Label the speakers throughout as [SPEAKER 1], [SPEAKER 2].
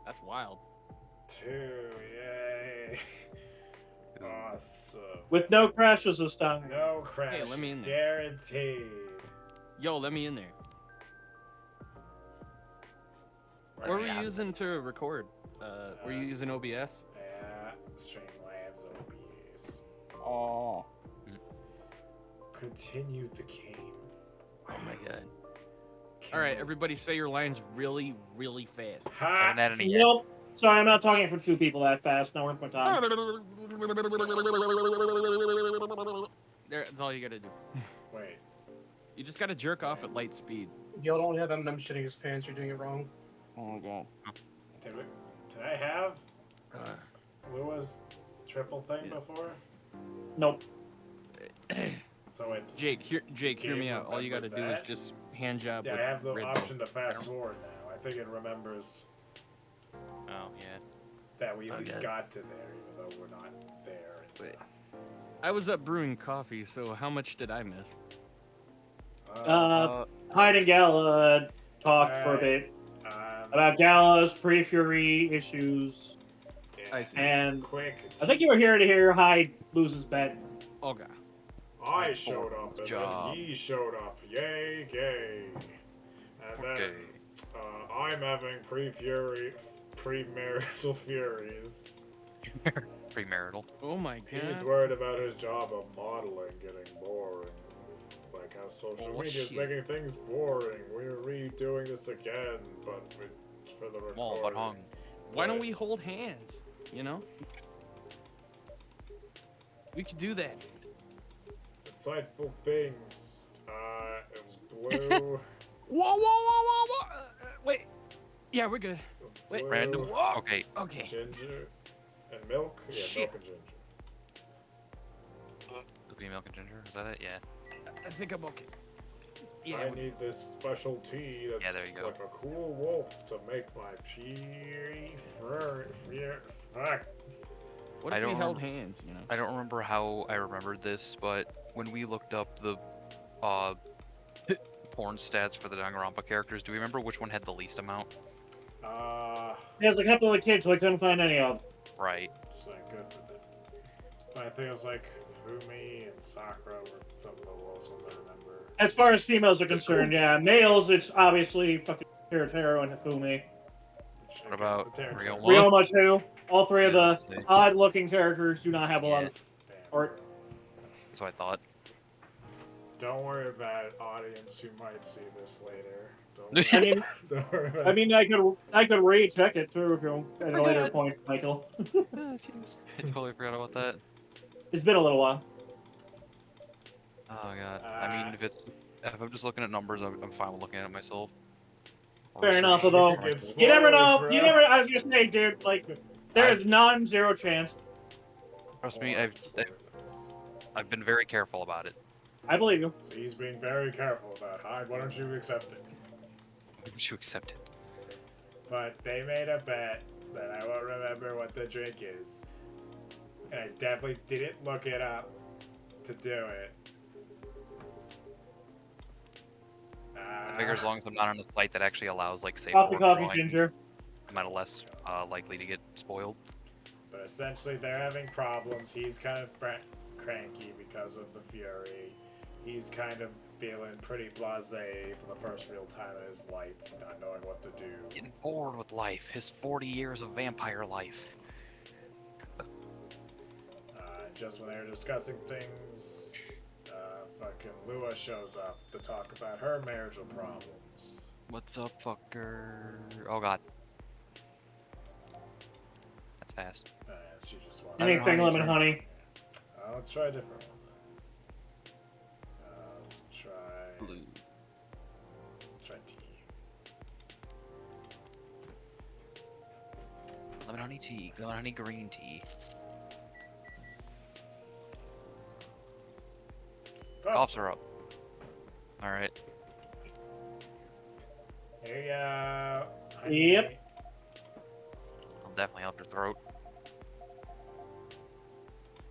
[SPEAKER 1] That's wild.
[SPEAKER 2] 2, yay. Awesome.
[SPEAKER 3] With no crashes this time.
[SPEAKER 2] No
[SPEAKER 1] Hey, let me
[SPEAKER 2] crashes
[SPEAKER 1] in there.
[SPEAKER 2] guaranteed.
[SPEAKER 1] Yo, let me in there. What were you using to record? Were you using OBS?
[SPEAKER 2] Yeah, Streamlabs OBS.
[SPEAKER 3] Oh.
[SPEAKER 2] Continue the game.
[SPEAKER 1] Oh my god. All right, everybody say your lines really, really fast.
[SPEAKER 2] Ha!
[SPEAKER 3] Nope. Sorry, I'm not talking for two people that fast. Not worth my time.
[SPEAKER 1] There, that's all you gotta do.
[SPEAKER 2] Wait.
[SPEAKER 1] You just gotta jerk off at light speed.
[SPEAKER 4] Y'all don't have M&M shitting his pants. You're doing it wrong.
[SPEAKER 3] Oh my god.
[SPEAKER 2] Did I have
[SPEAKER 1] Uh,
[SPEAKER 2] Lua's triple thing before?
[SPEAKER 3] Nope.
[SPEAKER 2] So it's
[SPEAKER 1] Jake, hear me out. All you gotta
[SPEAKER 2] remembered
[SPEAKER 1] do is
[SPEAKER 2] that?
[SPEAKER 1] just hand job.
[SPEAKER 2] Yeah, I
[SPEAKER 1] with
[SPEAKER 2] have the
[SPEAKER 1] Red
[SPEAKER 2] option
[SPEAKER 1] Bull.
[SPEAKER 2] to fast forward now. I think it remembers
[SPEAKER 5] Oh, yeah.
[SPEAKER 2] that we at least
[SPEAKER 1] Okay.
[SPEAKER 2] got to there, even though we're not there.
[SPEAKER 1] Wait. I was up brewing coffee, so how much did I miss?
[SPEAKER 3] Hyde and Gala talked for a bit about Gala's pre-Fury issues,
[SPEAKER 1] I see.
[SPEAKER 3] and
[SPEAKER 2] quick.
[SPEAKER 3] I think you were here to hear Hyde lose his bet.
[SPEAKER 1] Okay.
[SPEAKER 2] I
[SPEAKER 5] That's
[SPEAKER 2] showed up, and
[SPEAKER 5] job.
[SPEAKER 2] then he showed up. Yay, gay. And then
[SPEAKER 5] Okay.
[SPEAKER 2] I'm having premarital furies.
[SPEAKER 5] Premarital.
[SPEAKER 1] Oh my
[SPEAKER 2] He's
[SPEAKER 1] god.
[SPEAKER 2] worried about his job of modeling getting boring. Like how social
[SPEAKER 1] Oh,
[SPEAKER 2] media is
[SPEAKER 1] shit.
[SPEAKER 2] making things boring. We're redoing this again, but for the recording.
[SPEAKER 5] Wall, but hung.
[SPEAKER 1] Why don't we hold hands? You know? We could do that.
[SPEAKER 2] Insightful things. It's blue.
[SPEAKER 1] Whoa! Wait. Yeah, we're good.
[SPEAKER 2] It's
[SPEAKER 1] Wait.
[SPEAKER 2] blue,
[SPEAKER 5] Random? Okay.
[SPEAKER 1] Okay.
[SPEAKER 2] Ginger and milk. Yeah,
[SPEAKER 1] Shit.
[SPEAKER 2] milk and ginger.
[SPEAKER 5] Cookie, milk, and ginger. Is that it? Yeah.
[SPEAKER 1] I think I'm okay. Yeah.
[SPEAKER 2] I need this special tea that's
[SPEAKER 5] Yeah, there you go.
[SPEAKER 2] like a cool wolf to make my cheery fur. Fuck.
[SPEAKER 1] What
[SPEAKER 5] I
[SPEAKER 1] if we
[SPEAKER 5] don't
[SPEAKER 1] held
[SPEAKER 5] remember-
[SPEAKER 1] hands? You know.
[SPEAKER 5] I don't remember how I remembered this, but when we looked up the porn stats for the Danganronpa characters, do we remember which one had the least amount?
[SPEAKER 3] There's a couple of kids, so I couldn't find any of them.
[SPEAKER 5] Right.
[SPEAKER 2] It's like good for them. But I think it was like Fumi and Sakura were some of the lowest ones I remember.
[SPEAKER 3] As far as females are concerned, yeah. Males, it's obviously fucking Teruteru and Hifumi.
[SPEAKER 5] What about
[SPEAKER 2] The Terrence-
[SPEAKER 5] Ryoma?
[SPEAKER 3] Ryoma too. All three of
[SPEAKER 5] Yeah,
[SPEAKER 3] the
[SPEAKER 5] let's see.
[SPEAKER 3] odd-looking characters do not have a lot
[SPEAKER 5] Yeah.
[SPEAKER 3] of
[SPEAKER 2] Damn.
[SPEAKER 3] art.
[SPEAKER 5] That's what I thought.
[SPEAKER 2] Don't worry about it, audience who might see this later.
[SPEAKER 3] I mean,
[SPEAKER 2] Don't worry about
[SPEAKER 3] I mean, I could recheck it too if you at a later
[SPEAKER 5] Forgot.
[SPEAKER 3] point, Michael.
[SPEAKER 5] Oh, jeez. I totally forgot about that.
[SPEAKER 3] It's been a little while.
[SPEAKER 5] Oh god. I mean, if I'm just looking at numbers, I'm fine with looking at it myself.
[SPEAKER 3] Fair enough,
[SPEAKER 2] You
[SPEAKER 3] although
[SPEAKER 2] could get
[SPEAKER 3] you never know.
[SPEAKER 2] spoilers,
[SPEAKER 3] You
[SPEAKER 2] bro.
[SPEAKER 3] never. I was gonna say, dude, like there is non-zero chance.
[SPEAKER 5] Trust me, I've been very careful about it.
[SPEAKER 3] I believe you.
[SPEAKER 2] So he's being very careful about Hyde. Why don't you accept it?
[SPEAKER 5] Why don't you accept it?
[SPEAKER 2] But they made a bet that I won't remember what the drink is. And I definitely didn't look it up to do it.
[SPEAKER 5] I figure as long as I'm not on a site that actually allows, like, safe
[SPEAKER 3] Coffee,
[SPEAKER 5] word
[SPEAKER 3] coffee,
[SPEAKER 5] drawing,
[SPEAKER 3] ginger.
[SPEAKER 5] I'm at a less likely to get spoiled.
[SPEAKER 2] But essentially, they're having problems. He's kind of cranky because of the Fury. He's kind of feeling pretty blasé for the first real time in his life, not knowing what to do.
[SPEAKER 5] Getting bored with life. His 40 years of vampire life.
[SPEAKER 2] Just when they were discussing things, fucking Lua shows up to talk about her marital problems.
[SPEAKER 5] What's up, fucker? Oh god. That's fast.
[SPEAKER 2] She just wants
[SPEAKER 3] Anything lemon honey.
[SPEAKER 2] let's try a different one. Let's try
[SPEAKER 5] Blue.
[SPEAKER 2] try tea.
[SPEAKER 5] Lemon honey tea. Lemon honey green tea. Cough syrup. Alright.
[SPEAKER 2] Here you go.
[SPEAKER 3] Yep.
[SPEAKER 2] honey.
[SPEAKER 5] I'll definitely help your throat.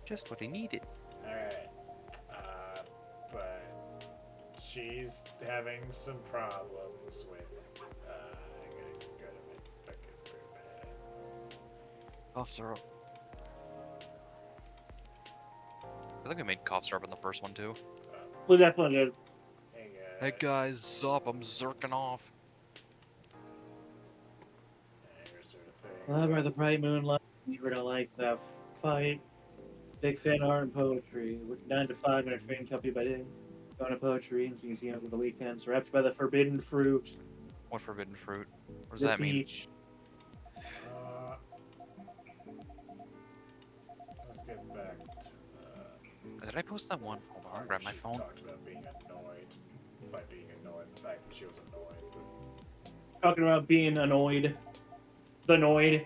[SPEAKER 5] Just what he needed.
[SPEAKER 2] Alright. But she's having some problems with. I gotta go to my fucking brew pad.
[SPEAKER 5] Cough syrup. I think we made cough syrup in the first one too.
[SPEAKER 3] We definitely did.
[SPEAKER 5] Hey guys, sup? I'm zerking off.
[SPEAKER 3] Love by the bright moonlight. You heard I like that fight. Big fan of art and poetry. With 9 to 5 in a train company by day. Going to poetry and museums on the weekends. Wrapped by the forbidden fruit.
[SPEAKER 5] What forbidden fruit? What does
[SPEAKER 3] The
[SPEAKER 5] that mean?
[SPEAKER 3] peach.
[SPEAKER 2] Let's get back to
[SPEAKER 5] Did I post that one? Hold on, I'll grab my
[SPEAKER 2] she
[SPEAKER 5] phone.
[SPEAKER 2] talked about being annoyed. By being annoyed, the fact that she was annoyed.
[SPEAKER 3] Talking about being annoyed. The annoyed.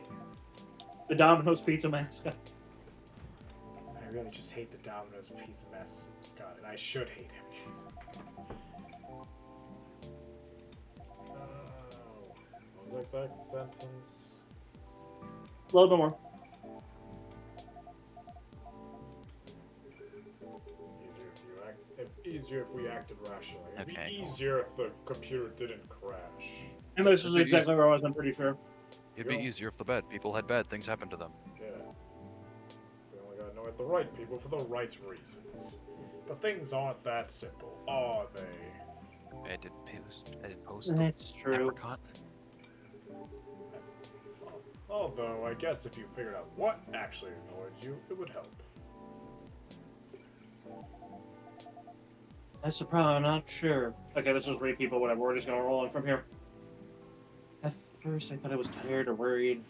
[SPEAKER 3] The Domino's pizza mascot.
[SPEAKER 2] I really just hate the Domino's pizza mascot, and I should hate him. What was the exact sentence?
[SPEAKER 3] Load no more.
[SPEAKER 2] Easier if we acted rationally. It'd
[SPEAKER 5] Okay.
[SPEAKER 2] be easier if the computer didn't crash.
[SPEAKER 3] And this is exactly where I was, I'm pretty sure.
[SPEAKER 5] It'd be easier if the bad people had bad things happen to them.
[SPEAKER 2] Yes. If we only got to annoy the right people for the right reasons. But things aren't that simple, are they?
[SPEAKER 5] I did post the
[SPEAKER 3] That's true.
[SPEAKER 5] apricot.
[SPEAKER 2] Although, I guess if you figured out what actually annoyed you, it would help.
[SPEAKER 3] That's the problem, I'm not sure. Okay, let's just rate people, whatever. We're just gonna roll on from here. At first, I thought I was tired or worried.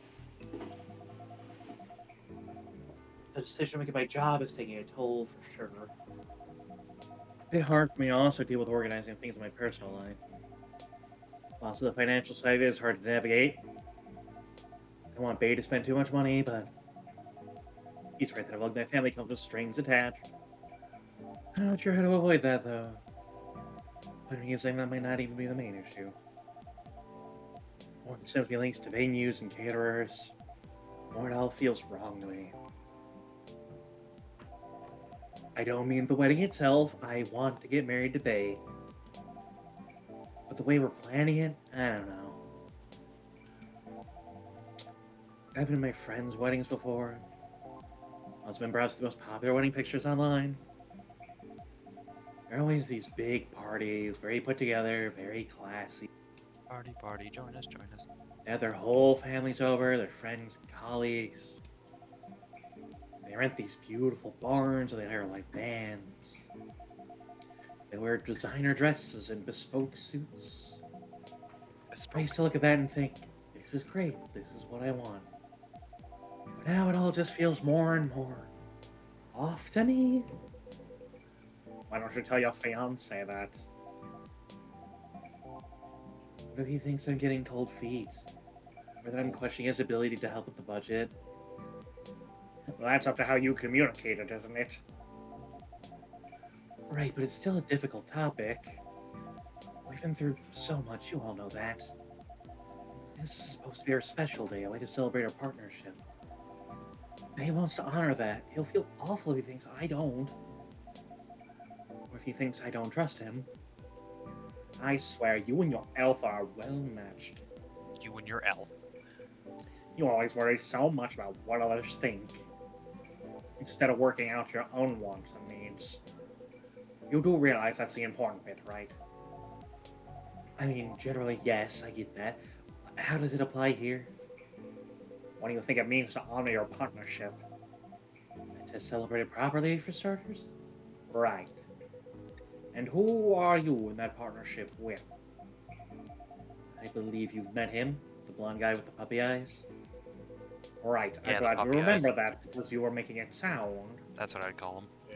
[SPEAKER 3] The decision making my job is taking a toll for sure. It's hard for me to also deal with organizing things in my personal life. Also, the financial side of it is hard to navigate. I don't want Bay to spend too much money, but he's right that a my family comes with strings attached. I'm not sure how to avoid that, though. But he's saying that might not even be the main issue. More he sends me links to venues and caterers, more it all feels wrong to me. I don't mean the wedding itself, I want to get married to Bay. But the way we're planning it, I don't know. I've been to my friends' weddings before. I've been browsing the most popular wedding pictures online. There are always these big parties, very put together, very classy.
[SPEAKER 5] Party, join us, join us.
[SPEAKER 3] They have their whole families over, their friends, colleagues. They rent these beautiful barns, or they hire live bands. They wear designer dresses and bespoke suits. I used to look at that and think, this is great, this is what I want. But now it all just feels more and more off to me. Why don't you tell your fiance that? What if he thinks I'm getting cold feet? Or that I'm questioning his ability to help with the budget? Well, that's up to how you communicate it, isn't it? Right, but it's still a difficult topic. We've been through so much, you all know that. This is supposed to be our special day, a way to celebrate our partnership. If he wants to honor that, he'll feel awful if he thinks I don't. Or if he thinks I don't trust him. I swear, you and your elf are well matched.
[SPEAKER 5] You and your elf.
[SPEAKER 3] You always worry so much about what others think, instead of working out your own wants and needs. You do realize that's the important bit, right? I mean, generally, yes, I get that. How does it apply here? What do you think it means to honor your partnership? To celebrate it properly, for starters? Right. And who are you in that partnership with? I believe you've met him, the blonde guy with the puppy eyes. Right,
[SPEAKER 5] Yeah,
[SPEAKER 3] I'm glad you
[SPEAKER 5] puppy
[SPEAKER 3] remember
[SPEAKER 5] eyes.
[SPEAKER 3] that because you were making it sound
[SPEAKER 5] That's what I'd call him.
[SPEAKER 2] Yeah.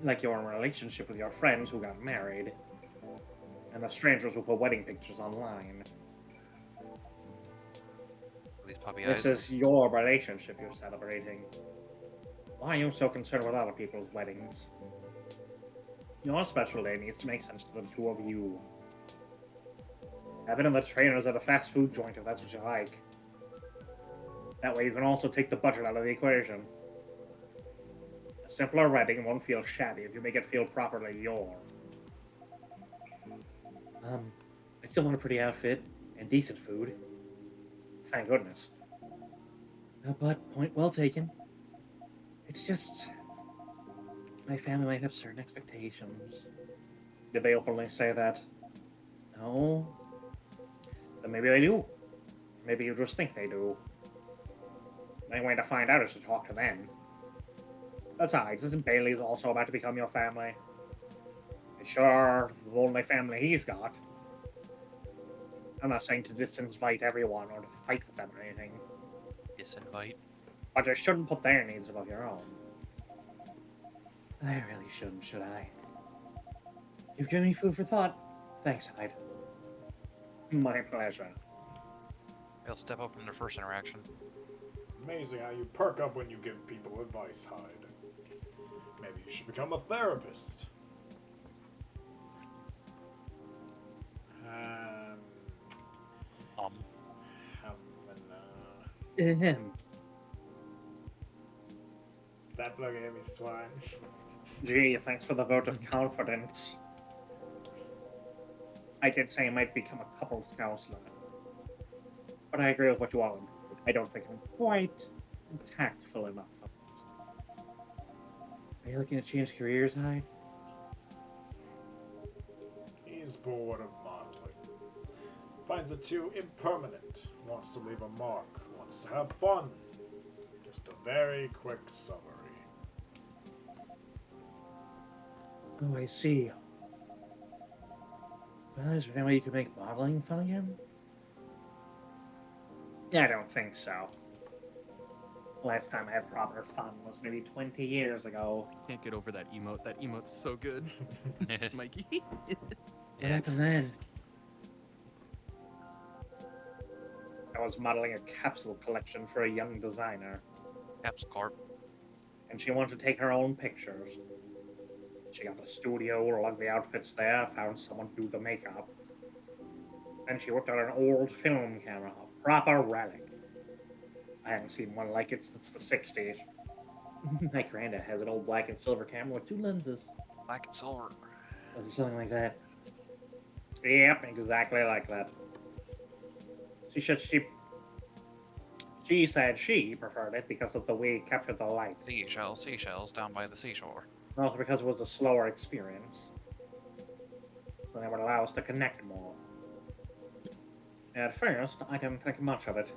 [SPEAKER 3] like you're in a relationship with your friends who got married, and the strangers who put wedding pictures online.
[SPEAKER 5] These puppy
[SPEAKER 3] This
[SPEAKER 5] eyes.
[SPEAKER 3] is your relationship you're celebrating. Why are you so concerned with other people's weddings? Your special day needs to make sense to the two of you. Have it in the trainers at a fast food joint if that's what you like. That way you can also take the budget out of the equation. A simpler wedding won't feel shabby if you make it feel properly your. I still want a pretty outfit and decent food. Thank goodness. But point well taken. It's just my family might have certain expectations. Did they openly say that? No. Then maybe they do. Maybe you just think they do. The only way to find out is to talk to them. Besides, isn't Bailey's also about to become your family? Sure, the only family he's got. I'm not saying to disinvite everyone or to fight with them or anything,
[SPEAKER 5] Disinvite.
[SPEAKER 3] but you shouldn't put their needs above your own. I really shouldn't, should I? You've given me food for thought. Thanks, Hyde. My pleasure.
[SPEAKER 5] He'll step up in their first interaction.
[SPEAKER 2] Amazing how you perk up when you give people advice, Hyde. Maybe you should become a therapist.
[SPEAKER 5] Um,
[SPEAKER 3] Ahem.
[SPEAKER 2] Stop looking at me, swine.
[SPEAKER 3] Gee, thanks for the vote of confidence. I did say I might become a couples counselor. But I agree with what you all included. I don't think I'm quite tactful enough of it. Are you looking to change careers, Hyde?
[SPEAKER 2] He's bored of modeling. Finds it too impermanent. Wants to leave a mark. Wants to have fun. Just a very quick summary.
[SPEAKER 3] Oh, I see. Well, is there any way you could make modeling fun again? I don't think so. Last time I had proper fun was maybe 20 years ago.
[SPEAKER 1] Can't get over that emote. That emote's so good, Mikey.
[SPEAKER 3] What
[SPEAKER 5] Yeah.
[SPEAKER 3] happened then? I was modeling a capsule collection for a young designer,
[SPEAKER 5] Caps Corp.
[SPEAKER 3] and she wanted to take her own pictures. She got a studio, lugged the outfits there, found someone to do the makeup. Then she worked on an old film camera, a proper relic. I hadn't seen one like it since the 60s. My granddad has an old black and silver camera with 2 lenses.
[SPEAKER 5] Black and silver.
[SPEAKER 3] Was it something like that? Yep, exactly like that. She said she preferred it because of the way it captured the light.
[SPEAKER 5] Seashells down by the seashore.
[SPEAKER 3] And also because it was a slower experience. So it would allow us to connect more. At first, I didn't think much of it.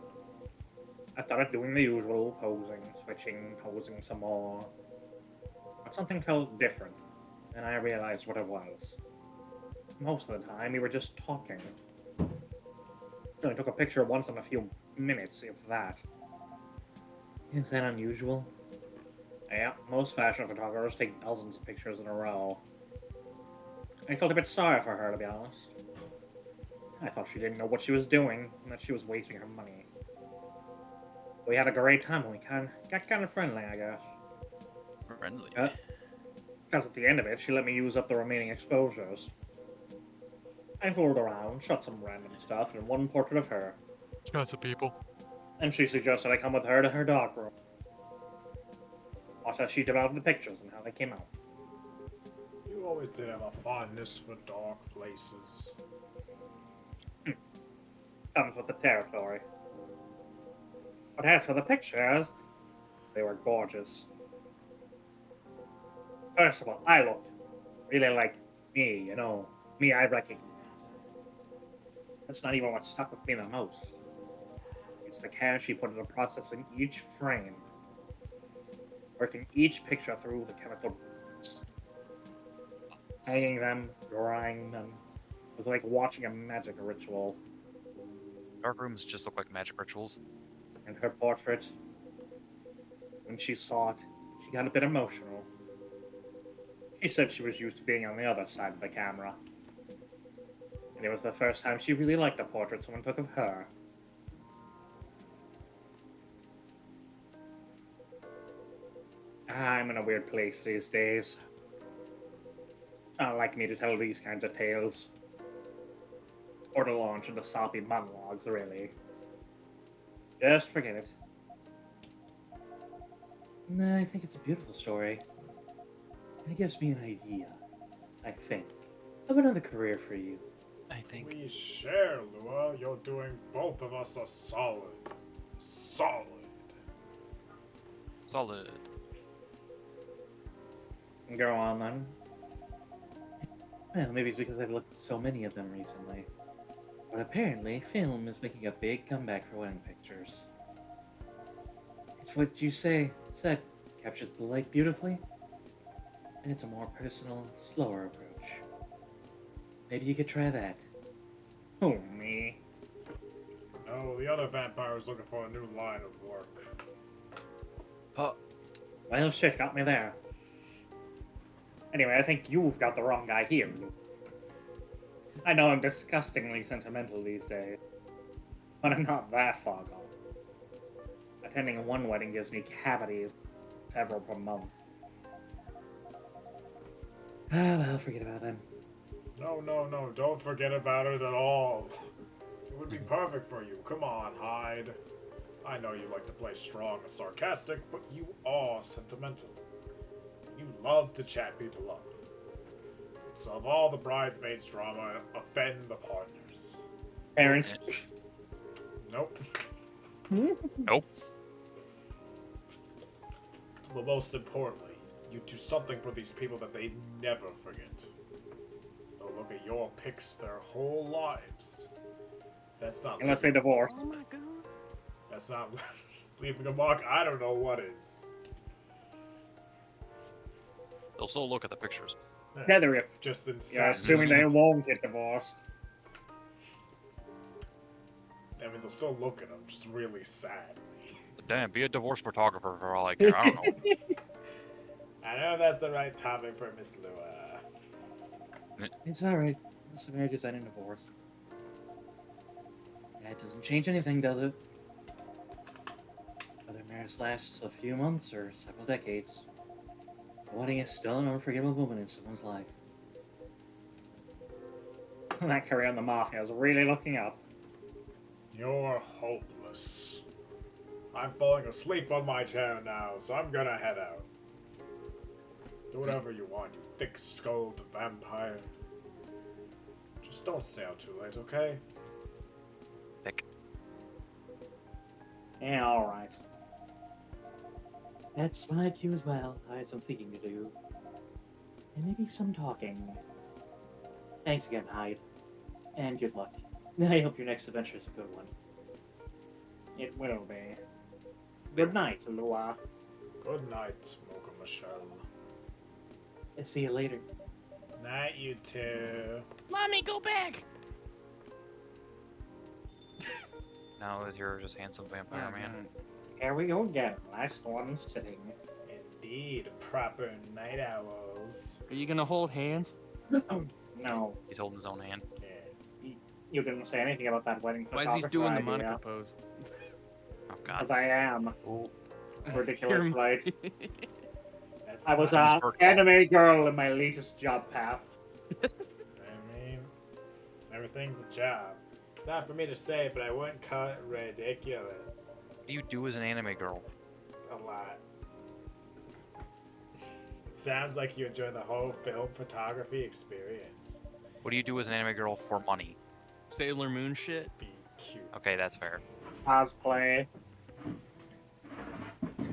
[SPEAKER 3] I started doing the usual, posing, switching, posing some more. But something felt different, and I realized what it was. Most of the time, we were just talking. We only took a picture once in a few minutes, if that. Is that unusual? Yeah, most fashion photographers take dozens of pictures in a row. I felt a bit sorry for her, to be honest. I thought she didn't know what she was doing, and that she was wasting her money. We had a great time, and we got kind of friendly, I guess.
[SPEAKER 5] Friendly.
[SPEAKER 3] Because at the end of it, she let me use up the remaining exposures. I fooled around, shot some random stuff, and one portrait of her.
[SPEAKER 5] Lots of people.
[SPEAKER 3] And she suggested I come with her to her dark room. Watch how she developed the pictures and how they came out.
[SPEAKER 2] You always did have a fondness for dark places.
[SPEAKER 3] Comes with the territory. But as for the pictures, they were gorgeous. First of all, I looked really like me, you know. Me I recognize. That's not even what stuck with me the most. It's the care she put into processing each frame. Working each picture through the chemical process. Hanging them, drying them. It was like watching a magic ritual.
[SPEAKER 5] Dark rooms just look like magic rituals.
[SPEAKER 3] And her portrait, when she saw it, she got a bit emotional. She said she was used to being on the other side of the camera. And it was the first time she really liked a portrait someone took of her. I'm in a weird place these days. Not like me to tell these kinds of tales. Or to launch into soppy monologues, really. Just forget it. No, I think it's a beautiful story. And it gives me an idea, I think, of another career for you.
[SPEAKER 5] I think.
[SPEAKER 2] We share, Lua. You're doing both of us a solid. Solid.
[SPEAKER 5] Solid.
[SPEAKER 3] Go on then. Well, maybe it's because I've looked at so many of them recently. But apparently, film is making a big comeback for wedding pictures. It's what you said captures the light beautifully, and it's a more personal, slower approach. Maybe you could try that. Oh, me.
[SPEAKER 2] No, the other vampire is looking for a new line of work.
[SPEAKER 3] Well, shit, got me there. Anyway, I think you've got the wrong guy here. I know I'm disgustingly sentimental these days, but I'm not that far gone. Attending one wedding gives me cavities several per month. Ah, well, forget about them.
[SPEAKER 2] No, don't forget about it at all. It would be perfect for you. Come on, Hyde. I know you like to play strong and sarcastic, but you are sentimental. You love to chat people up. So of all the bridesmaids drama, offend the partners.
[SPEAKER 3] Parents.
[SPEAKER 2] Nope.
[SPEAKER 5] Nope.
[SPEAKER 2] But most importantly, you do something for these people that they never forget. They'll look at your pics their whole lives. That's not
[SPEAKER 3] Unless they divorce.
[SPEAKER 1] Oh my god.
[SPEAKER 2] That's not leaving a mark. I don't know what is.
[SPEAKER 5] They'll still look at the pictures.
[SPEAKER 3] Yeah, there we go.
[SPEAKER 2] Just in
[SPEAKER 3] Yeah,
[SPEAKER 2] sadness.
[SPEAKER 3] assuming they won't get divorced.
[SPEAKER 2] I mean, they'll still look at them, just really sadly.
[SPEAKER 5] Damn, be a divorce photographer for all I care. I don't know.
[SPEAKER 2] I know that's the right topic for Miss Lua.
[SPEAKER 3] It's alright. Most marriages end in divorce. That doesn't change anything, does it? Whether marriage lasts a few months or several decades, the wedding is still an unforgettable moment in someone's life. That carry on the mafia is really looking up.
[SPEAKER 2] You're hopeless. I'm falling asleep on my chair now, so I'm gonna head out. Do whatever you want, you thick-skulled vampire. Just don't stay out too late, okay?
[SPEAKER 5] Thick.
[SPEAKER 3] Yeah, alright. That's my cue as well. I have some thinking to do. And maybe some talking. Thanks again, Hyde. And good luck. I hope your next adventure is a good one. It will be. Good night, Lua.
[SPEAKER 2] Good night, Mocha Michelle.
[SPEAKER 3] I'll see you later.
[SPEAKER 2] Night, you two.
[SPEAKER 1] Mommy, go back!
[SPEAKER 5] Now that you're just handsome vampire man.
[SPEAKER 3] Here we go again. Last one sitting.
[SPEAKER 2] Indeed, proper night owls.
[SPEAKER 1] Are you gonna hold hands?
[SPEAKER 3] No,
[SPEAKER 5] He's holding his own hand.
[SPEAKER 2] Yeah.
[SPEAKER 3] you didn't say anything about that wedding.
[SPEAKER 1] Why is he doing the Monica pose?
[SPEAKER 5] Oh god.
[SPEAKER 3] As I am.
[SPEAKER 5] Cool.
[SPEAKER 3] Ridiculous,
[SPEAKER 1] You're-
[SPEAKER 3] right?
[SPEAKER 2] That's
[SPEAKER 3] I was
[SPEAKER 2] not-
[SPEAKER 3] a anime girl in my latest job path.
[SPEAKER 2] I mean, everything's a job. It's not for me to say, but I wouldn't call it ridiculous.
[SPEAKER 5] What do you do as an anime girl?
[SPEAKER 2] A lot. It sounds like you enjoy the whole film photography experience.
[SPEAKER 5] What do you do as an anime girl for money?
[SPEAKER 1] Sailor Moon shit.
[SPEAKER 2] Be cute.
[SPEAKER 5] Okay, that's fair.
[SPEAKER 3] Cosplay.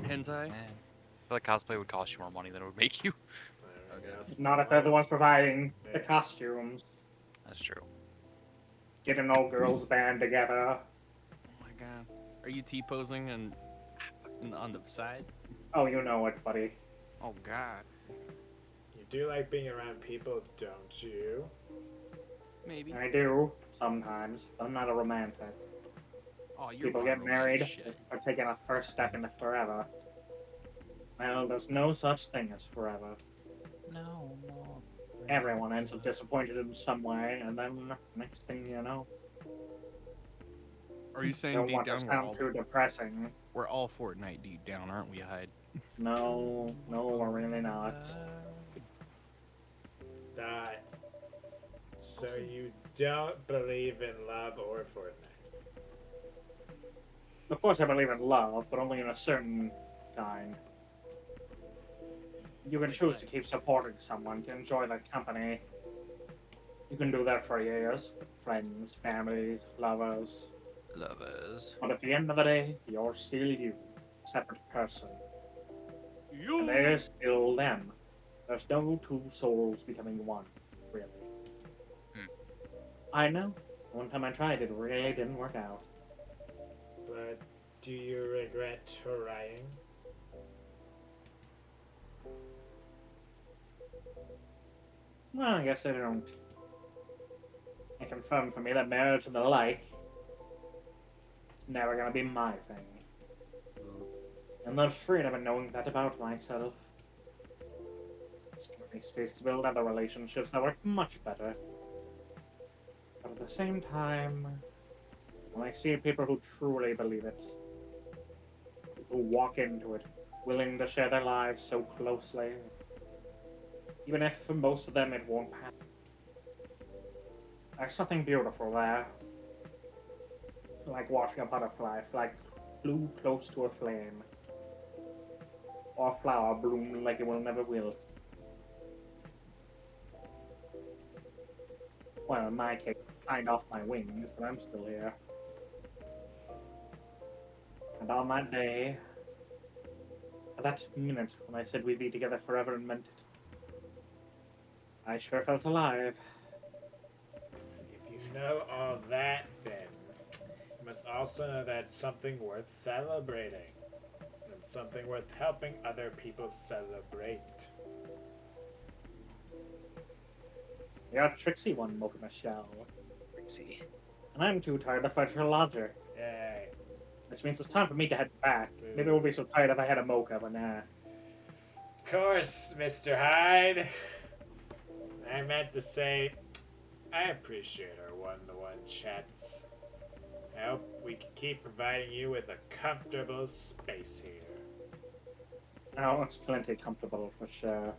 [SPEAKER 1] Hentai.
[SPEAKER 5] I feel like cosplay would cost you more money than it would make you.
[SPEAKER 2] Okay.
[SPEAKER 3] Not if they're the ones providing the costumes.
[SPEAKER 5] That's true.
[SPEAKER 3] Get an old girls band together.
[SPEAKER 1] Oh my god. Are you T-posing and on the side?
[SPEAKER 3] Oh, you know it, buddy.
[SPEAKER 1] Oh god.
[SPEAKER 2] You do like being around people, don't you?
[SPEAKER 1] Maybe.
[SPEAKER 3] I do, sometimes. I'm not a romantic.
[SPEAKER 1] Oh, you're
[SPEAKER 3] People
[SPEAKER 1] wrong
[SPEAKER 3] get
[SPEAKER 1] about
[SPEAKER 3] married
[SPEAKER 1] this shit.
[SPEAKER 3] or taking a first step into forever. Well, there's no such thing as forever.
[SPEAKER 5] No.
[SPEAKER 3] Everyone ends up disappointed in some way, and then next thing you know,
[SPEAKER 1] Are you saying
[SPEAKER 3] don't
[SPEAKER 1] deep
[SPEAKER 3] want to
[SPEAKER 1] down
[SPEAKER 3] sound too depressing.
[SPEAKER 1] we're all Fortnite deep down, aren't we, Hyde?
[SPEAKER 3] No, we're really not.
[SPEAKER 2] That. So you don't believe in love or Fortnite?
[SPEAKER 3] Of course, I believe in love, but only in a certain kind. You can choose to keep supporting someone, to enjoy their company, You can do that for years, with friends, families, lovers.
[SPEAKER 5] Lovers.
[SPEAKER 3] But at the end of the day, you're still you, a separate person. And
[SPEAKER 1] You.
[SPEAKER 3] they're still them. There's no two souls becoming one, really.
[SPEAKER 5] Hmm.
[SPEAKER 3] I know. One time I tried, it really didn't work out.
[SPEAKER 2] But do you regret trying?
[SPEAKER 3] Well, I guess I don't. I confirm for me that marriage and the like is never gonna be my thing. And the freedom in knowing that about myself. It's giving me space to build other relationships that work much better. But at the same time, when I see people who truly believe it, who walk into it, willing to share their lives so closely, even if for most of them it won't happen. There's something beautiful there. Like watching a butterfly fly flew close to a flame. Or a flower bloom like it will never wilt. Well, in my case, I signed off my wings, but I'm still here. And on that day, at that minute when I said we'd be together forever and meant it, I sure felt alive.
[SPEAKER 2] If you know all that, then you must also know that it's something worth celebrating. And something worth helping other people celebrate.
[SPEAKER 3] You're a tricksy one, Mocha Michelle.
[SPEAKER 5] See.
[SPEAKER 3] And I'm too tired to fight your logic.
[SPEAKER 2] Yay.
[SPEAKER 3] Which means it's time for me to head back. Maybe I won't be so tired if I had a mocha, but nah.
[SPEAKER 2] Of course, Mr. Hyde. I meant to say, I appreciate our one-to-one chats. I hope we can keep providing you with a comfortable space here.
[SPEAKER 3] Oh, it's plenty comfortable for sure.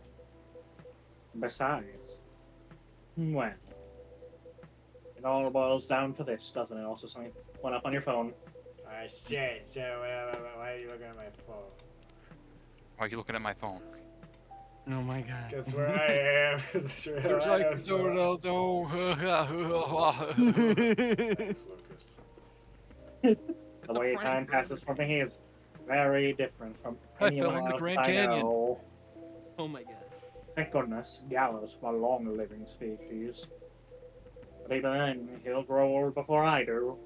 [SPEAKER 3] Besides, well, it all boils down to this, doesn't it? Also, something went up on your phone.
[SPEAKER 2] Oh shit, so why are you looking at my phone?
[SPEAKER 5] Why are you looking at my phone?
[SPEAKER 1] Oh my god.
[SPEAKER 2] Guess where I am is real.
[SPEAKER 5] There's
[SPEAKER 2] I
[SPEAKER 5] like
[SPEAKER 2] don't know. Thanks, Lucas.
[SPEAKER 3] The way time passes for me is very different from
[SPEAKER 5] I
[SPEAKER 3] anyone
[SPEAKER 5] fell in the
[SPEAKER 3] else
[SPEAKER 5] Grand
[SPEAKER 3] I
[SPEAKER 5] Canyon.
[SPEAKER 3] know.
[SPEAKER 1] Oh my god.
[SPEAKER 3] Thank goodness, Gallows from a long-living species. But even then, he'll grow old before I do.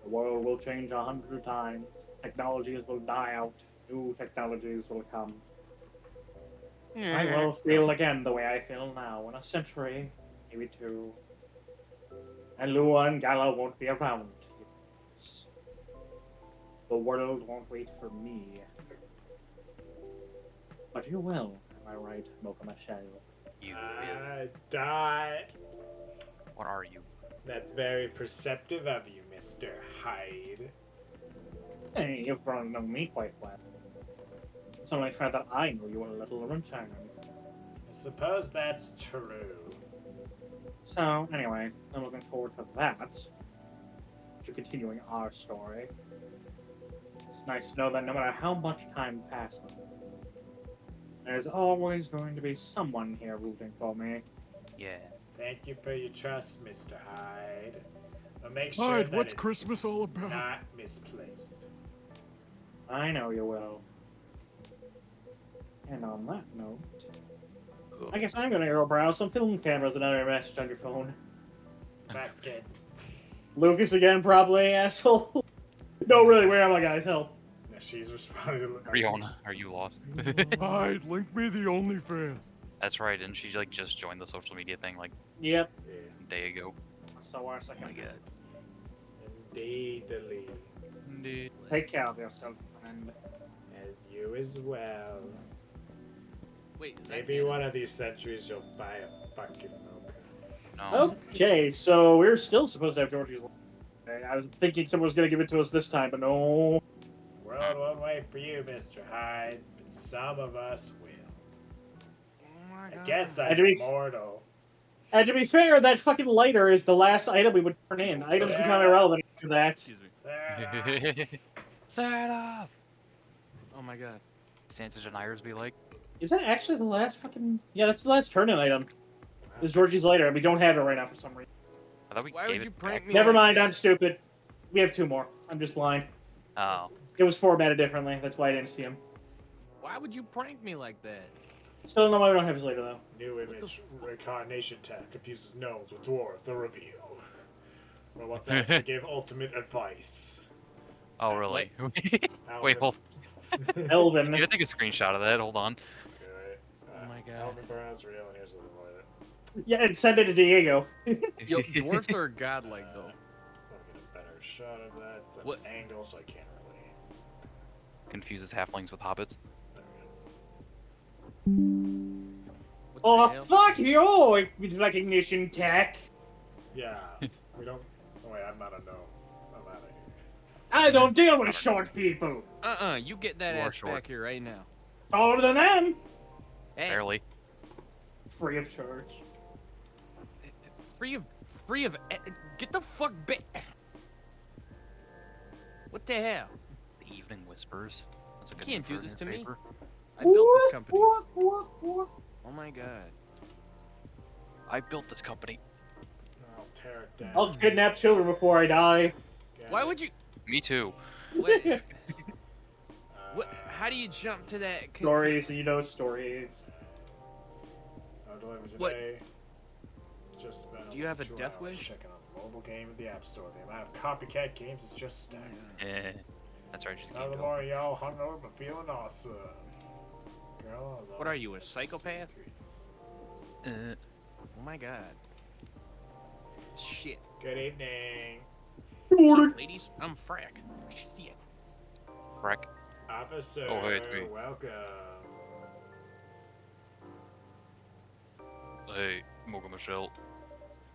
[SPEAKER 3] The world will change 100 times. Technologies will die out. New technologies will come. I will feel again the way I feel now in a century, maybe two. And Lua and Gala won't be around. The world won't wait for me. But you will, am I right, Mocha Michelle?
[SPEAKER 5] You.
[SPEAKER 2] Die.
[SPEAKER 5] What are you?
[SPEAKER 2] That's very perceptive of you, Mr. Hyde.
[SPEAKER 3] Hey, you've grown to know me quite well. It's only fair that I know you a little in return.
[SPEAKER 2] I suppose that's true.
[SPEAKER 3] So, anyway, I'm looking forward to that. To continuing our story. It's nice to know that no matter how much time passes, there's always going to be someone here rooting for me.
[SPEAKER 5] Yeah.
[SPEAKER 2] Thank you for your trust, Mr. Hyde. I'll make sure
[SPEAKER 1] Hyde,
[SPEAKER 2] that
[SPEAKER 1] what's
[SPEAKER 2] it's
[SPEAKER 1] Christmas all about?
[SPEAKER 2] not misplaced.
[SPEAKER 3] I know you will. And on that note, I guess I'm gonna go browse some film cameras and other message on your phone.
[SPEAKER 2] Back kid.
[SPEAKER 3] Lucas again, probably, asshole. No, really, where am I, guys? Help.
[SPEAKER 2] Yeah, she's responding to
[SPEAKER 5] Riona, are you lost?
[SPEAKER 1] Hyde, link me the OnlyFans.
[SPEAKER 5] That's right, and she like just joined the social media thing like
[SPEAKER 3] Yep.
[SPEAKER 2] Yeah,
[SPEAKER 5] a day ago.
[SPEAKER 3] So where a
[SPEAKER 1] Oh
[SPEAKER 3] second.
[SPEAKER 1] my god.
[SPEAKER 2] indeedly.
[SPEAKER 5] Indeed.
[SPEAKER 3] Take care of yourself, friend.
[SPEAKER 2] And you as well.
[SPEAKER 1] Wait, is that
[SPEAKER 2] Maybe
[SPEAKER 1] canon?
[SPEAKER 2] one of these centuries you'll buy a fucking mocha.
[SPEAKER 5] No.
[SPEAKER 3] Okay, so we're still supposed to have Georgie's. I was thinking someone was gonna give it to us this time, but no.
[SPEAKER 2] World won't wait for you, Mr. Hyde, but some of us will.
[SPEAKER 1] Oh my
[SPEAKER 2] I
[SPEAKER 1] god.
[SPEAKER 2] guess I'm
[SPEAKER 3] And to be-
[SPEAKER 2] immortal.
[SPEAKER 3] And to be fair, that fucking lighter is the last item we would turn in. Items become irrelevant after that.
[SPEAKER 1] Excuse me.
[SPEAKER 2] Sarah.
[SPEAKER 5] Set up.
[SPEAKER 1] Oh my god.
[SPEAKER 5] Sansa and Iris be like,
[SPEAKER 3] Is that actually the last fucking... Yeah, that's the last turn-in item. There's Georgie's later, and we don't have it right now for some reason.
[SPEAKER 5] I thought we
[SPEAKER 1] Why
[SPEAKER 5] gave
[SPEAKER 1] would you
[SPEAKER 5] it
[SPEAKER 1] prank
[SPEAKER 5] back.
[SPEAKER 1] me?
[SPEAKER 3] Never
[SPEAKER 1] like
[SPEAKER 3] mind,
[SPEAKER 1] that?
[SPEAKER 3] I'm stupid. We have 2 more. I'm just blind.
[SPEAKER 5] Oh.
[SPEAKER 3] It was formatted differently. That's why I didn't see him.
[SPEAKER 1] Why would you prank me like that?
[SPEAKER 3] Still don't know why we don't have his later though.
[SPEAKER 2] New image reincarnation tech confuses gnomes with dwarves. The review. Robots asked to give ultimate advice.
[SPEAKER 5] Oh, really?
[SPEAKER 2] Alvin's-
[SPEAKER 5] Wait, hold.
[SPEAKER 3] Elvin.
[SPEAKER 5] You gotta take a screenshot of that. Hold on.
[SPEAKER 2] Good.
[SPEAKER 1] Oh my God.
[SPEAKER 2] Alvin Burns real, and here's a little of it.
[SPEAKER 3] Yeah, and send it to Diego.
[SPEAKER 1] Yo, dwarfs are godlike though.
[SPEAKER 2] Let me get a better shot of that. It's at
[SPEAKER 1] What?
[SPEAKER 2] an angle, so I can't really.
[SPEAKER 5] Confuses halflings with hobbits.
[SPEAKER 2] There we
[SPEAKER 1] What the
[SPEAKER 3] Oh,
[SPEAKER 1] hell?
[SPEAKER 3] fuck you! Recognition tech.
[SPEAKER 2] go. Yeah. We don't. Oh wait, I'm not a gnome. I'm out of here.
[SPEAKER 3] I don't deal with short people.
[SPEAKER 1] You get that
[SPEAKER 5] You are
[SPEAKER 1] ass
[SPEAKER 5] short.
[SPEAKER 1] back here right now.
[SPEAKER 3] Taller than them.
[SPEAKER 1] Hey,
[SPEAKER 5] Barely.
[SPEAKER 3] Free of charge.
[SPEAKER 1] free of, get the fuck back. What the hell?
[SPEAKER 5] The Evening Whispers. That's a good
[SPEAKER 1] Can't
[SPEAKER 5] name
[SPEAKER 1] do
[SPEAKER 5] for a
[SPEAKER 1] this to me.
[SPEAKER 5] newspaper.
[SPEAKER 1] I built this company. Oh my God.
[SPEAKER 5] I built this company.
[SPEAKER 2] I'll tear it down.
[SPEAKER 3] I'll kidnap children before I die.
[SPEAKER 2] Get
[SPEAKER 1] Why
[SPEAKER 2] it?
[SPEAKER 1] would you?
[SPEAKER 5] Me too.
[SPEAKER 1] What?
[SPEAKER 2] Uh,
[SPEAKER 1] How do you jump to that?
[SPEAKER 3] Stories, you know stories.
[SPEAKER 2] I'll deliver today.
[SPEAKER 1] What?
[SPEAKER 2] Just spent
[SPEAKER 1] Do you have a
[SPEAKER 2] almost 2
[SPEAKER 1] death
[SPEAKER 2] hours
[SPEAKER 1] wish?
[SPEAKER 2] checking out the mobile game at the App Store. The amount of copycat games is just staggering.
[SPEAKER 5] Eh. That's right. Just keep
[SPEAKER 2] Another
[SPEAKER 5] going.
[SPEAKER 2] morning, y'all hungover but feeling awesome. Girl,
[SPEAKER 1] What are you, a psychopath?
[SPEAKER 5] Uh,
[SPEAKER 1] Oh my God. Shit.
[SPEAKER 2] Good evening,
[SPEAKER 1] What's up, ladies? I'm Frack. Shit.
[SPEAKER 5] Frack.
[SPEAKER 2] officer.
[SPEAKER 5] Oh, hey, it's me.
[SPEAKER 2] Welcome.
[SPEAKER 5] Hey, Mocha Michelle.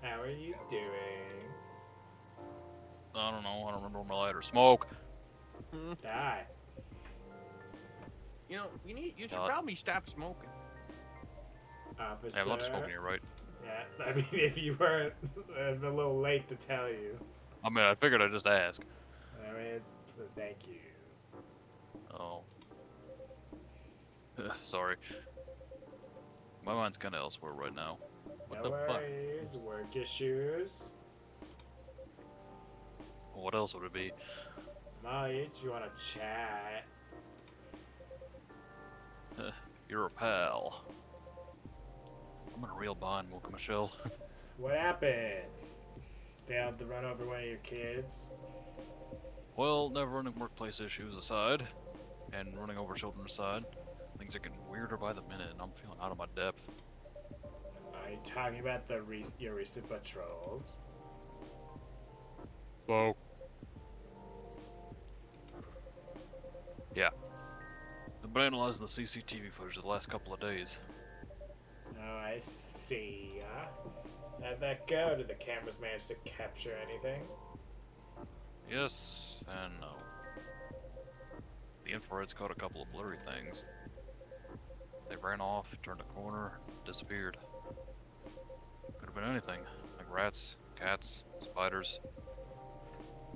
[SPEAKER 2] How are you doing?
[SPEAKER 5] I don't know. I don't remember my lighter. Smoke.
[SPEAKER 2] Die.
[SPEAKER 1] You know, you should
[SPEAKER 5] God.
[SPEAKER 1] probably stop smoking.
[SPEAKER 2] Officer.
[SPEAKER 5] Hey, I love smoking here, right?
[SPEAKER 2] Yeah, I mean, if you weren't, I'm a little late to tell you.
[SPEAKER 5] I mean, I figured I'd just ask.
[SPEAKER 2] I mean, it's thank you.
[SPEAKER 5] Oh. Sorry. My mind's kind of elsewhere right now.
[SPEAKER 1] What
[SPEAKER 2] No
[SPEAKER 1] the fuck?
[SPEAKER 2] worries, work issues.
[SPEAKER 5] What else would it be?
[SPEAKER 2] Molly, do you want to chat?
[SPEAKER 5] You're a pal. I'm in a real bind, Mocha Michelle.
[SPEAKER 2] What happened? Failed to run over one of your kids?
[SPEAKER 5] Well, never-ending workplace issues aside, and running over children aside, things are getting weirder by the minute, and I'm feeling out of my depth.
[SPEAKER 2] Are you talking about your recent patrols?
[SPEAKER 5] Whoa. Yeah. I've been analyzing the CCTV footage of the last couple of days.
[SPEAKER 2] Oh, I see. How'd that go? Did the cameras manage to capture anything?
[SPEAKER 5] Yes and no. The infrared's caught a couple of blurry things. They ran off, turned a corner, disappeared. Could have been anything, like rats, cats, spiders.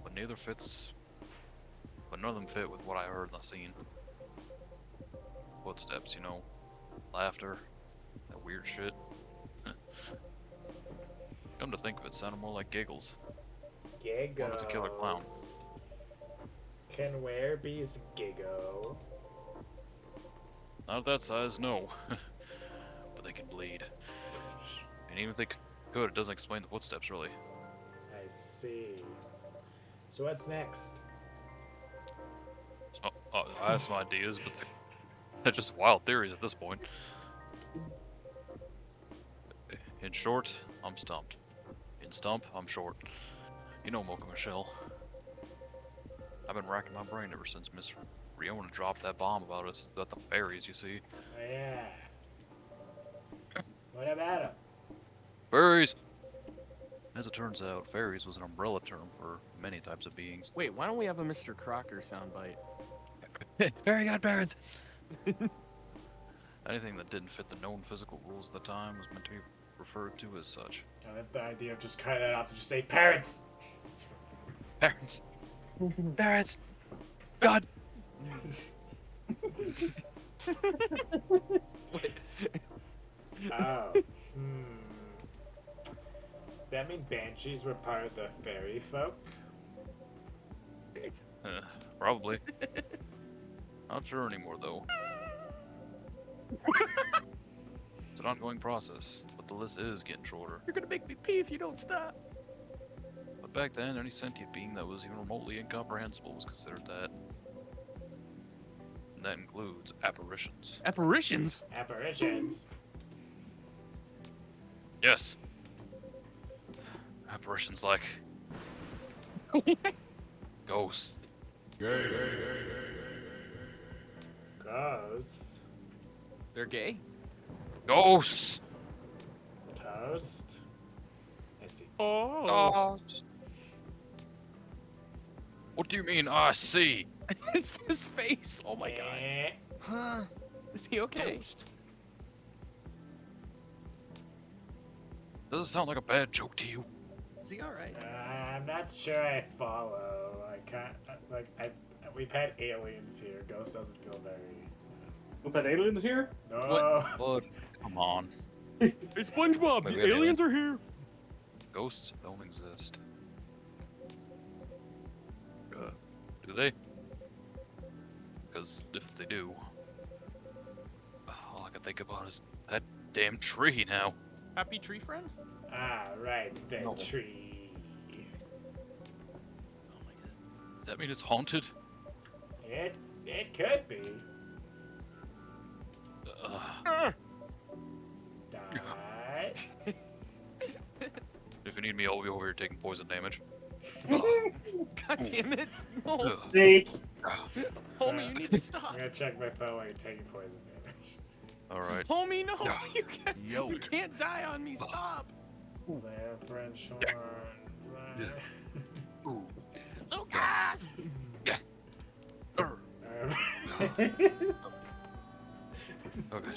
[SPEAKER 5] But neither fits. But none of them fit with what I heard in the scene. Footsteps, you know, laughter, that weird shit. Come to think of it, sounded more like giggles.
[SPEAKER 2] Giggles.
[SPEAKER 5] One was a killer clown.
[SPEAKER 2] Can werebees giggle?
[SPEAKER 5] Not of that size, no. But they can bleed. And even if they could, it doesn't explain the footsteps, really.
[SPEAKER 2] I see. So what's next?
[SPEAKER 5] I have some ideas, but they're just wild theories at this point. In short, I'm stumped. In stump, I'm short. You know Mocha Michelle. I've been racking my brain ever since Miss Riona dropped that bomb about us, about the fairies, you see.
[SPEAKER 2] Oh, yeah. What about him?
[SPEAKER 5] Fairies! As it turns out, fairies was an umbrella term for many types of beings.
[SPEAKER 1] Wait, why don't we have a Mr. Crocker soundbite?
[SPEAKER 5] Fairy godparents! Anything that didn't fit the known physical rules of the time was meant to be referred to as such.
[SPEAKER 2] I like the idea of just cutting that off to just say parents!
[SPEAKER 5] Parents! Parents! God!
[SPEAKER 2] Oh. Does that mean banshees were part of the fairy folk?
[SPEAKER 5] Probably. Not sure anymore, though. It's an ongoing process, but the list is getting shorter.
[SPEAKER 1] You're gonna make me pee if you don't stop.
[SPEAKER 5] But back then, any sentient being that was even remotely incomprehensible was considered that. And that includes apparitions.
[SPEAKER 1] Apparitions?
[SPEAKER 2] Apparitions.
[SPEAKER 5] Yes. Apparitions like ghosts.
[SPEAKER 2] Ghosts.
[SPEAKER 1] They're gay?
[SPEAKER 5] Ghosts!
[SPEAKER 2] Toast. I see.
[SPEAKER 1] Oh.
[SPEAKER 5] What do you mean, I see?
[SPEAKER 1] It's his face. Oh my god.
[SPEAKER 2] Huh?
[SPEAKER 1] Is he okay?
[SPEAKER 5] Does it sound like a bad joke to you?
[SPEAKER 1] Is he alright?
[SPEAKER 2] I'm not sure I follow. I can't. We've had aliens here. Ghost doesn't feel very.
[SPEAKER 3] We've had aliens here?
[SPEAKER 2] No.
[SPEAKER 5] Bud, come on.
[SPEAKER 1] Hey, SpongeBob,
[SPEAKER 5] Wait,
[SPEAKER 1] the
[SPEAKER 5] we have
[SPEAKER 1] aliens are here.
[SPEAKER 5] Ghosts don't exist. Do they? Because if they do, all I can think about is that damn tree now.
[SPEAKER 1] Happy tree friends?
[SPEAKER 2] Ah, right. The
[SPEAKER 5] No.
[SPEAKER 2] tree.
[SPEAKER 1] Oh my god.
[SPEAKER 5] Does that mean it's haunted?
[SPEAKER 2] It could be. Die.
[SPEAKER 5] If you need me, I'll be over here taking poison damage.
[SPEAKER 1] God damn it. No.
[SPEAKER 5] Ugh.
[SPEAKER 3] Snake.
[SPEAKER 1] Homie, you need to stop.
[SPEAKER 2] I'm gonna check my phone while you're taking poison damage.
[SPEAKER 5] Alright.
[SPEAKER 1] Homie, no.
[SPEAKER 5] Yeah.
[SPEAKER 1] You can't die on me. Stop.
[SPEAKER 2] Saffron shorns.
[SPEAKER 5] Ooh.
[SPEAKER 1] Lucas!
[SPEAKER 5] Okay.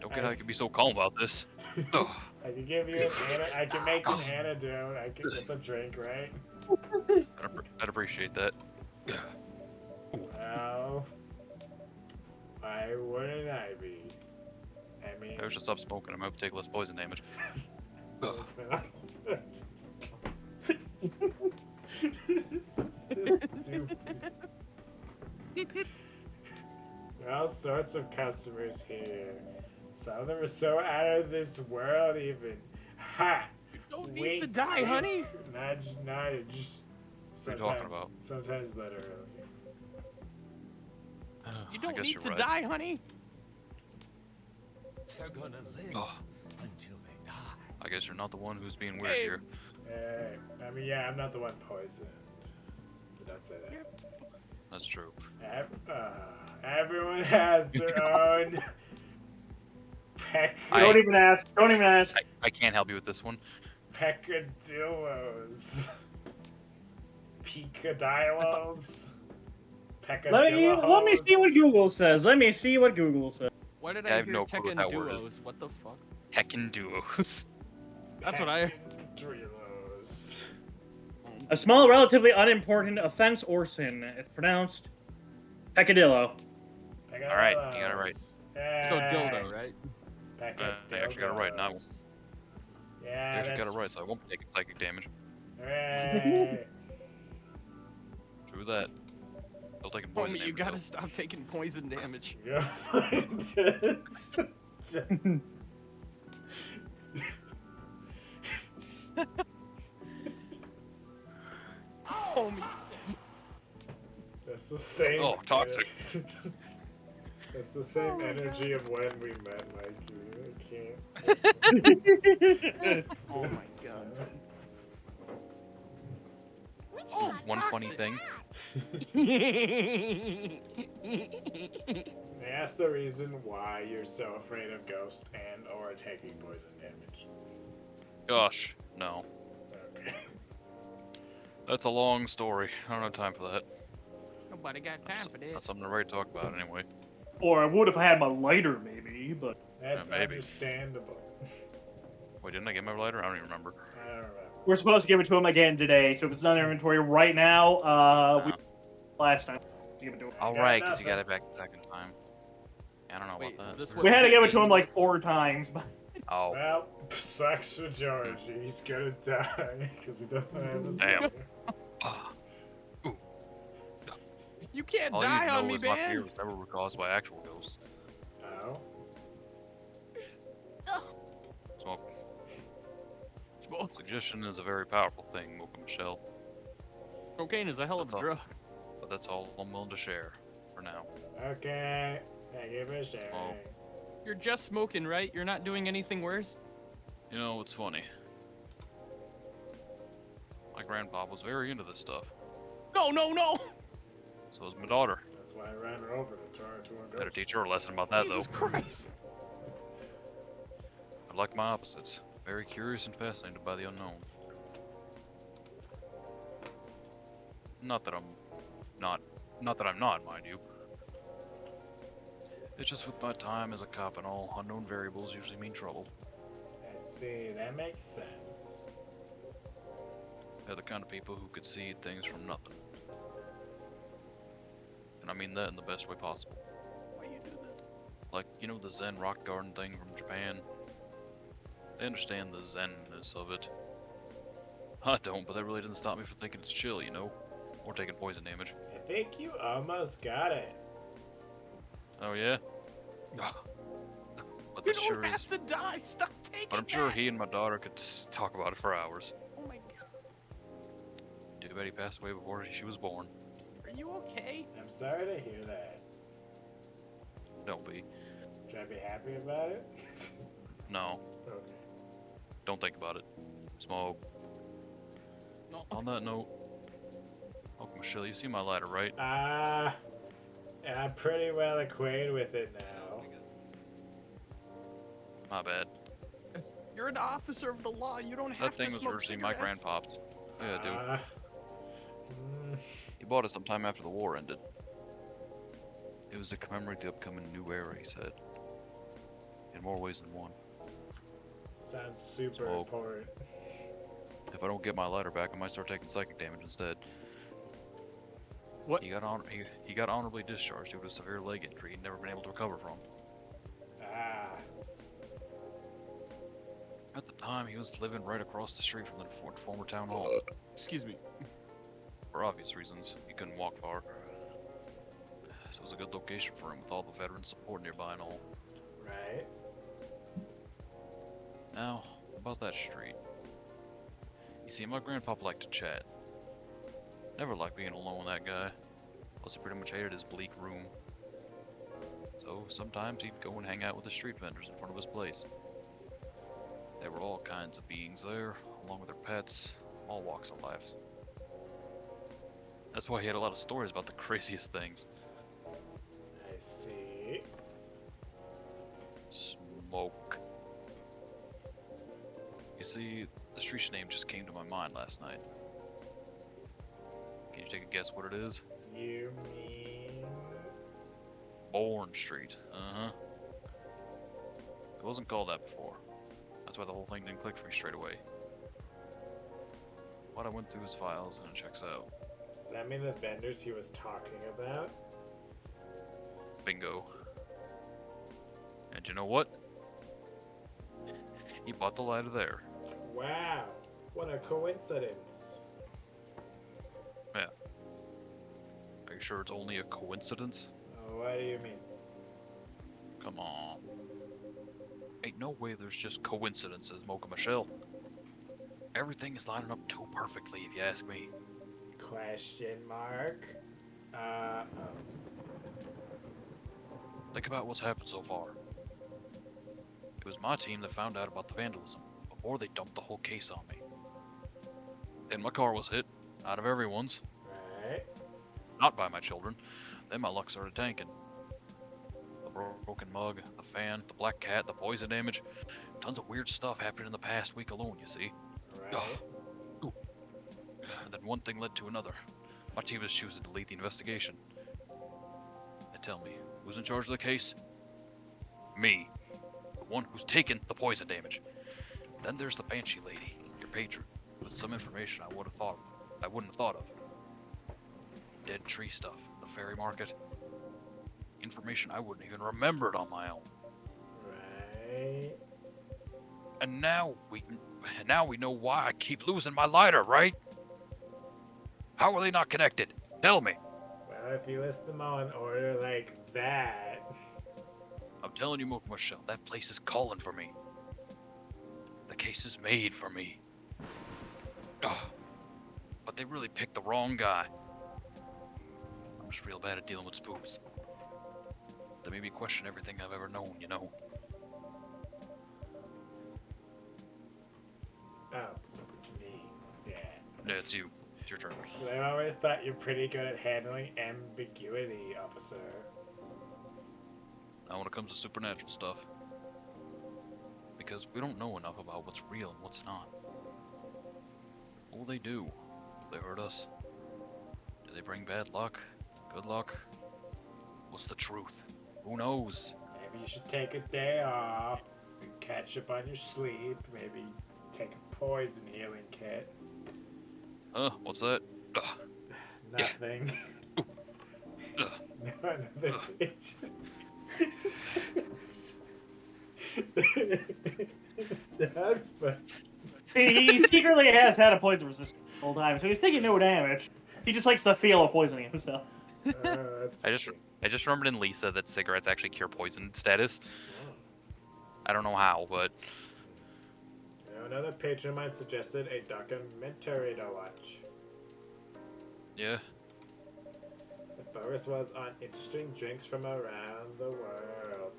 [SPEAKER 5] Don't get how you can be so calm about this. Ugh.
[SPEAKER 2] I can give you an I can make an antidote. It's a drink, right?
[SPEAKER 5] I'd appreciate that.
[SPEAKER 2] Well, why wouldn't I be? I mean,
[SPEAKER 5] I should stop smoking. I'm going to take less poison damage. Ugh.
[SPEAKER 2] Stupid. There are all sorts of customers here. Some of them are so out of this world, even. Ha!
[SPEAKER 1] You don't need to die, honey.
[SPEAKER 2] Not just
[SPEAKER 5] What are you
[SPEAKER 2] sometimes,
[SPEAKER 5] talking about?
[SPEAKER 2] sometimes literally.
[SPEAKER 1] You
[SPEAKER 5] I
[SPEAKER 1] don't
[SPEAKER 5] guess
[SPEAKER 1] need
[SPEAKER 5] you're
[SPEAKER 1] to
[SPEAKER 5] right.
[SPEAKER 1] die, honey.
[SPEAKER 6] They're gonna live
[SPEAKER 5] Ugh.
[SPEAKER 6] until they die.
[SPEAKER 5] I guess you're not the one who's being weird
[SPEAKER 1] Hey.
[SPEAKER 5] here.
[SPEAKER 2] I mean, yeah, I'm not the one poisoned. But don't say that.
[SPEAKER 5] That's true.
[SPEAKER 2] Everyone has their own
[SPEAKER 3] Don't even ask. Don't even ask.
[SPEAKER 5] I can't help you with this one.
[SPEAKER 2] peccadillos. Peccadillos.
[SPEAKER 3] Let me see what Google says. Let me see what Google says.
[SPEAKER 1] Why did
[SPEAKER 5] Yeah, I
[SPEAKER 1] I
[SPEAKER 5] have
[SPEAKER 1] hear
[SPEAKER 5] no clue what
[SPEAKER 1] Tekken
[SPEAKER 5] that word is.
[SPEAKER 1] duos? What the fuck?
[SPEAKER 5] Tekken duos.
[SPEAKER 1] That's what I.
[SPEAKER 2] Peccadillos.
[SPEAKER 3] A small, relatively unimportant offense or sin. It's pronounced peccadillo.
[SPEAKER 5] Alright, you got it right.
[SPEAKER 1] So dildo, right?
[SPEAKER 5] I actually got it right now.
[SPEAKER 2] Yeah,
[SPEAKER 5] I actually got
[SPEAKER 2] that's
[SPEAKER 5] it right, so I won't be taking psychic damage.
[SPEAKER 2] Hooray.
[SPEAKER 5] True that. Still taking poison
[SPEAKER 1] Homie, you
[SPEAKER 5] damage,
[SPEAKER 1] gotta
[SPEAKER 5] though.
[SPEAKER 1] stop taking poison damage.
[SPEAKER 2] Yeah.
[SPEAKER 1] Homie.
[SPEAKER 2] That's the same.
[SPEAKER 5] Oh, toxic.
[SPEAKER 2] That's the same energy of when we met, Mikey. I can't.
[SPEAKER 1] Oh my god.
[SPEAKER 5] Oh, one funny thing.
[SPEAKER 2] That's the reason why you're so afraid of ghosts and or taking poison damage.
[SPEAKER 5] Gosh, no.
[SPEAKER 2] Okay.
[SPEAKER 5] That's a long story. I don't have time for that.
[SPEAKER 1] Nobody got time for
[SPEAKER 5] That's
[SPEAKER 1] this.
[SPEAKER 5] something to really talk about anyway.
[SPEAKER 3] Or I would if I had my lighter, maybe, but...
[SPEAKER 2] That's
[SPEAKER 5] maybe.
[SPEAKER 2] understandable.
[SPEAKER 5] Wait, didn't I get my lighter? I don't even remember.
[SPEAKER 2] I don't remember.
[SPEAKER 3] We're supposed to give it to him again today, so if it's not in inventory right now, we last time to give it to him.
[SPEAKER 5] All
[SPEAKER 2] got
[SPEAKER 5] right, because you got
[SPEAKER 2] nothing.
[SPEAKER 5] it back the second time. I don't know
[SPEAKER 1] Wait,
[SPEAKER 5] about
[SPEAKER 1] is
[SPEAKER 5] that.
[SPEAKER 1] this
[SPEAKER 5] That's
[SPEAKER 1] what-
[SPEAKER 3] We
[SPEAKER 5] weird.
[SPEAKER 3] had to give it to him like 4 times. But
[SPEAKER 5] Oh,
[SPEAKER 2] Well, Sucks for George. He's gonna die because he doesn't have his
[SPEAKER 5] Damn.
[SPEAKER 2] letter.
[SPEAKER 5] Ah, ooh.
[SPEAKER 1] You can't
[SPEAKER 5] All you
[SPEAKER 1] die
[SPEAKER 5] need to
[SPEAKER 1] on
[SPEAKER 5] know
[SPEAKER 1] me,
[SPEAKER 5] is my fear
[SPEAKER 1] man.
[SPEAKER 5] was never caused by actual ghosts.
[SPEAKER 2] Oh.
[SPEAKER 5] Smoke.
[SPEAKER 1] Smoke.
[SPEAKER 5] Suggestion is a very powerful thing, Mocha Michelle,
[SPEAKER 1] Cocaine is a hell of a
[SPEAKER 5] That's all.
[SPEAKER 1] drug.
[SPEAKER 5] but that's all I'm willing to share for now.
[SPEAKER 2] Okay. Thank you for sharing.
[SPEAKER 5] Oh.
[SPEAKER 1] You're just smoking, right? You're not doing anything worse?
[SPEAKER 5] You know, it's funny. My grandpa was very into this stuff.
[SPEAKER 1] No, no, no!
[SPEAKER 5] So was my daughter.
[SPEAKER 2] That's why I ran her over to turn her to a ghost.
[SPEAKER 5] Better teach her a lesson about that,
[SPEAKER 1] Jesus
[SPEAKER 5] though.
[SPEAKER 1] Christ!
[SPEAKER 5] I like my opposites. Very curious and fascinated by the unknown. Not that I'm not, mind you. It's just with my time as a cop and all, unknown variables usually mean trouble.
[SPEAKER 2] I see. That makes sense.
[SPEAKER 5] They're the kind of people who could see things from nothing. And I mean that in the best way possible.
[SPEAKER 1] Why you do this?
[SPEAKER 5] Like, you know the Zen rock garden thing from Japan? They understand the Zen-ness of it. I don't, but that really doesn't stop me from thinking it's chill, you know? Or taking poison damage.
[SPEAKER 2] I think you almost got it.
[SPEAKER 5] Oh yeah? Ah. But
[SPEAKER 1] You
[SPEAKER 5] this
[SPEAKER 1] don't
[SPEAKER 5] sure
[SPEAKER 1] have
[SPEAKER 5] is.
[SPEAKER 1] to die. Stop taking
[SPEAKER 5] But I'm sure
[SPEAKER 1] that.
[SPEAKER 5] he and my daughter could talk about it for hours.
[SPEAKER 1] Oh my god.
[SPEAKER 5] Too bad he passed away before she was born.
[SPEAKER 1] Are you okay?
[SPEAKER 2] I'm sorry to hear that.
[SPEAKER 5] Don't be.
[SPEAKER 2] Should I be happy about it?
[SPEAKER 5] No,
[SPEAKER 2] Okay.
[SPEAKER 5] don't think about it. Smoke.
[SPEAKER 1] No.
[SPEAKER 5] On that note, oh, Michelle, you see my ladder, right?
[SPEAKER 2] I'm pretty well acquainted with it now.
[SPEAKER 5] My bad.
[SPEAKER 1] You're an officer of the law. You don't have
[SPEAKER 5] That thing
[SPEAKER 1] to
[SPEAKER 5] was
[SPEAKER 1] smoke
[SPEAKER 5] originally my
[SPEAKER 1] cigarettes.
[SPEAKER 5] grandpa's. Yeah, dude.
[SPEAKER 2] Mm,
[SPEAKER 5] He bought it sometime after the war ended. It was to commemorate the upcoming new era, he said. In more ways than one.
[SPEAKER 2] sounds super
[SPEAKER 5] Smoke.
[SPEAKER 2] important.
[SPEAKER 5] If I don't get my lighter back, I might start taking psychic damage instead.
[SPEAKER 1] What?
[SPEAKER 5] He got honorably discharged due to a severe leg injury he'd never been able to recover from.
[SPEAKER 2] Ah.
[SPEAKER 5] At the time, he was living right across the street from the former town hall.
[SPEAKER 1] Excuse me.
[SPEAKER 5] For obvious reasons, he couldn't walk far. So it was a good location for him with all the veteran support nearby and all.
[SPEAKER 2] Right.
[SPEAKER 5] Now, about that street. You see, my grandpa liked to chat. Never liked being alone with that guy. Plus, he pretty much hated his bleak room. So, sometimes he'd go and hang out with the street vendors in front of his place. There were all kinds of beings there, along with their pets, all walks of life. That's why he had a lot of stories about the craziest things.
[SPEAKER 2] I see.
[SPEAKER 5] Smoke. You see, the street's name just came to my mind last night. Can you take a guess what it is?
[SPEAKER 2] You mean...
[SPEAKER 5] Bourne Street. Uh-huh. It wasn't called that before. That's why the whole thing didn't click for me straight away. But I went through his files and it checks out.
[SPEAKER 2] Does that mean the vendors he was talking about?
[SPEAKER 5] Bingo. And you know what? He bought the ladder there.
[SPEAKER 2] Wow. What a coincidence.
[SPEAKER 5] Are you sure it's only a coincidence?
[SPEAKER 2] What do you mean?
[SPEAKER 5] Come on. Ain't no way there's just coincidences, Mocha Michelle. Everything is lining up too perfectly, if you ask me.
[SPEAKER 2] Question mark? Oh.
[SPEAKER 5] Think about what's happened so far. It was my team that found out about the vandalism before they dumped the whole case on me. Then my car was hit, out of everyone's.
[SPEAKER 2] Right.
[SPEAKER 5] Not by my children. Then my luck started tanking. The broken mug, the fan, the black cat, the poison damage. Tons of weird stuff happened in the past week alone, you see.
[SPEAKER 2] Right.
[SPEAKER 5] Ooh. And then one thing led to another. My team is choosing to lead the investigation. And tell me, who's in charge of the case? Me. The one who's taken the poison damage. Then there's the Banshee lady, your patron, with some information I wouldn't have thought of. Dead tree stuff, the fairy market. Information I wouldn't even remembered on my own.
[SPEAKER 2] Right.
[SPEAKER 5] And now we know why I keep losing my lighter, right? How are they not connected? Tell me.
[SPEAKER 2] Well, if you list them all in order like that.
[SPEAKER 5] I'm telling you, Michelle, that place is calling for me. The case is made for me. Ugh. But they really picked the wrong guy. I'm just real bad at dealing with spooks. They made me question everything I've ever known, you know.
[SPEAKER 2] Oh, it's me. Yeah.
[SPEAKER 5] Yeah, it's you. It's your turn.
[SPEAKER 2] I always thought you're pretty good at handling ambiguity, officer.
[SPEAKER 5] Now when it comes to supernatural stuff. Because we don't know enough about what's real and what's not. What will they do? Will they hurt us? Do they bring bad luck? Good luck? What's the truth? Who knows?
[SPEAKER 2] Maybe you should take a day off and catch up on your sleep. Maybe take a poison healing kit.
[SPEAKER 5] Huh? What's that? Ugh.
[SPEAKER 2] Nothing.
[SPEAKER 5] Ugh.
[SPEAKER 2] No, another bitch. Stop.
[SPEAKER 3] He secretly has had a poison resistance the whole time, so he's taking no damage. He just likes the feel of poisoning himself.
[SPEAKER 5] I just remembered in Lisa that cigarettes actually cure poison status. I don't know how, but
[SPEAKER 2] Another patron of mine suggested a documentary to watch.
[SPEAKER 5] yeah.
[SPEAKER 2] The focus was on interesting drinks from around the world.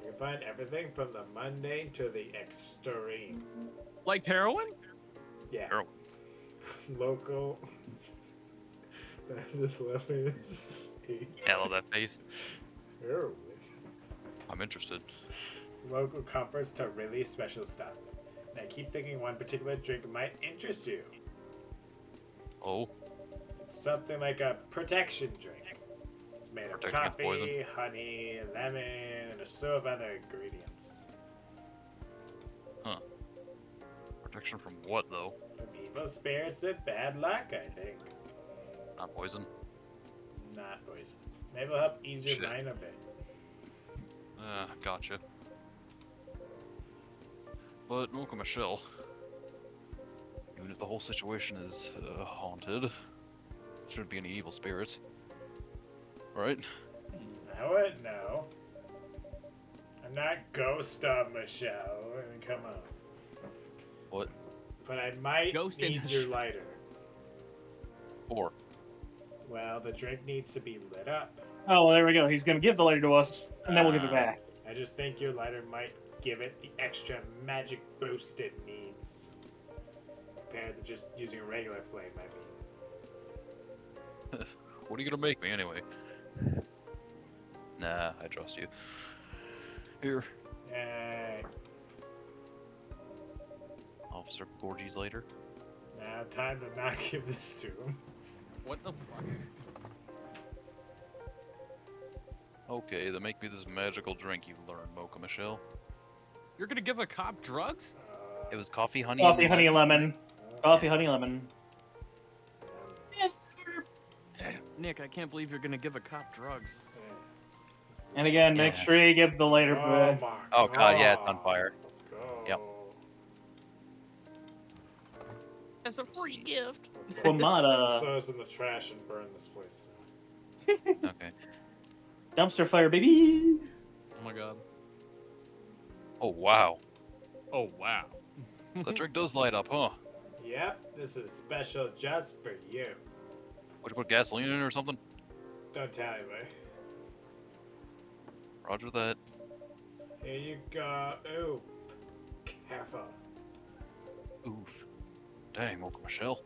[SPEAKER 2] You can find everything from the mundane to the extreme.
[SPEAKER 1] Like heroin?
[SPEAKER 2] Yeah.
[SPEAKER 5] Heroin.
[SPEAKER 2] Local. I just love his face.
[SPEAKER 5] Yeah, I love that face.
[SPEAKER 2] Heroin.
[SPEAKER 5] I'm interested.
[SPEAKER 2] Local comforts to really special stuff. And I keep thinking one particular drink might interest you.
[SPEAKER 5] Oh,
[SPEAKER 2] Something like a protection drink. It's made of
[SPEAKER 5] Protection against poison.
[SPEAKER 2] coffee, honey, lemon, and a slew of other ingredients.
[SPEAKER 5] protection from what though?
[SPEAKER 2] From evil spirits and bad luck, I think.
[SPEAKER 5] Not poison.
[SPEAKER 2] Not poison. Maybe it'll help ease your
[SPEAKER 5] Shit.
[SPEAKER 2] mind a bit.
[SPEAKER 5] Gotcha. But Mocha Michelle, even if the whole situation is haunted, shouldn't be any evil spirits, right?
[SPEAKER 2] I wouldn't know. I'm not Ghost of Michelle. I mean, come on.
[SPEAKER 5] What?
[SPEAKER 2] But I might
[SPEAKER 1] Ghost in
[SPEAKER 2] need
[SPEAKER 1] the
[SPEAKER 2] your
[SPEAKER 1] sh-
[SPEAKER 2] lighter.
[SPEAKER 5] Or
[SPEAKER 2] Well, the drink needs to be lit up.
[SPEAKER 3] Oh, well, there we go. He's gonna give the lighter to us, and then we'll give it back.
[SPEAKER 2] I just think your lighter might give it the extra magic boost it needs. Compared to just using a regular flame, I mean.
[SPEAKER 5] what are you gonna make me anyway? Nah, I trust you. Here,
[SPEAKER 2] Yay.
[SPEAKER 5] Officer Gorgie's later.
[SPEAKER 2] Now, time to not give this to him.
[SPEAKER 1] What the fuck?
[SPEAKER 5] Okay, then make me this magical drink you learned, Mocha Michelle.
[SPEAKER 1] You're gonna give a cop drugs?
[SPEAKER 5] It was coffee, honey.
[SPEAKER 3] Coffee,
[SPEAKER 5] and
[SPEAKER 3] honey, lemon. Coffee, honey, lemon.
[SPEAKER 1] Nick, I can't believe you're gonna give a cop drugs.
[SPEAKER 3] And again, make
[SPEAKER 5] Yeah.
[SPEAKER 3] sure you give the lighter
[SPEAKER 2] Oh
[SPEAKER 3] back.
[SPEAKER 2] my
[SPEAKER 5] Oh, God, yeah, it's on fire.
[SPEAKER 2] Let's go.
[SPEAKER 5] Yep.
[SPEAKER 1] As a free gift.
[SPEAKER 3] Pomada.
[SPEAKER 2] Throw this in the trash and burn this place.
[SPEAKER 5] Okay.
[SPEAKER 3] Dumpster fire, baby.
[SPEAKER 1] Oh my god.
[SPEAKER 5] Oh, wow.
[SPEAKER 1] Oh wow.
[SPEAKER 5] The drink does light up, huh?
[SPEAKER 2] Yep, this is special just for you.
[SPEAKER 5] Would you put gasoline in it or something?
[SPEAKER 2] Don't tell anybody.
[SPEAKER 5] Roger that.
[SPEAKER 2] Here you go. Ooh, careful.
[SPEAKER 5] Oof. Dang, Mocha Michelle.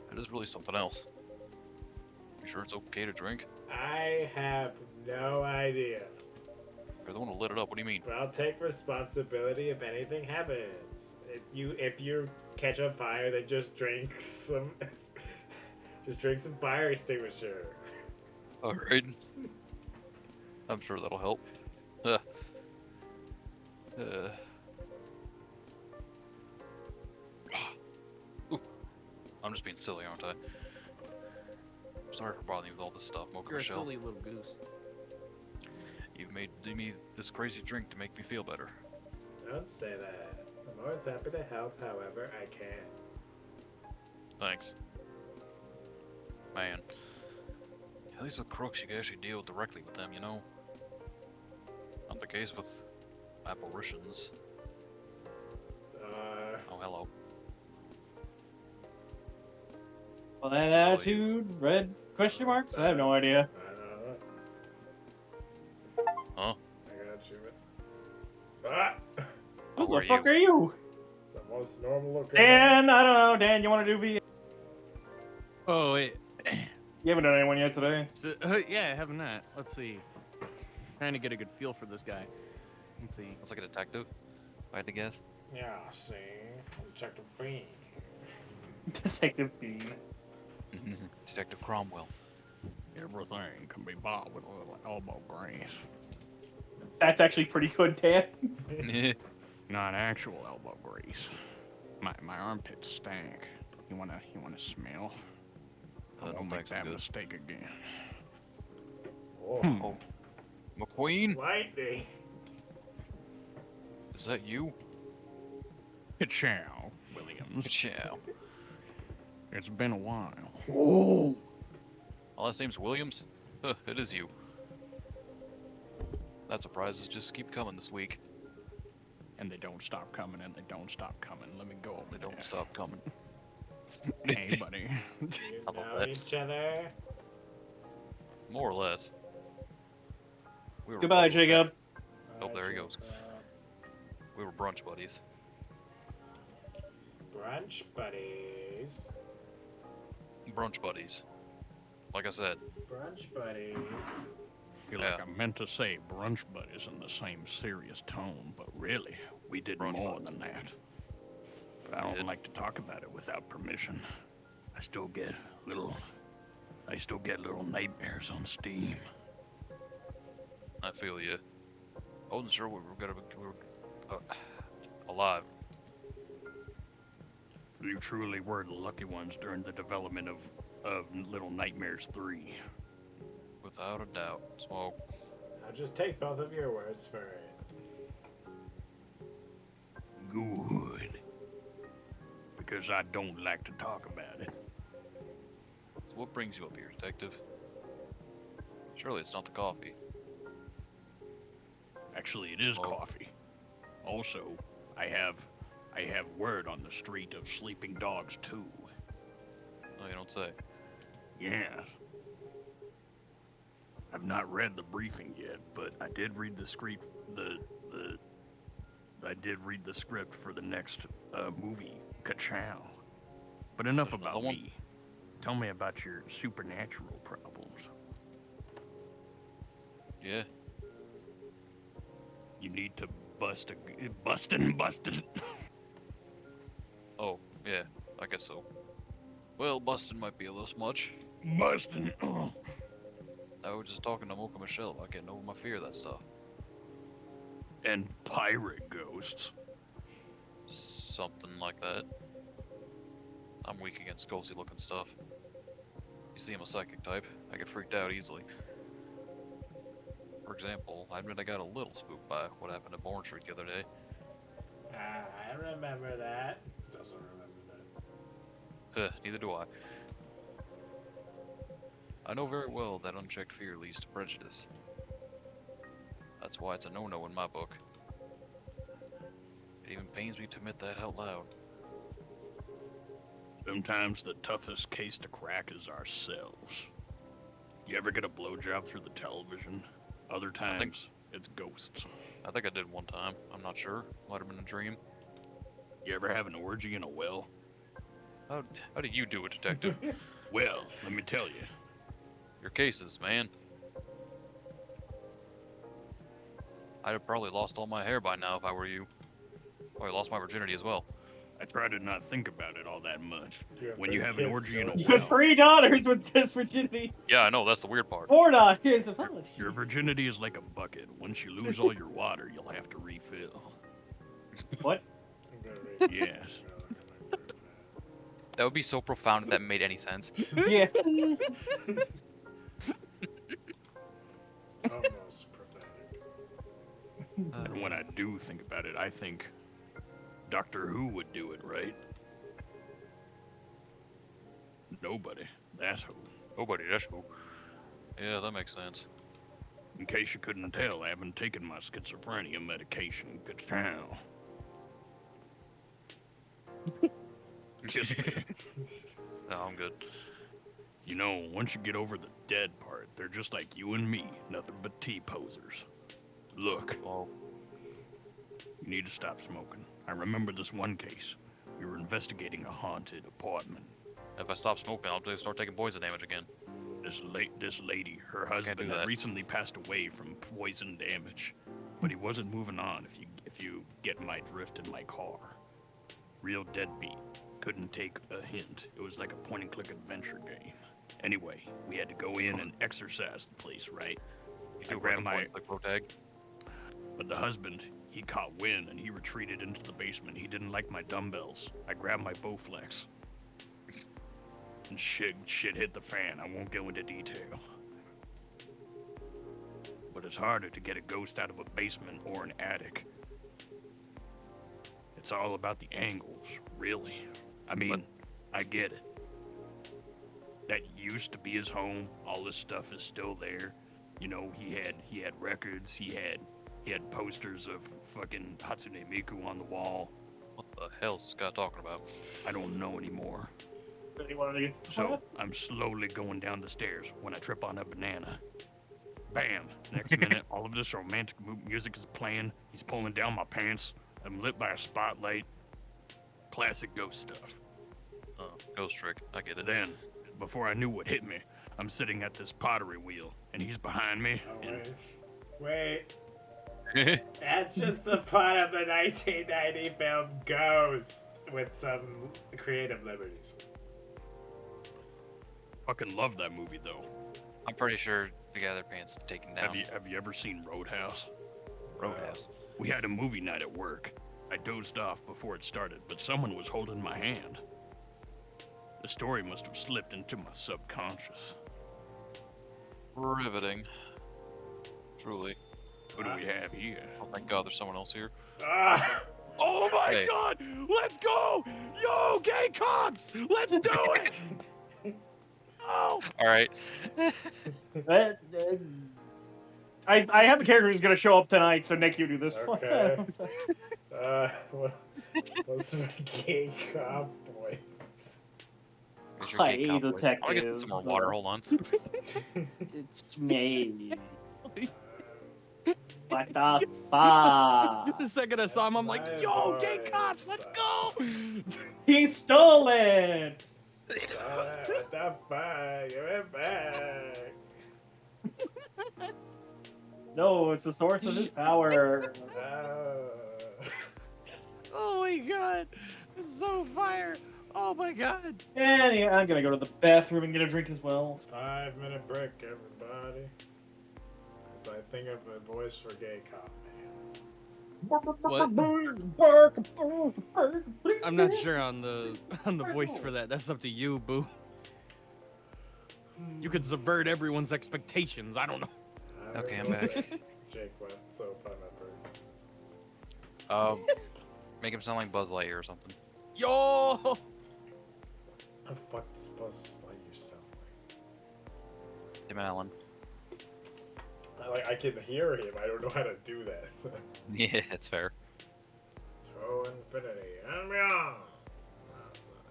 [SPEAKER 5] That is really something else. You sure it's okay to drink?
[SPEAKER 2] I have no idea.
[SPEAKER 5] You're the one who lit it up. What do you mean?
[SPEAKER 2] But I'll take responsibility if anything happens. If you catch a fire, then just drink some just drink some fire extinguisher.
[SPEAKER 5] Alright. I'm sure that'll help. Uh. Ooh. I'm just being silly, aren't I? Sorry for bothering you with all this stuff, Mocha
[SPEAKER 1] You're a
[SPEAKER 5] Michelle.
[SPEAKER 1] silly little goose.
[SPEAKER 5] You've made me this crazy drink to make me feel better.
[SPEAKER 2] Don't say that. I'm always happy to help however I can.
[SPEAKER 5] Thanks. Man. At least with crooks, you can actually deal directly with them, you know? Not the case with apparitions. Oh, hello.
[SPEAKER 7] Well, that attitude, red question marks? I have no idea.
[SPEAKER 2] I don't know.
[SPEAKER 5] Huh?
[SPEAKER 2] I got you. Ah!
[SPEAKER 5] Oh,
[SPEAKER 7] Who
[SPEAKER 5] where
[SPEAKER 7] the fuck
[SPEAKER 5] you?
[SPEAKER 7] are you?
[SPEAKER 2] It's the most normal looking.
[SPEAKER 7] Dan, I don't know. Dan, you want to do V?
[SPEAKER 1] Oh wait.
[SPEAKER 7] You haven't done anyone yet today.
[SPEAKER 1] So, yeah, I have not. Let's see. Trying to get a good feel for this guy. Let's see.
[SPEAKER 5] Looks like a detective, if I had to guess.
[SPEAKER 2] Yeah, see? Detective Bean.
[SPEAKER 7] Detective Bean.
[SPEAKER 5] Detective Cromwell.
[SPEAKER 1] Everything can be bought with a little elbow grease.
[SPEAKER 7] That's actually pretty good, Dan.
[SPEAKER 1] Not actual elbow grease. My armpits stank. You wanna smell? I
[SPEAKER 5] don't
[SPEAKER 1] won't
[SPEAKER 5] think
[SPEAKER 1] make
[SPEAKER 5] so
[SPEAKER 1] that
[SPEAKER 5] good.
[SPEAKER 1] mistake again.
[SPEAKER 2] Oh,
[SPEAKER 5] Oh. McQueen?
[SPEAKER 2] lightning.
[SPEAKER 5] Is that you?
[SPEAKER 1] Ciao, Williams.
[SPEAKER 5] Yeah.
[SPEAKER 1] It's been a while.
[SPEAKER 7] Oh.
[SPEAKER 5] My last name's Williams? Huh, it is you. That surprises just keep coming this week.
[SPEAKER 1] And they don't stop coming, and they don't stop coming. Let me go over
[SPEAKER 5] They don't
[SPEAKER 1] there.
[SPEAKER 5] stop coming.
[SPEAKER 1] Hey, buddy.
[SPEAKER 2] You
[SPEAKER 5] How about
[SPEAKER 2] know
[SPEAKER 5] that?
[SPEAKER 2] each other?
[SPEAKER 5] More or less. We were
[SPEAKER 7] Goodbye,
[SPEAKER 5] buddies
[SPEAKER 7] Jacob.
[SPEAKER 5] Oh, there he goes. We were brunch buddies.
[SPEAKER 2] Brunch buddies.
[SPEAKER 5] Brunch buddies. Like I said.
[SPEAKER 2] Brunch buddies.
[SPEAKER 1] Feel
[SPEAKER 5] Yeah.
[SPEAKER 1] like I meant to say brunch buddies in the same serious tone, but really, we did
[SPEAKER 5] Brunch
[SPEAKER 1] more
[SPEAKER 5] buddies.
[SPEAKER 1] than that. But I
[SPEAKER 5] We
[SPEAKER 1] don't
[SPEAKER 5] did.
[SPEAKER 1] like to talk about it without permission. I still get little nightmares on Steam.
[SPEAKER 5] I feel you. I wasn't sure we were alive.
[SPEAKER 1] You truly were the lucky ones during the development of Little Nightmares 3.
[SPEAKER 5] Without a doubt. Smoke.
[SPEAKER 2] I'll just take both of your words for it.
[SPEAKER 1] Good. Because I don't like to talk about it.
[SPEAKER 5] So what brings you up here, detective? Surely it's not the coffee.
[SPEAKER 1] Actually, it is
[SPEAKER 5] Oh.
[SPEAKER 1] coffee. Also, I have word on the street of sleeping dogs too.
[SPEAKER 5] No, you don't say.
[SPEAKER 1] Yes. I've not read the briefing yet, but I did read the script. I did read the script for the next movie, Ka-chow. But enough
[SPEAKER 5] There's
[SPEAKER 1] about
[SPEAKER 5] another one?
[SPEAKER 1] me. Tell me about your supernatural problems.
[SPEAKER 5] Yeah.
[SPEAKER 1] You need to bustin'.
[SPEAKER 5] Oh, yeah. I guess so. Well, busting might be a little much.
[SPEAKER 1] Bustin'. Oh.
[SPEAKER 5] I was just talking to Mocha Michelle about getting over my fear of that stuff.
[SPEAKER 1] And pirate ghosts.
[SPEAKER 5] Something like that. I'm weak against ghostly looking stuff. You see, I'm a psychic type. I get freaked out easily. For example, I admit I got a little spooked by what happened at Bourne Street the other day.
[SPEAKER 2] I remember that. Doesn't remember that.
[SPEAKER 5] Neither do I. I know very well that unchecked fear leads to prejudice. That's why it's a no-no in my book. It even pains me to admit that out loud.
[SPEAKER 1] Sometimes the toughest case to crack is ourselves. You ever get a blowjob through the television? Other times, it's ghosts.
[SPEAKER 5] I think I did one time. I'm not sure. Might have been a dream.
[SPEAKER 1] You ever have an orgy in a well?
[SPEAKER 5] How do you do it, detective?
[SPEAKER 1] Well, let me tell you.
[SPEAKER 5] Your cases, man. I'd have probably lost all my hair by now if I were you. Probably lost my virginity as well.
[SPEAKER 1] I try to not think about it all that much.
[SPEAKER 2] You have
[SPEAKER 1] When you
[SPEAKER 2] three
[SPEAKER 1] have an
[SPEAKER 2] kids,
[SPEAKER 1] orgy in a
[SPEAKER 2] don't
[SPEAKER 7] You
[SPEAKER 2] you?
[SPEAKER 7] have 3 daughters with this virginity.
[SPEAKER 5] Yeah, I know, that's the weird part.
[SPEAKER 7] 4 daughters. Apologies.
[SPEAKER 1] Your virginity is like a bucket. Once you lose all your water, you'll have to refill.
[SPEAKER 7] What?
[SPEAKER 2] I'm gonna read
[SPEAKER 1] Yes.
[SPEAKER 2] I'm gonna look at my group now.
[SPEAKER 5] That would be so profound if that made any sense.
[SPEAKER 7] Yeah.
[SPEAKER 2] Almost prophetic.
[SPEAKER 1] And when I do think about it, I think Doctor Who would do it, right? Nobody. That's who.
[SPEAKER 5] Nobody, that's cool. Yeah, that makes sense.
[SPEAKER 1] In case you couldn't tell, I haven't taken my schizophrenia medication. Good now. Kiss me.
[SPEAKER 5] No, I'm good.
[SPEAKER 1] You know, once you get over the dead part, they're just like you and me, nothing but T-posers. Look,
[SPEAKER 5] Well,
[SPEAKER 1] you need to stop smoking. I remember this one case. We were investigating a haunted apartment.
[SPEAKER 5] if I stop smoking, I'll just start taking poison damage again.
[SPEAKER 1] This lady, her
[SPEAKER 5] do
[SPEAKER 1] husband had
[SPEAKER 5] that.
[SPEAKER 1] recently passed away from poison damage, but he wasn't moving on. If you get my drift in my car, real deadbeat. Couldn't take a hint. It was like a point-and-click adventure game. Anyway, we had to go in and exorcise the place, right?
[SPEAKER 5] You
[SPEAKER 1] I
[SPEAKER 5] do
[SPEAKER 1] grabbed my,
[SPEAKER 5] like pro tag.
[SPEAKER 1] but the husband, he caught wind and he retreated into the basement. He didn't like my dumbbells. I grabbed my Bowflex. And shit hit the fan. I won't go into detail. But it's harder to get a ghost out of a basement or an attic. It's all about the angles, really. I mean, I get it. That used to be his home. All this stuff is still there. You know, he had records. He had posters of fucking Hatsune Miku on the wall.
[SPEAKER 5] What the hell's this guy talking about?
[SPEAKER 1] I don't know anymore.
[SPEAKER 3] Anybody?
[SPEAKER 1] So I'm slowly going down the stairs when I trip on a banana. Bam! Next minute, all of this romantic music is playing. He's pulling down my pants. I'm lit by a spotlight. Classic ghost stuff.
[SPEAKER 5] Ghost trick. I get it.
[SPEAKER 1] Then, before I knew what hit me, I'm sitting at this pottery wheel, and he's behind me.
[SPEAKER 2] Oh,
[SPEAKER 1] And
[SPEAKER 2] wait. That's just the plot of the 1990 film Ghost with some creative liberties.
[SPEAKER 1] fucking love that movie though.
[SPEAKER 5] I'm pretty sure the guy with their pants taken down.
[SPEAKER 1] Have you ever seen Roadhouse?
[SPEAKER 5] Roadhouse.
[SPEAKER 1] We had a movie night at work. I dozed off before it started, but someone was holding my hand. The story must have slipped into my subconscious.
[SPEAKER 5] Riveting. Truly.
[SPEAKER 1] What do we have here?
[SPEAKER 5] Oh, thank God there's someone else here.
[SPEAKER 2] Ah!
[SPEAKER 1] Oh my
[SPEAKER 5] Hey.
[SPEAKER 1] god! Let's go! Yo, gay cops! Let's do it! Oh!
[SPEAKER 5] Alright.
[SPEAKER 3] I have a character who's gonna show up tonight, so Nick, you do this.
[SPEAKER 2] Okay. What's my gay cop voice?
[SPEAKER 5] Here's your
[SPEAKER 3] Hi,
[SPEAKER 5] gay cowboy.
[SPEAKER 3] detective.
[SPEAKER 5] I'll get some more water. Hold on.
[SPEAKER 3] It's me. What the fuck?
[SPEAKER 1] The second I saw him, I'm like,
[SPEAKER 2] My
[SPEAKER 1] yo, gay
[SPEAKER 2] voice.
[SPEAKER 1] cops, let's go!
[SPEAKER 3] He stole it!
[SPEAKER 2] What the fuck? Give it back.
[SPEAKER 3] No, it's the source of his power.
[SPEAKER 1] Oh my god, this is so fire! Oh my god!
[SPEAKER 3] And yeah, I'm gonna go to the bathroom and get a drink as well.
[SPEAKER 2] 5-minute break, everybody. Because I think of a voice for gay cop, man.
[SPEAKER 8] I'm not sure on the voice for that. That's up to you, boo. You could subvert everyone's expectations. I don't know.
[SPEAKER 5] Okay, I'm back.
[SPEAKER 2] Jake went, so 5-minute break.
[SPEAKER 5] Make him sound like Buzz Lightyear or something.
[SPEAKER 8] Yo!
[SPEAKER 2] How the fuck does Buzz Lightyear sound
[SPEAKER 5] Tim Allen.
[SPEAKER 2] like? I can hear him. I don't know how to do that.
[SPEAKER 5] Yeah, that's fair.
[SPEAKER 2] To infinity and beyond. No, that's not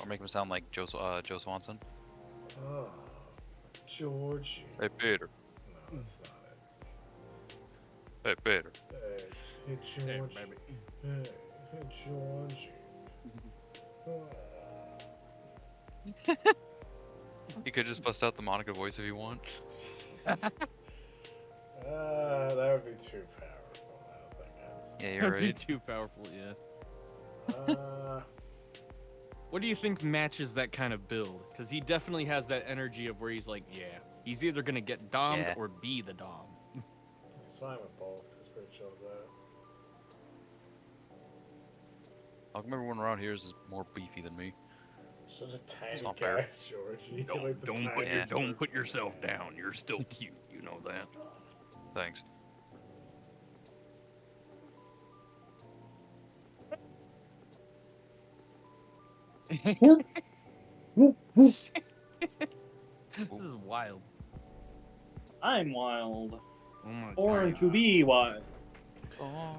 [SPEAKER 5] Or make him sound like Joe Swanson.
[SPEAKER 2] it. Oh, Georgie.
[SPEAKER 5] Hey, Peter.
[SPEAKER 2] No, that's not
[SPEAKER 5] Hey, Peter.
[SPEAKER 2] it. Hey, Georgie. Hey, Georgie.
[SPEAKER 5] He could just bust out the Monica voice if you want.
[SPEAKER 2] That would be too powerful. I don't think that's.
[SPEAKER 5] Yeah, you're
[SPEAKER 8] That'd be
[SPEAKER 5] right.
[SPEAKER 8] too powerful, yeah.
[SPEAKER 2] Uh,
[SPEAKER 8] What do you think matches that kind of build? Because he definitely has that energy of where he's like, yeah, he's either gonna get domed
[SPEAKER 5] Yeah.
[SPEAKER 8] or be the dom.
[SPEAKER 2] it's fine with both. It's pretty chill with that.
[SPEAKER 5] How come everyone around here is more beefy than me?
[SPEAKER 2] Such a tiny
[SPEAKER 5] not
[SPEAKER 2] guy,
[SPEAKER 5] fair.
[SPEAKER 2] Georgie.
[SPEAKER 1] Don't,
[SPEAKER 2] Like the
[SPEAKER 1] don't
[SPEAKER 2] tiniest
[SPEAKER 1] put
[SPEAKER 2] person.
[SPEAKER 1] yourself down. You're still cute, you know that.
[SPEAKER 5] Thanks.
[SPEAKER 8] This is wild.
[SPEAKER 7] I'm wild.
[SPEAKER 8] Oh my
[SPEAKER 7] Born
[SPEAKER 8] god.
[SPEAKER 7] to be wild.
[SPEAKER 2] Oh,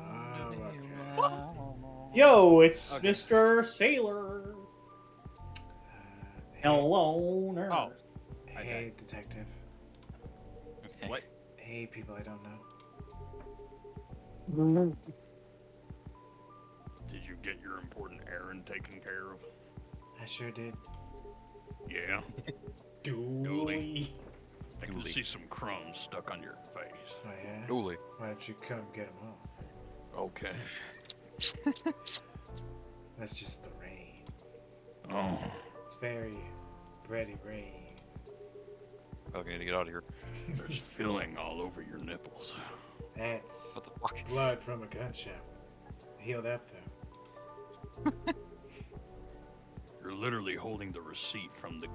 [SPEAKER 7] Yo, it's
[SPEAKER 8] Okay.
[SPEAKER 7] Mr. Sailor.
[SPEAKER 2] Hey,
[SPEAKER 7] Hello, nerd.
[SPEAKER 8] Oh.
[SPEAKER 2] hey, detective.
[SPEAKER 8] What?
[SPEAKER 2] Hey, people I don't know.
[SPEAKER 1] Did you get your important errand taken care of?
[SPEAKER 2] I sure did.
[SPEAKER 1] Yeah.
[SPEAKER 2] Dooley.
[SPEAKER 1] I can
[SPEAKER 5] Dooley.
[SPEAKER 1] see some crumbs stuck on your face.
[SPEAKER 2] Oh yeah?
[SPEAKER 5] Dooley.
[SPEAKER 2] Why don't you come get them off?
[SPEAKER 1] Okay.
[SPEAKER 2] That's just the rain.
[SPEAKER 1] Oh.
[SPEAKER 2] It's very bready rain.
[SPEAKER 5] Okay, need to get out of here.
[SPEAKER 1] There's filling all over your nipples.
[SPEAKER 2] That's
[SPEAKER 5] What the fuck?
[SPEAKER 2] blood from a gunshot. Healed up though.
[SPEAKER 1] You're literally holding the receipt from the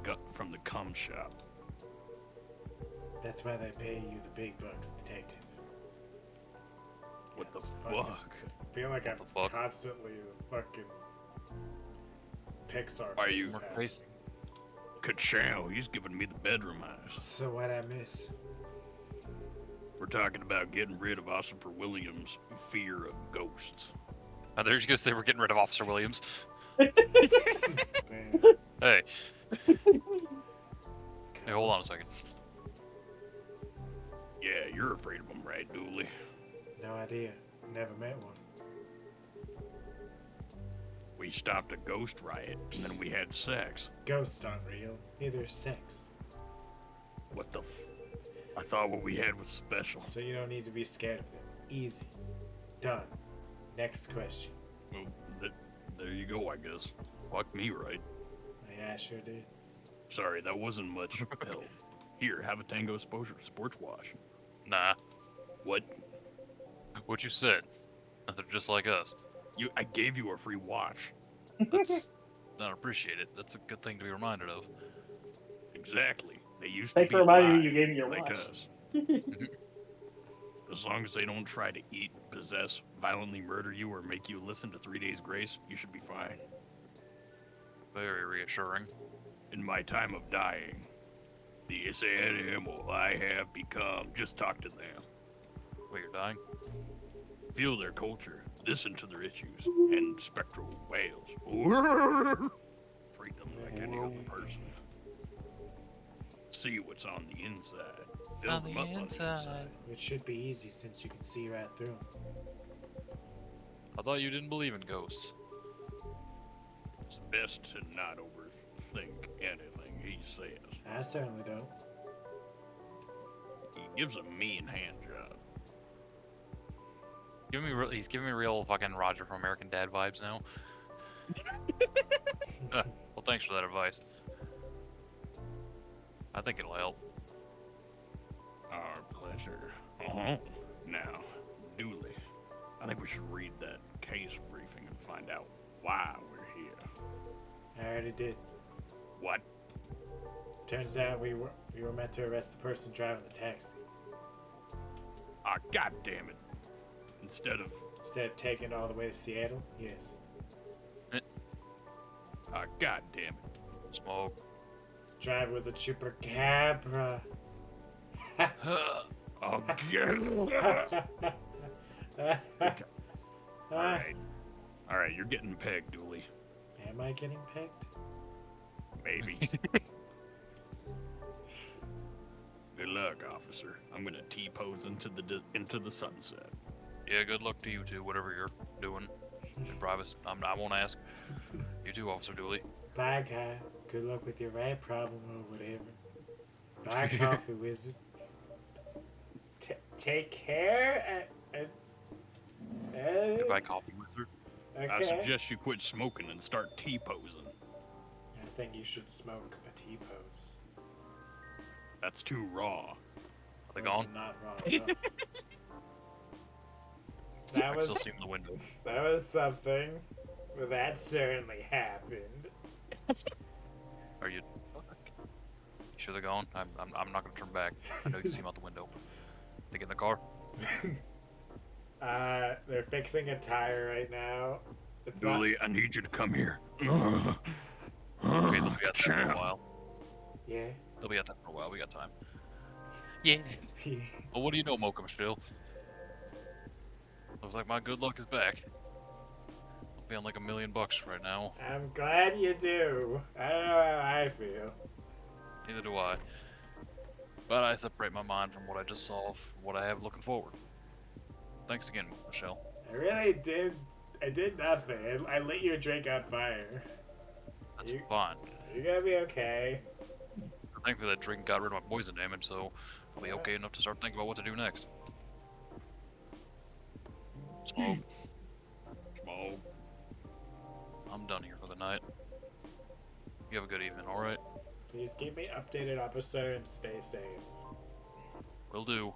[SPEAKER 1] cum shop.
[SPEAKER 2] That's why they pay you the big bucks, detective.
[SPEAKER 1] What the
[SPEAKER 2] That's fucking-
[SPEAKER 1] fuck?
[SPEAKER 2] I feel like I'm
[SPEAKER 5] What the fuck?
[SPEAKER 2] constantly fucking Pixar.
[SPEAKER 1] Why are you-
[SPEAKER 2] faces
[SPEAKER 5] More
[SPEAKER 2] happening.
[SPEAKER 5] case.
[SPEAKER 1] Ka-chow, he's giving me the bedroom eyes.
[SPEAKER 2] So what I miss?
[SPEAKER 1] We're talking about getting rid of Oscar Williams' fear of ghosts.
[SPEAKER 5] I thought you were gonna say we're getting rid of Officer Williams.
[SPEAKER 2] Man,
[SPEAKER 5] Hey, hey, hold on a second.
[SPEAKER 1] Yeah, you're afraid of them, right, Dooley?
[SPEAKER 2] No idea. Never met one.
[SPEAKER 1] We stopped a ghost riot, and then we had sex.
[SPEAKER 2] Ghosts aren't real. Neither is sex.
[SPEAKER 1] What the I thought what we had was special.
[SPEAKER 2] So you don't need to be scared of them. Easy. Done. Next question.
[SPEAKER 1] Well, there you go, I guess. Fuck me, right?
[SPEAKER 2] Yeah, I sure did.
[SPEAKER 1] Sorry, that wasn't much help. Here, have a Tango Exposure Sports Wash.
[SPEAKER 5] Nah,
[SPEAKER 1] What?
[SPEAKER 5] what you said. They're just like us.
[SPEAKER 1] I gave you a free watch.
[SPEAKER 5] That's not appreciate it. That's a good thing to be reminded of.
[SPEAKER 1] Exactly. They used
[SPEAKER 7] Thanks
[SPEAKER 1] to
[SPEAKER 7] for
[SPEAKER 1] be
[SPEAKER 7] reminding me
[SPEAKER 1] alive,
[SPEAKER 7] you gave me your
[SPEAKER 1] like
[SPEAKER 7] watch.
[SPEAKER 1] us. As long as they don't try to eat, possess, violently murder you, or make you listen to 3 Days Grace, you should be fine.
[SPEAKER 5] Very reassuring.
[SPEAKER 1] In my time of dying, the sad animal I have become. Just talk to them.
[SPEAKER 5] Wait, you're dying?
[SPEAKER 1] Feel their culture. Listen to their issues. And spectral wails. Treat them like any other person. See what's on the inside. Fill
[SPEAKER 5] On
[SPEAKER 1] them
[SPEAKER 5] the
[SPEAKER 1] up on the
[SPEAKER 5] inside.
[SPEAKER 1] inside.
[SPEAKER 2] Which should be easy since you can see right through 'em.
[SPEAKER 5] I thought you didn't believe in ghosts.
[SPEAKER 1] It's best to not overthink anything he says.
[SPEAKER 2] I certainly don't.
[SPEAKER 1] He gives a mean hand job.
[SPEAKER 5] He's giving me real fucking Roger from American Dad vibes now. Well, thanks for that advice. I think it'll help.
[SPEAKER 1] Our pleasure. Uh-huh. Now, Dooley, I think we should read that case briefing and find out why we're here.
[SPEAKER 2] I already did.
[SPEAKER 1] What?
[SPEAKER 2] Turns out we were meant to arrest the person driving the taxi.
[SPEAKER 1] Ah, god damn it. Instead of,
[SPEAKER 2] taking it all the way to Seattle, yes.
[SPEAKER 1] god damn it.
[SPEAKER 5] Smoke.
[SPEAKER 2] Drive with a chupacabra.
[SPEAKER 1] Oh, Alright. Alright, you're getting pegged, Dooley.
[SPEAKER 2] Am I getting pegged?
[SPEAKER 1] Maybe. Good luck, officer. I'm gonna T-pose into the sunset.
[SPEAKER 5] Yeah, good luck to you two, whatever you're doing. In privacy, I won't ask. You too, Officer Dooley.
[SPEAKER 2] Bye, guy. Good luck with your rat problem or whatever. Bye, coffee wizard. Take care.
[SPEAKER 5] Goodbye, coffee wizard.
[SPEAKER 2] Okay.
[SPEAKER 1] I suggest you quit smoking and start T-posing.
[SPEAKER 2] I think you should smoke a T-pose.
[SPEAKER 1] That's too raw.
[SPEAKER 5] Are they
[SPEAKER 2] Listen,
[SPEAKER 5] gone?
[SPEAKER 2] Not wrong. No.
[SPEAKER 5] I
[SPEAKER 2] That
[SPEAKER 5] can
[SPEAKER 2] was
[SPEAKER 5] still see them in the window.
[SPEAKER 2] that was something. That certainly happened.
[SPEAKER 5] Are you sure they're gone? I'm not gonna turn back. I know you can see them out the window. They get in the car.
[SPEAKER 2] They're fixing a tire right now. It's not.
[SPEAKER 1] Dooley, I need you to come here.
[SPEAKER 5] at that for a while.
[SPEAKER 2] Yeah.
[SPEAKER 5] They'll be at that for a while. We got time. Yeah. Well, what do you know, Mokum still? Looks like my good luck is back. I'm feeling like $1 million right now.
[SPEAKER 2] I'm glad you do. I don't know how I feel.
[SPEAKER 5] Neither do I. But I separate my mind from what I just saw from what I have looking forward. Thanks again, Michelle.
[SPEAKER 2] I really did. I did nothing. I lit your drink on fire.
[SPEAKER 5] That's
[SPEAKER 2] You-
[SPEAKER 5] fine.
[SPEAKER 2] You're gonna be okay.
[SPEAKER 5] Thankfully, that drink got rid of my poison damage, so I'll be okay enough to start thinking about what to do next. Smoke.
[SPEAKER 1] Smoke.
[SPEAKER 5] I'm done here for the night. You have a good evening, alright?
[SPEAKER 2] Please keep me updated, officer, and stay safe.
[SPEAKER 5] Will do.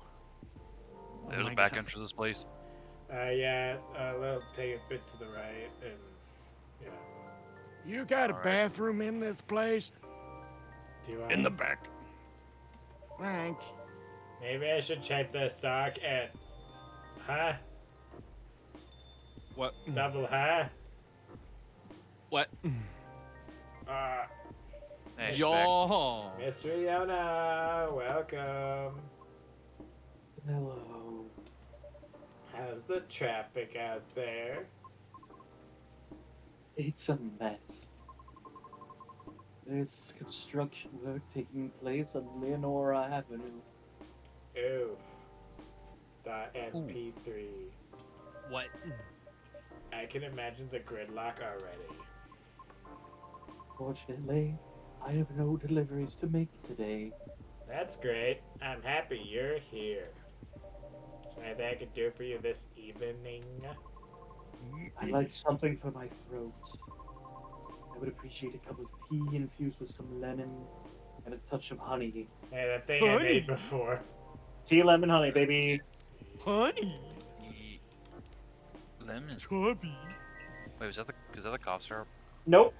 [SPEAKER 8] Oh
[SPEAKER 5] There's
[SPEAKER 8] my
[SPEAKER 5] a back
[SPEAKER 8] God.
[SPEAKER 5] entrance to this place.
[SPEAKER 2] Yeah, we'll take a bit to the right, and yeah.
[SPEAKER 9] You got a
[SPEAKER 5] All right.
[SPEAKER 9] bathroom in this place?
[SPEAKER 2] Do I?
[SPEAKER 1] In the back.
[SPEAKER 9] Thanks.
[SPEAKER 2] Maybe I should check the stock at. Huh?
[SPEAKER 8] What?
[SPEAKER 2] Double huh?
[SPEAKER 8] What?
[SPEAKER 5] Hey, Zach.
[SPEAKER 8] Yo.
[SPEAKER 2] Mystery Yona, welcome.
[SPEAKER 7] Hello.
[SPEAKER 2] How's the traffic out there?
[SPEAKER 7] It's a mess. There's construction work taking place on Leonora Avenue.
[SPEAKER 2] Oof. .mp3.
[SPEAKER 8] What?
[SPEAKER 2] I can imagine the gridlock already.
[SPEAKER 7] Fortunately, I have no deliveries to make today.
[SPEAKER 2] That's great. I'm happy you're here. Is there anything I can do for you this evening?
[SPEAKER 7] I like something for my throat. I would appreciate a cup of tea infused with some lemon and a touch of honey.
[SPEAKER 2] Hey, that thing I
[SPEAKER 8] Honey.
[SPEAKER 2] made before.
[SPEAKER 7] Tea, lemon, honey, baby.
[SPEAKER 8] Honey.
[SPEAKER 5] Ye- Lemon.
[SPEAKER 8] Chubby.
[SPEAKER 5] Wait, is that the cough syrup?
[SPEAKER 7] Nope,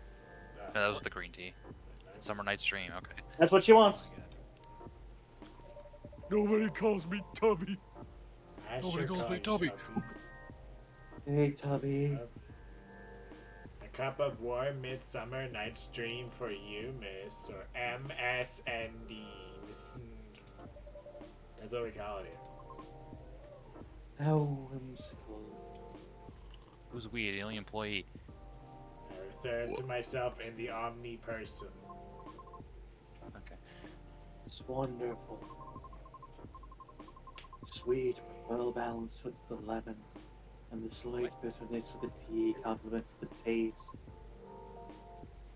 [SPEAKER 5] No, that was the green tea. It's Summer Night's Dream, okay.
[SPEAKER 7] that's what she wants.
[SPEAKER 9] Nobody calls me Tubby.
[SPEAKER 2] I
[SPEAKER 5] Nobody
[SPEAKER 2] sure
[SPEAKER 5] calls
[SPEAKER 2] call
[SPEAKER 5] me
[SPEAKER 2] you
[SPEAKER 5] Tubby.
[SPEAKER 7] Hey, Tubby.
[SPEAKER 2] A cup of warm midsummer night's dream for you, miss, or MSND. That's what we call it here.
[SPEAKER 7] How whimsical.
[SPEAKER 5] Who's we, the only employee?
[SPEAKER 2] I return to myself in the Omni person.
[SPEAKER 5] Okay.
[SPEAKER 7] It's wonderful. Sweet, but well balanced with the lemon, and the slight bitterness of the tea complements the taste.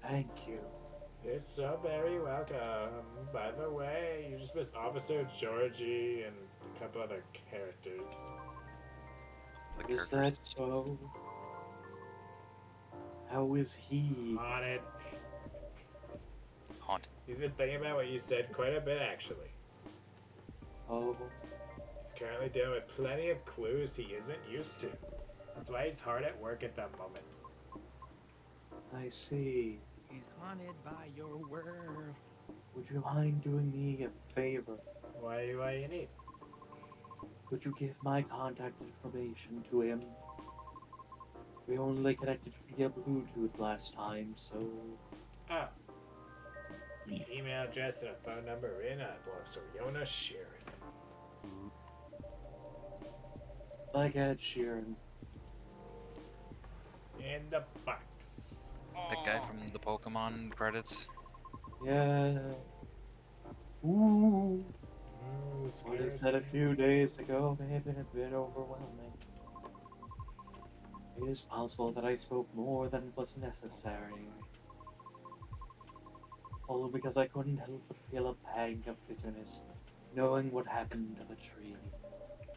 [SPEAKER 7] Thank you.
[SPEAKER 2] It's so very welcome. By the way, you just missed Officer Georgie and a couple other characters.
[SPEAKER 5] The
[SPEAKER 7] Is
[SPEAKER 5] characters.
[SPEAKER 7] that so? How is he?
[SPEAKER 2] On it.
[SPEAKER 5] Haunted.
[SPEAKER 2] He's been thinking about what you said quite a bit, actually.
[SPEAKER 7] Oh,
[SPEAKER 2] He's currently dealing with plenty of clues he isn't used to. That's why he's hard at work at the moment.
[SPEAKER 7] I see.
[SPEAKER 9] He's haunted by your world.
[SPEAKER 7] Would you mind doing me a favor?
[SPEAKER 2] Why you need?
[SPEAKER 7] Could you give my contact information to him? We only connected via Bluetooth last time, so
[SPEAKER 2] Oh. Email address and a phone number in belongs to Yona Sheeran.
[SPEAKER 7] I got Sheeran.
[SPEAKER 2] In the box.
[SPEAKER 5] That guy from the Pokemon credits.
[SPEAKER 7] Yeah. Ooh. What
[SPEAKER 2] Scary,
[SPEAKER 7] I said a
[SPEAKER 2] scary.
[SPEAKER 7] few days ago may have been a bit overwhelming. It is possible that I spoke more than was necessary. All because I couldn't help but feel a pang of bitterness, knowing what happened to the tree.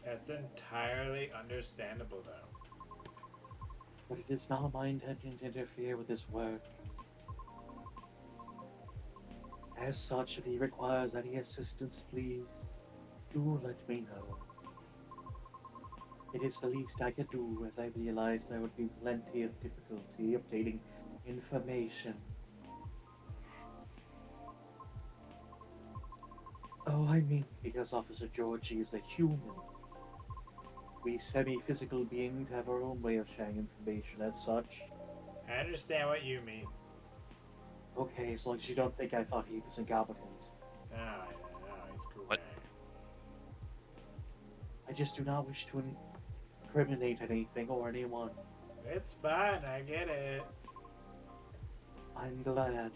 [SPEAKER 2] That's entirely understandable, though.
[SPEAKER 7] But it is not my intention to interfere with his work. As such, if he requires any assistance, please, do let me know. It is the least I could do, as I realize there would be plenty of difficulty obtaining information. Oh, I mean, because Officer Georgie is a human. We semi-physical beings have our own way of sharing information as such.
[SPEAKER 2] I understand what you mean.
[SPEAKER 7] Okay, as long as you don't think I thought he was incompetent.
[SPEAKER 2] No, he's cool.
[SPEAKER 5] What?
[SPEAKER 2] Man.
[SPEAKER 7] I just do not wish to incriminate anything or anyone.
[SPEAKER 2] It's fine, I get it.
[SPEAKER 7] I'm glad.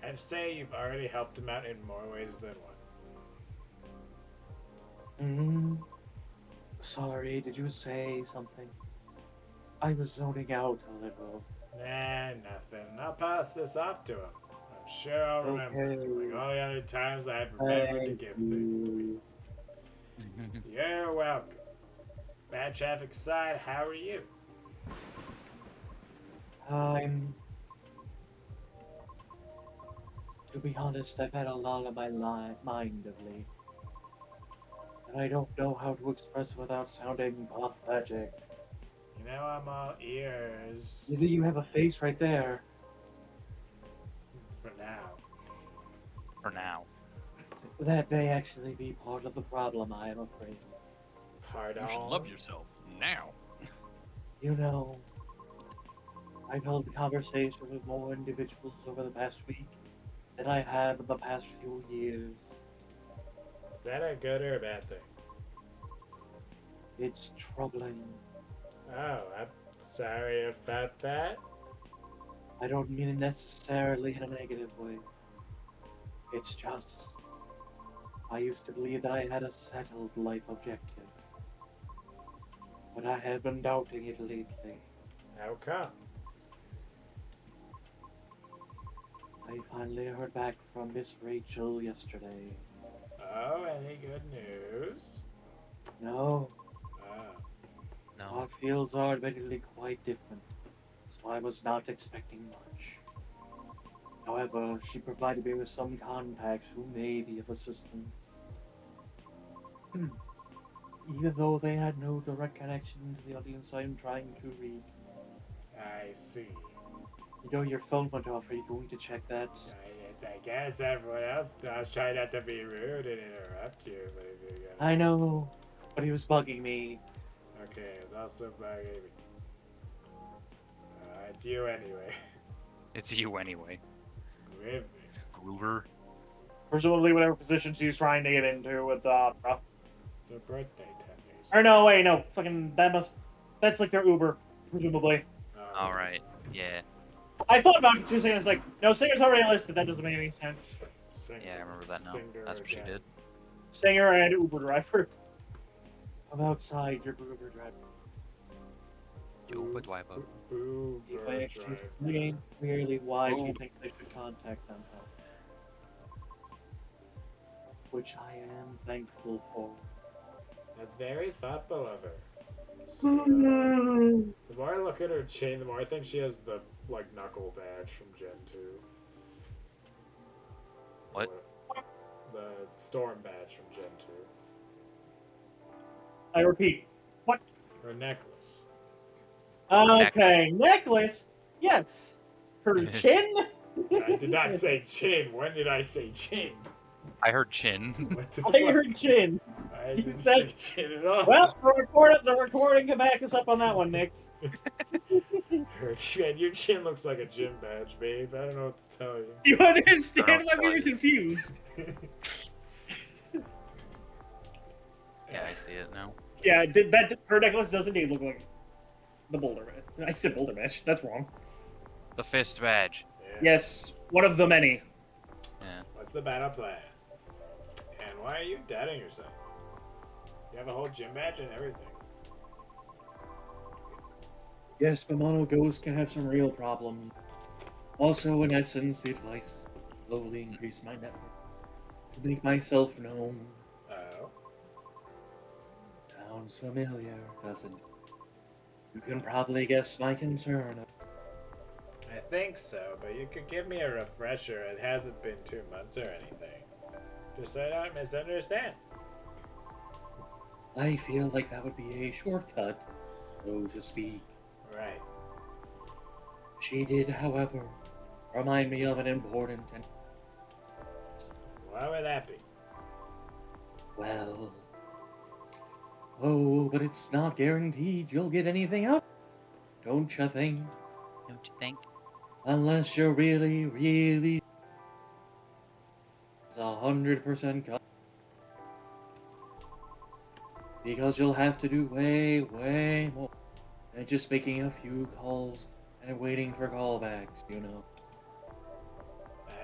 [SPEAKER 2] I'd say you've already helped him out in more ways than one.
[SPEAKER 7] Sorry, did you say something? I was zoning out a little.
[SPEAKER 2] Nah, nothing. I'll pass this off to him. I'm sure I'll remember.
[SPEAKER 7] Okay.
[SPEAKER 2] Like all the other times I've remembered to
[SPEAKER 7] Thank
[SPEAKER 2] give things to me.
[SPEAKER 7] you.
[SPEAKER 2] You're welcome. Bad traffic aside, how are you?
[SPEAKER 7] To be honest, I've had a lot on my mind of late. And I don't know how to express without sounding pathetic.
[SPEAKER 2] You know, I'm all ears.
[SPEAKER 7] You have a face right there.
[SPEAKER 2] For now.
[SPEAKER 5] For now.
[SPEAKER 7] That may actually be part of the problem, I am afraid.
[SPEAKER 2] Pardon?
[SPEAKER 8] You should love yourself now.
[SPEAKER 7] You know, I've held conversations with more individuals over the past week than I have in the past few years.
[SPEAKER 2] Is that a good or a bad thing?
[SPEAKER 7] It's troubling.
[SPEAKER 2] Oh, I'm sorry about that.
[SPEAKER 7] I don't mean it necessarily in a negative way. It's just, I used to believe that I had a settled life objective. But I have been doubting it lately.
[SPEAKER 2] How come?
[SPEAKER 7] I finally heard back from Miss Rachel yesterday.
[SPEAKER 2] Oh, any good news?
[SPEAKER 7] No,
[SPEAKER 2] Oh.
[SPEAKER 5] No.
[SPEAKER 7] our fields are admittedly quite different, so I was not expecting much. However, she provided me with some contacts who may be of assistance. Even though they had no direct connection to the audience I am trying to reach.
[SPEAKER 2] I see.
[SPEAKER 7] You know, your phone went off. Are you going to check that?
[SPEAKER 2] I guess everyone else does. Try not to be rude and interrupt you, but if you're gonna...
[SPEAKER 7] I know, but he was bugging me.
[SPEAKER 2] Okay, it's also bugging me. It's you anyway.
[SPEAKER 5] It's you anyway.
[SPEAKER 2] With me.
[SPEAKER 5] Groover.
[SPEAKER 3] Presumably, whatever position she's trying to get into with Opera.
[SPEAKER 2] It's her birthday 10 years.
[SPEAKER 3] Or no, wait, no, fucking that's like their Uber, presumably.
[SPEAKER 5] Alright. Yeah.
[SPEAKER 3] I thought about it for 2 seconds, like, no, Singer's already listed. That doesn't make any sense.
[SPEAKER 2] Singer,
[SPEAKER 5] Yeah, I remember that now.
[SPEAKER 2] singer
[SPEAKER 5] That's what she
[SPEAKER 2] again.
[SPEAKER 5] did.
[SPEAKER 3] Singer and Uber driver.
[SPEAKER 7] I'm outside your Uber driver.
[SPEAKER 5] Uber driver.
[SPEAKER 2] Boo,
[SPEAKER 7] If I
[SPEAKER 2] bird
[SPEAKER 7] actually
[SPEAKER 2] driver.
[SPEAKER 7] explain clearly why she
[SPEAKER 5] Oh.
[SPEAKER 7] thinks I should contact them. Which I am thankful for.
[SPEAKER 2] That's very thoughtful of her. The more I look at her chain, the more I think she has the knuckle badge from Gen 2.
[SPEAKER 5] What?
[SPEAKER 2] The storm badge from Gen 2.
[SPEAKER 3] I repeat. What?
[SPEAKER 2] Her necklace.
[SPEAKER 3] Okay, necklace? Yes. Her chin?
[SPEAKER 2] I did not say chin. When did I say chin?
[SPEAKER 5] I heard chin.
[SPEAKER 2] What the
[SPEAKER 3] I heard chin.
[SPEAKER 2] I
[SPEAKER 3] You
[SPEAKER 2] didn't
[SPEAKER 3] said-
[SPEAKER 2] say chin at all.
[SPEAKER 3] Well, the recording can back us up on that one, Nick.
[SPEAKER 2] Her chin. Your chin looks like a gym badge, babe. I don't know what to tell you.
[SPEAKER 3] You understand why
[SPEAKER 5] tell
[SPEAKER 3] we were
[SPEAKER 5] you.
[SPEAKER 3] confused?
[SPEAKER 5] Yeah, I see it now.
[SPEAKER 3] Yeah, her necklace does indeed look like the boulder badge. I said boulder badge. That's wrong.
[SPEAKER 5] The fist badge.
[SPEAKER 2] Yeah.
[SPEAKER 3] Yes, one of the many.
[SPEAKER 5] Yeah.
[SPEAKER 2] What's the battle plan? And why are you doubting yourself? You have a whole gym badge and everything.
[SPEAKER 7] Yes, but Mono Ghost can have some real problems. Also, in essence, the advice is to slowly increase my network to make myself known.
[SPEAKER 2] Oh.
[SPEAKER 7] Sounds familiar, doesn't it? You can probably guess my concern.
[SPEAKER 2] I think so, but you could give me a refresher. It hasn't been 2 months or anything. Just so I don't misunderstand.
[SPEAKER 7] I feel like that would be a shortcut, so to speak.
[SPEAKER 2] Right.
[SPEAKER 7] She did, however, remind me of an important and
[SPEAKER 2] Why would that be?
[SPEAKER 7] well,
[SPEAKER 3] Oh, but it's not guaranteed you'll get anything out. Don't you think?
[SPEAKER 10] Don't you think?
[SPEAKER 3] Unless you're really, really 100% because you'll have to do way, way more than just making a few calls and waiting for callbacks, you know.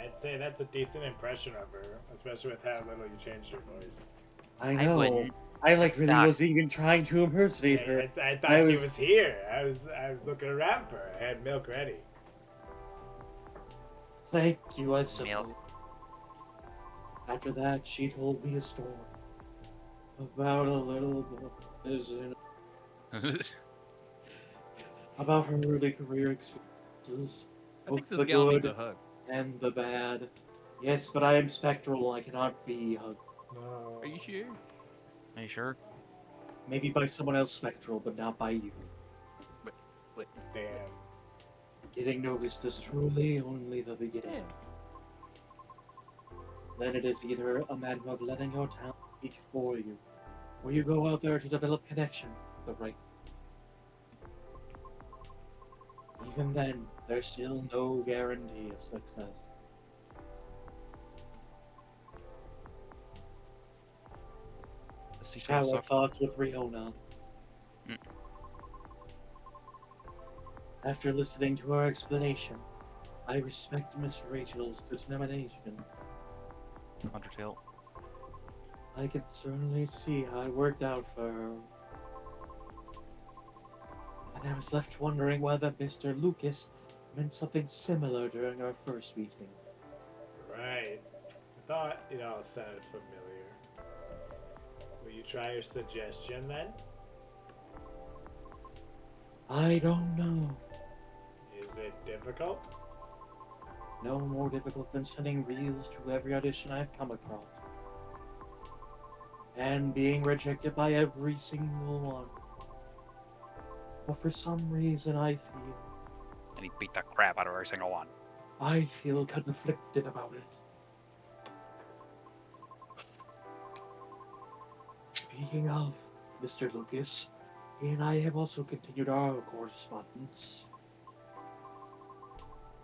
[SPEAKER 2] I'd say that's a decent impression of her, especially with how little you changed your voice.
[SPEAKER 3] I
[SPEAKER 10] I
[SPEAKER 3] know.
[SPEAKER 10] wouldn't.
[SPEAKER 3] I
[SPEAKER 10] That
[SPEAKER 3] really
[SPEAKER 10] sucks.
[SPEAKER 3] was even trying to impersonate her.
[SPEAKER 2] I
[SPEAKER 3] I
[SPEAKER 2] thought she
[SPEAKER 3] was-
[SPEAKER 2] was here. I was looking around for her. I had milk ready.
[SPEAKER 7] Thank you, I suppose.
[SPEAKER 10] Milk.
[SPEAKER 7] After that, she told me a story about a little boy prison, about her early career experiences,
[SPEAKER 8] I think
[SPEAKER 7] both
[SPEAKER 8] this
[SPEAKER 7] the
[SPEAKER 8] gal needs
[SPEAKER 7] good
[SPEAKER 8] a hug.
[SPEAKER 7] and the bad. Yes, but I am spectral. I cannot be hugged.
[SPEAKER 2] No.
[SPEAKER 8] Are you sure?
[SPEAKER 5] Are you sure?
[SPEAKER 7] Maybe by someone else spectral, but not by you.
[SPEAKER 2] Damn.
[SPEAKER 7] Getting noticed is truly only the beginning. Then it is either a matter of letting your talent speak for you, or you go out there to develop connection with the right. Even then, there's still no guarantee of success.
[SPEAKER 5] The seashell
[SPEAKER 7] Shower
[SPEAKER 5] sucked.
[SPEAKER 7] thoughts with Riona.
[SPEAKER 10] Mm.
[SPEAKER 7] After listening to her explanation, I respect Miss Rachel's determination.
[SPEAKER 5] Undertale.
[SPEAKER 7] I can certainly see how it worked out for her. And I was left wondering whether Mr. Lucas meant something similar during our first meeting.
[SPEAKER 2] Right. I thought it all sounded familiar. Will you try your suggestion then?
[SPEAKER 7] I don't know.
[SPEAKER 2] Is it difficult?
[SPEAKER 7] No more difficult than sending reels to every audition I've come across. And being rejected by every single one. But for some reason
[SPEAKER 10] And he beat the crap out of every single one.
[SPEAKER 7] I feel conflicted about it. Speaking of Mr. Lucas, he and I have also continued our correspondence.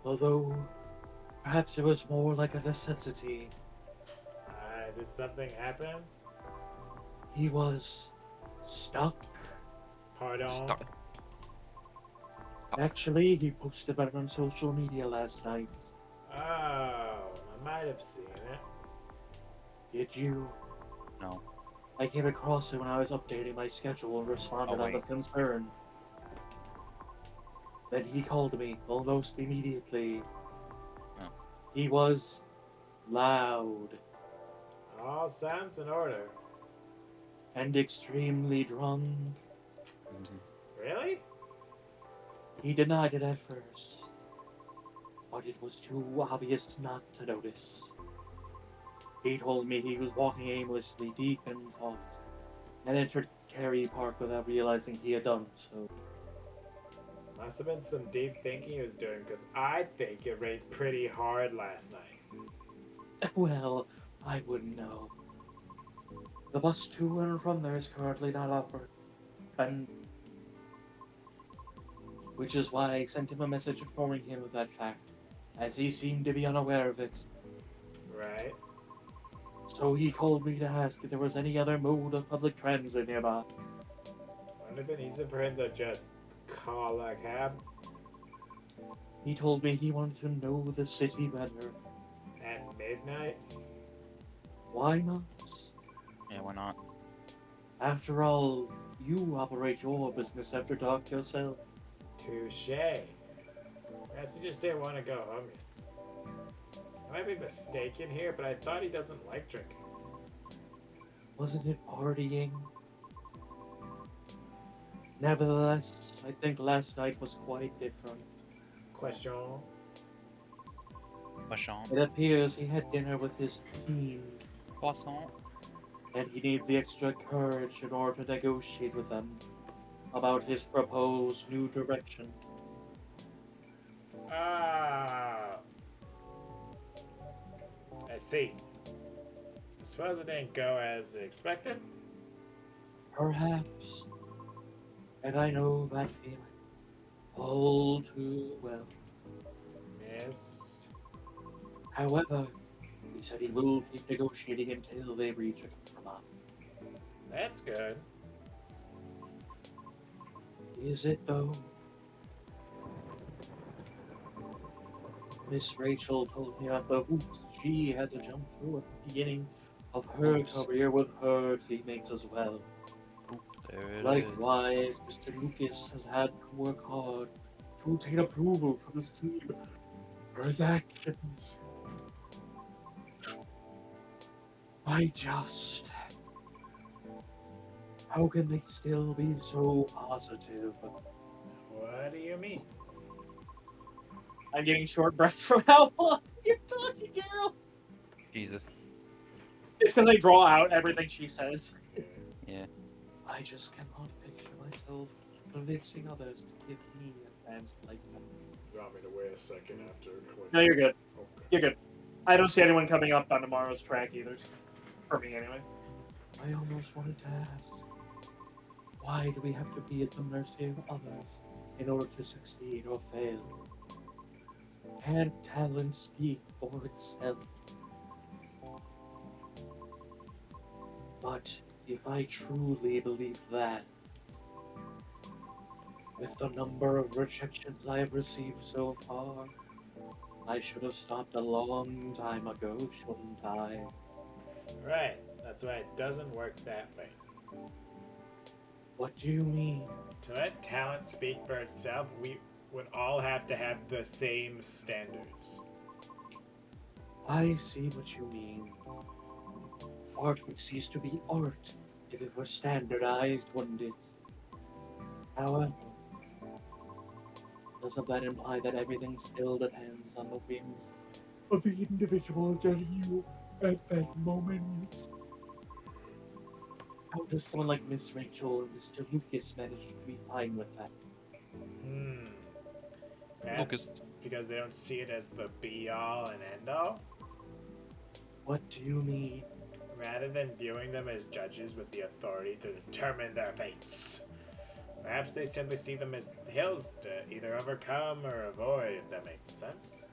[SPEAKER 7] Although, perhaps it was more like a necessity.
[SPEAKER 2] Did something happen?
[SPEAKER 7] He was stuck.
[SPEAKER 2] Pardon?
[SPEAKER 10] Stuck.
[SPEAKER 7] Actually, he posted about it on social media last night.
[SPEAKER 2] Oh, I might have seen it.
[SPEAKER 7] Did you?
[SPEAKER 10] No.
[SPEAKER 7] I came across it when I was updating my schedule and responded
[SPEAKER 10] Oh,
[SPEAKER 7] out of concern. Then he called me almost immediately.
[SPEAKER 10] Oh.
[SPEAKER 7] He was loud
[SPEAKER 2] All sounds in order.
[SPEAKER 7] and extremely drunk.
[SPEAKER 2] Really?
[SPEAKER 7] He denied it at first, but it was too obvious not to notice. He told me he was walking aimlessly deep in thought and entered Cary Park without realizing he had done so.
[SPEAKER 2] Must have been some deep thinking he was doing, because I think it rained pretty hard last night.
[SPEAKER 7] Well, I wouldn't know. The bus to and from there is currently not operating, and which is why I sent him a message informing him of that fact, as he seemed to be unaware of it.
[SPEAKER 2] Right?
[SPEAKER 7] So he called me to ask if there was any other mode of public transit nearby.
[SPEAKER 2] Wouldn't have been easier for him to just call a cab
[SPEAKER 7] He told me he wanted to know the city better.
[SPEAKER 2] at midnight.
[SPEAKER 7] Why not?
[SPEAKER 10] Yeah, why not?
[SPEAKER 7] After all, you operate your business after dark yourself.
[SPEAKER 2] Touche. Perhaps he just didn't want to go home yet. I might be mistaken here, but I thought he doesn't like drinking.
[SPEAKER 7] Wasn't it partying? Nevertheless, I think last night was quite different.
[SPEAKER 2] Question.
[SPEAKER 10] Croissant.
[SPEAKER 7] It appears he had dinner with his team,
[SPEAKER 10] Croissant.
[SPEAKER 7] and he needed the extra courage in order to negotiate with them about his proposed new direction.
[SPEAKER 2] Ah. I see. I suppose it didn't go as expected.
[SPEAKER 7] Perhaps. And I know that feeling all too well.
[SPEAKER 2] Yes.
[SPEAKER 7] However, he said he will keep negotiating until they reach a compromise.
[SPEAKER 2] That's good.
[SPEAKER 7] Is it though? Miss Rachel told me about the hoops she had to jump through at the beginning of her
[SPEAKER 5] Oops.
[SPEAKER 7] career with her teammates as well.
[SPEAKER 5] Oop, there it is.
[SPEAKER 7] Likewise, Mr. Lucas has had to work hard to obtain approval from his team for his actions. I just. How can they still be so positive?
[SPEAKER 2] What do you mean?
[SPEAKER 3] I'm getting short breath from how long you're talking, girl.
[SPEAKER 5] Jesus.
[SPEAKER 7] It's because I draw out everything she says.
[SPEAKER 5] Yeah.
[SPEAKER 7] I just cannot picture myself convincing others to give me a chance like that.
[SPEAKER 2] You want me to wait a second after clicking?
[SPEAKER 3] No, you're good.
[SPEAKER 2] Okay.
[SPEAKER 3] You're good. I don't see anyone coming up on tomorrow's track either. For me, anyway.
[SPEAKER 7] I almost wanted to ask, why do we have to be at the mercy of others in order to succeed or fail? Can't talent speak for itself? But if I truly believe that, with the number of rejections I have received so far, I should have stopped a long time ago, shouldn't I?
[SPEAKER 2] Right. That's why it doesn't work that way.
[SPEAKER 7] What do you mean?
[SPEAKER 2] To let talent speak for itself, we would all have to have the same standards.
[SPEAKER 7] I see what you mean. Art would cease to be art if it were standardized, wouldn't it? However, doesn't that imply that everything still depends on the whims of the individual judging you at that moment? How does someone like Miss Rachel and Mr. Lucas manage to be fine with that?
[SPEAKER 2] Perhaps
[SPEAKER 5] Lucas.
[SPEAKER 2] because they don't see it as the be all and end all,
[SPEAKER 7] What do you mean?
[SPEAKER 2] rather than viewing them as judges with the authority to determine their fates. Perhaps they simply see them as hills to either overcome or avoid, if that makes sense.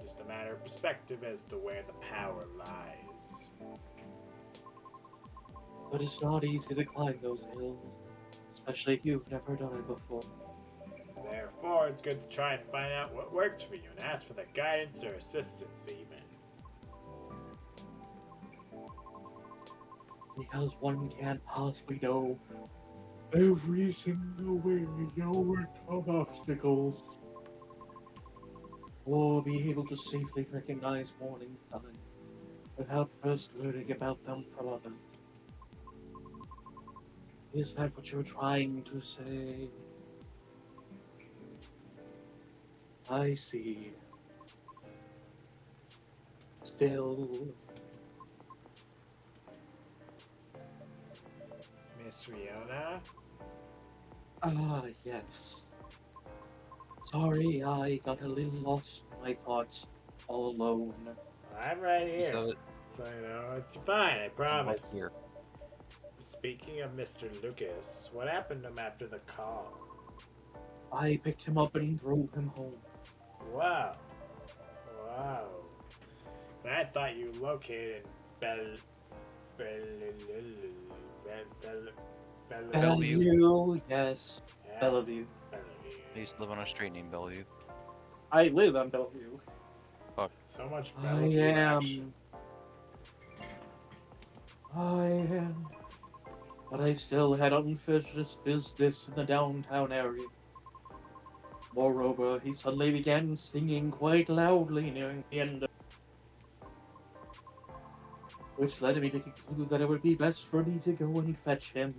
[SPEAKER 2] Just a matter of perspective as to where the power lies.
[SPEAKER 7] But it's not easy to climb those hills, especially if you've never done it before.
[SPEAKER 2] Therefore, it's good to try and find out what works for you and ask for the guidance or assistance, even.
[SPEAKER 7] Because one can't possibly know every single way to overcome obstacles, or be able to safely recognize warning signs without first learning about them from others. Is that what you're trying to say? I see. Still,
[SPEAKER 2] Miss Riona?
[SPEAKER 7] yes. Sorry, I got a little lost in my thoughts all alone.
[SPEAKER 2] I'm right here.
[SPEAKER 5] So
[SPEAKER 2] So, it's fine, I
[SPEAKER 5] I'm
[SPEAKER 2] promise.
[SPEAKER 5] right here.
[SPEAKER 2] Speaking of Mr. Lucas, what happened to him after the call?
[SPEAKER 7] I picked him up and drove him home.
[SPEAKER 2] Wow. Wow. And I thought you located
[SPEAKER 7] Bellevue, yes.
[SPEAKER 2] Yeah,
[SPEAKER 7] Bellevue.
[SPEAKER 2] Bellevue.
[SPEAKER 5] I used to live on a street named Bellevue.
[SPEAKER 3] I live on Bellevue.
[SPEAKER 2] So much
[SPEAKER 7] I
[SPEAKER 2] Bellevue action.
[SPEAKER 7] am. But I still had unfinished business in the downtown area. Moreover, he suddenly began singing quite loudly nearing the end of which led me to conclude that it would be best for me to go and fetch him.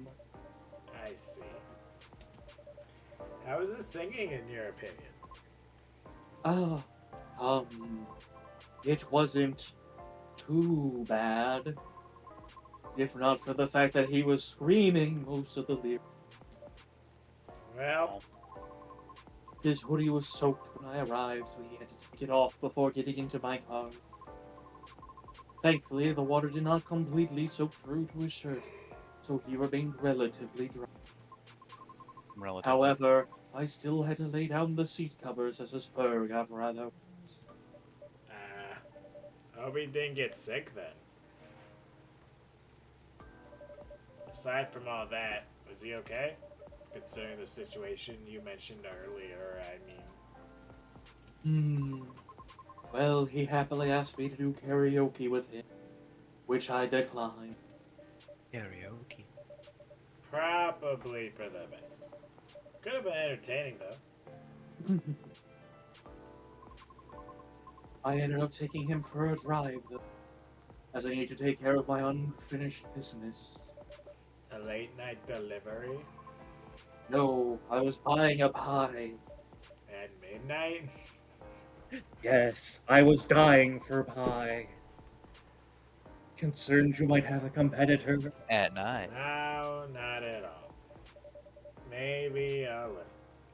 [SPEAKER 2] I see. How was his singing, in your opinion?
[SPEAKER 7] It wasn't too bad. If not for the fact that he was screaming most of the lyrics.
[SPEAKER 2] Well,
[SPEAKER 7] His hoodie was soaked when I arrived, so he had to take it off before getting into my car. Thankfully, the water did not completely soak through to his shirt, so he remained relatively dry.
[SPEAKER 5] Relatively.
[SPEAKER 7] However, I still had to lay down the seat covers as his fur got rather.
[SPEAKER 2] Hope he didn't get sick then. Aside from all that, was he okay? Considering the situation you mentioned earlier, I mean.
[SPEAKER 7] Well, he happily asked me to do karaoke with him, which I declined.
[SPEAKER 10] Karaoke.
[SPEAKER 2] Probably for the best. Could have been entertaining though.
[SPEAKER 7] I ended up taking him for a drive, though, as I need to take care of my unfinished business.
[SPEAKER 2] A late night delivery
[SPEAKER 7] No, I was buying a pie.
[SPEAKER 2] at midnight.
[SPEAKER 3] Yes, I was dying for pie. Concerned you might have a competitor.
[SPEAKER 5] At night.
[SPEAKER 2] No, not at all. Maybe a little.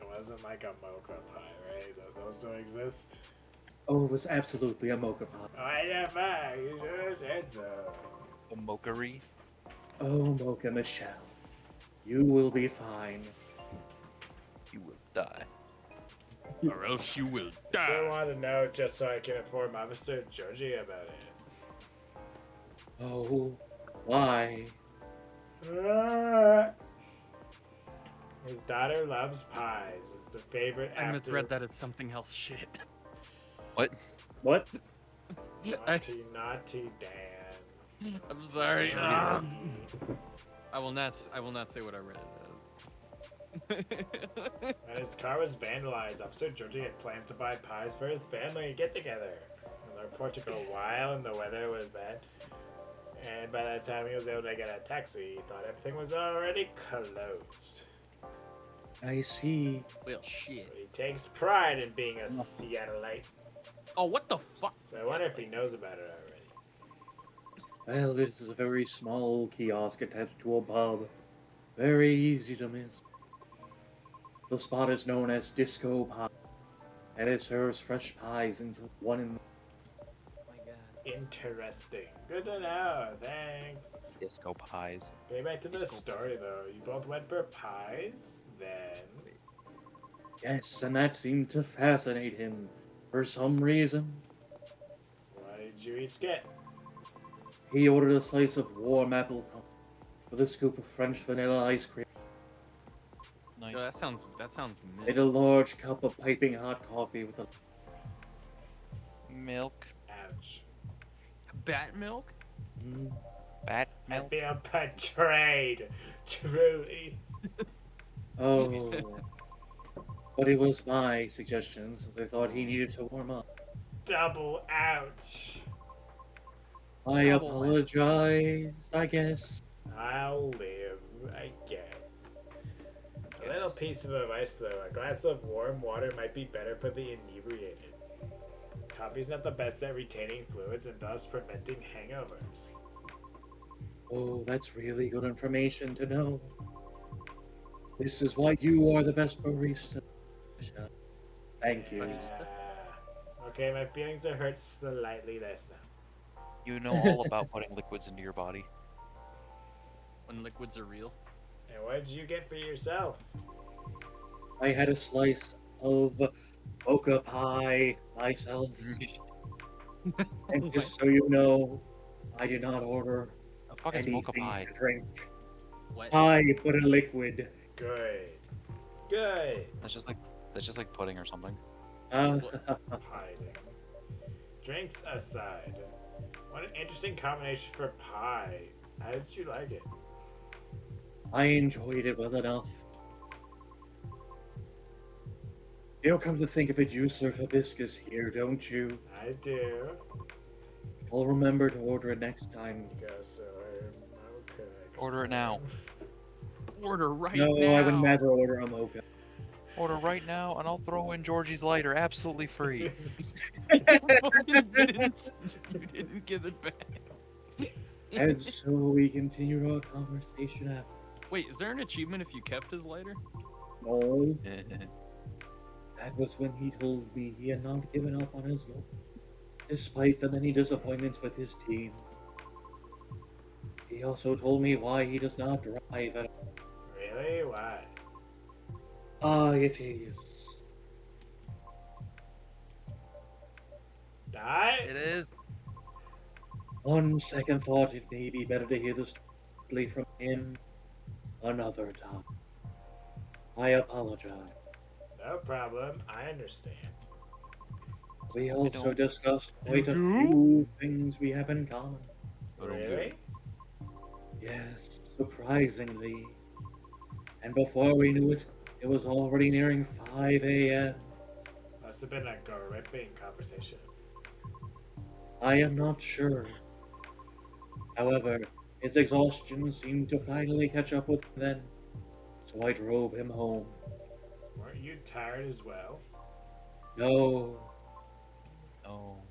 [SPEAKER 2] It wasn't like a mocha pie, right? Those don't exist.
[SPEAKER 3] Oh, it was absolutely a mocha pie.
[SPEAKER 2] Oh, I never mind. You sure said so.
[SPEAKER 5] A mokery.
[SPEAKER 3] Oh, Mocha Michelle, you will be fine.
[SPEAKER 5] You will die.
[SPEAKER 1] Or else you will
[SPEAKER 2] I still
[SPEAKER 1] die.
[SPEAKER 2] want to know just so I can inform Officer Georgie about it.
[SPEAKER 3] Oh, why?
[SPEAKER 2] His daughter loves pies. It's her favorite
[SPEAKER 8] I
[SPEAKER 2] after...
[SPEAKER 8] misread that as something else. Shit.
[SPEAKER 5] What?
[SPEAKER 3] What?
[SPEAKER 2] Naughty, naughty Dan.
[SPEAKER 8] I'm sorry.
[SPEAKER 2] Naughty.
[SPEAKER 8] I will not say what I read it as.
[SPEAKER 2] When his car was vandalized, Officer Georgie had planned to buy pies for his family get-together. And the report took a while and the weather was bad. And by that time he was able to get a taxi, he thought everything was already closed.
[SPEAKER 3] I see.
[SPEAKER 8] Well, shit.
[SPEAKER 2] But he takes pride in being a Seattleite.
[SPEAKER 8] Oh, what the fuck?
[SPEAKER 2] So I wonder if he knows about it already.
[SPEAKER 3] Well, this is a very small kiosk attached to a pub. Very easy to miss. The spot is known as Disco Pie, and it serves fresh pies until 1 in the...
[SPEAKER 8] Oh my god.
[SPEAKER 2] Interesting. Good to know. Thanks.
[SPEAKER 5] Disco pies.
[SPEAKER 2] Getting back to the
[SPEAKER 8] Disco
[SPEAKER 2] story though, you both went for pies, then
[SPEAKER 3] Yes, and that seemed to fascinate him for some reason.
[SPEAKER 2] what did you each get?
[SPEAKER 3] He ordered a slice of warm apple pie with a scoop of French vanilla ice cream,
[SPEAKER 5] Nice.
[SPEAKER 8] Yo, that sounds
[SPEAKER 3] and
[SPEAKER 8] mid.
[SPEAKER 3] a large cup of piping hot coffee with a...
[SPEAKER 5] Milk.
[SPEAKER 2] Ouch.
[SPEAKER 8] Bat milk?
[SPEAKER 3] Mm,
[SPEAKER 5] Bat
[SPEAKER 2] I
[SPEAKER 5] milk.
[SPEAKER 2] feel betrayed. Truly.
[SPEAKER 3] Oh. But it was my suggestion, since I thought he needed to warm up.
[SPEAKER 2] Double ouch.
[SPEAKER 3] I
[SPEAKER 8] Double
[SPEAKER 3] apologize, I guess.
[SPEAKER 2] I'll live, I guess. A little piece of advice though, a glass of warm water might be better for the inebriated. Coffee's not the best at retaining fluids and thus preventing hangovers.
[SPEAKER 3] Oh, that's really good information to know. This is why you are the best barista. Thank you.
[SPEAKER 2] Okay, my feelings are hurt slightly less now.
[SPEAKER 5] You know all about putting liquids into your body.
[SPEAKER 8] When liquids are real.
[SPEAKER 2] And what did you get for yourself?
[SPEAKER 3] I had a slice of mocha pie myself. And just so you know, I did not order
[SPEAKER 5] The fuck is
[SPEAKER 3] anything
[SPEAKER 5] mocha pie?
[SPEAKER 3] to drink.
[SPEAKER 8] What?
[SPEAKER 3] Pie, but a liquid.
[SPEAKER 2] Good. Good.
[SPEAKER 5] That's just like pudding or something.
[SPEAKER 2] Hiding. Drinks aside, what an interesting combination for pie. How did you like it?
[SPEAKER 3] I enjoyed it well enough. You'll come to think of it, you serve hibiscus here, don't you?
[SPEAKER 2] I do.
[SPEAKER 3] I'll remember to order it next time.
[SPEAKER 2] Guess so. Okay.
[SPEAKER 5] Order it now.
[SPEAKER 8] Order right
[SPEAKER 3] No,
[SPEAKER 8] now.
[SPEAKER 3] I would never order a mocha.
[SPEAKER 5] Order right now, and I'll throw in Georgie's lighter absolutely free.
[SPEAKER 8] You didn't give it back.
[SPEAKER 3] And so we continued our conversation after.
[SPEAKER 8] Wait, is there an achievement if you kept his lighter?
[SPEAKER 3] No, that was when he told me he had not given up on his goal, despite the many disappointments with his team. He He also told me why he does not drive at
[SPEAKER 2] Really? Why?
[SPEAKER 3] it is.
[SPEAKER 2] Die?
[SPEAKER 5] It is.
[SPEAKER 3] On second thought, it may be better to hear this directly from him another time. I apologize.
[SPEAKER 2] No problem. I understand.
[SPEAKER 3] We also
[SPEAKER 5] don't.
[SPEAKER 3] discussed quite a
[SPEAKER 9] do?
[SPEAKER 3] few things we have in common.
[SPEAKER 5] I don't get
[SPEAKER 2] Really?
[SPEAKER 5] it.
[SPEAKER 3] Yes, surprisingly. And before we knew it, it was already nearing 5 a.m.
[SPEAKER 2] Must have been a gripping conversation.
[SPEAKER 3] I am not sure. However, his exhaustion seemed to finally catch up with him then, so I drove him home.
[SPEAKER 2] Weren't you tired as well?
[SPEAKER 3] No,
[SPEAKER 5] Oh.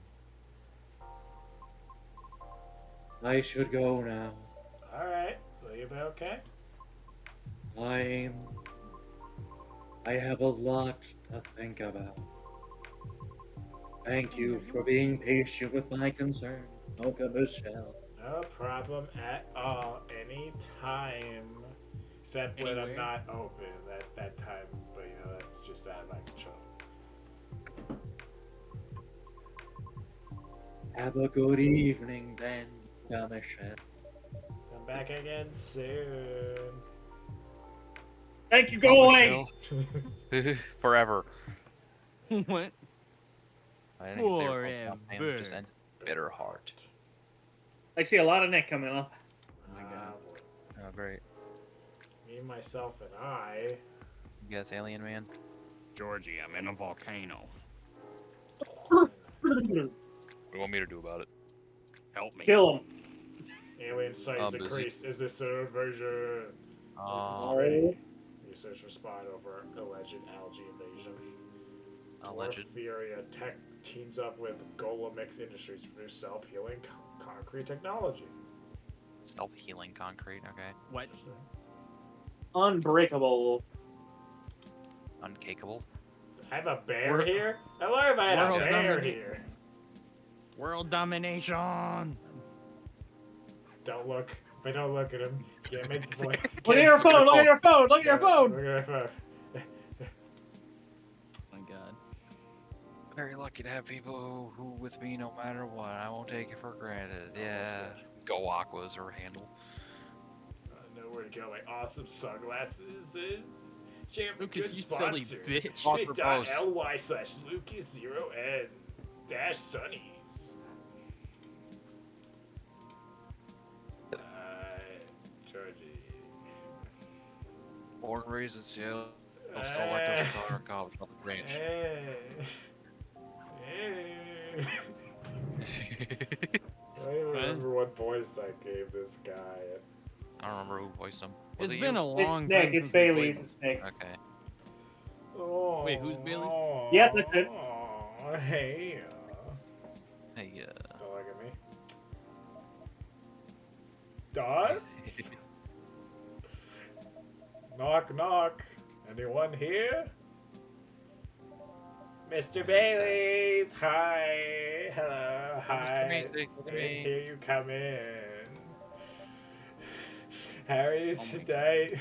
[SPEAKER 3] I should go now.
[SPEAKER 2] Alright. Will you be okay?
[SPEAKER 3] I have a lot to think about. Thank you for being patient with my concern, Mocha Michelle.
[SPEAKER 2] No problem at all. Any time. Except when I'm
[SPEAKER 8] Anywhere?
[SPEAKER 2] not open at that time. But you know, that's just out of my control.
[SPEAKER 3] Have a good evening, then, Mocha Michelle.
[SPEAKER 2] Come back again soon.
[SPEAKER 3] Thank you,
[SPEAKER 5] Oh,
[SPEAKER 3] go away!
[SPEAKER 5] Michelle. Forever.
[SPEAKER 8] What?
[SPEAKER 5] I didn't even say your full stop, man. Just
[SPEAKER 8] Forever.
[SPEAKER 5] end bitter heart.
[SPEAKER 3] I see a lot of Nick coming up.
[SPEAKER 8] Oh my god.
[SPEAKER 5] Oh, great.
[SPEAKER 2] Me, myself, and I.
[SPEAKER 5] You guys, alien man.
[SPEAKER 1] Georgie, I'm in a volcano.
[SPEAKER 5] What do you want me to do about it?
[SPEAKER 1] Help me.
[SPEAKER 3] Kill him.
[SPEAKER 2] Alien size
[SPEAKER 5] I'm busy.
[SPEAKER 2] increased. Is this a version? This is
[SPEAKER 5] Oh,
[SPEAKER 2] pretty. Research respond over alleged algae invasion.
[SPEAKER 5] alleged.
[SPEAKER 2] Furia Tech teams up with Golomix Industries to produce self-healing concrete technology.
[SPEAKER 5] Self-healing concrete. Okay.
[SPEAKER 8] What?
[SPEAKER 3] Unbreakable.
[SPEAKER 5] Uncakable.
[SPEAKER 2] I have a bear
[SPEAKER 8] World-
[SPEAKER 2] here? How long have I had a
[SPEAKER 8] World
[SPEAKER 2] bear
[SPEAKER 8] dominate-
[SPEAKER 2] here?
[SPEAKER 8] World domination.
[SPEAKER 2] Don't look. But don't look at him. Can't make the voice.
[SPEAKER 3] Look at your phone, look at your phone, look at your phone!
[SPEAKER 2] Look at your phone.
[SPEAKER 8] Oh my god.
[SPEAKER 5] Very lucky to have people who with me no matter what. I won't take it for granted. Yeah. Go Aqua's her handle.
[SPEAKER 2] I know where to get my awesome sunglasses is. Check out
[SPEAKER 8] Lucas,
[SPEAKER 2] good
[SPEAKER 8] you silly
[SPEAKER 2] sponsor.
[SPEAKER 8] bitch.
[SPEAKER 5] Sponsor post.
[SPEAKER 2] bit.ly/Lucas0n-Sunnies. Georgie.
[SPEAKER 5] Born and raised in Seattle. Still lactose intolerant college public ranch.
[SPEAKER 2] I don't even remember what voice I gave this guy.
[SPEAKER 5] I don't remember who voiced him. Was
[SPEAKER 8] It's
[SPEAKER 5] it
[SPEAKER 8] been
[SPEAKER 5] you?
[SPEAKER 8] a long
[SPEAKER 3] It's
[SPEAKER 8] time
[SPEAKER 3] Nick,
[SPEAKER 8] since
[SPEAKER 3] it's
[SPEAKER 8] we
[SPEAKER 3] Bailey's,
[SPEAKER 8] played.
[SPEAKER 3] it's Nick.
[SPEAKER 5] Okay.
[SPEAKER 2] Oh,
[SPEAKER 8] Wait, who's Bailey's?
[SPEAKER 3] Yep, that's it.
[SPEAKER 2] Oh, hey.
[SPEAKER 5] Hey,
[SPEAKER 2] Don't look at me. Dot? Knock, knock. Anyone here? Mr. Bailey's. Hi. Hello. Hi.
[SPEAKER 5] Look at
[SPEAKER 2] I
[SPEAKER 5] me.
[SPEAKER 2] didn't hear you come in. How are you
[SPEAKER 5] Oh my
[SPEAKER 2] today?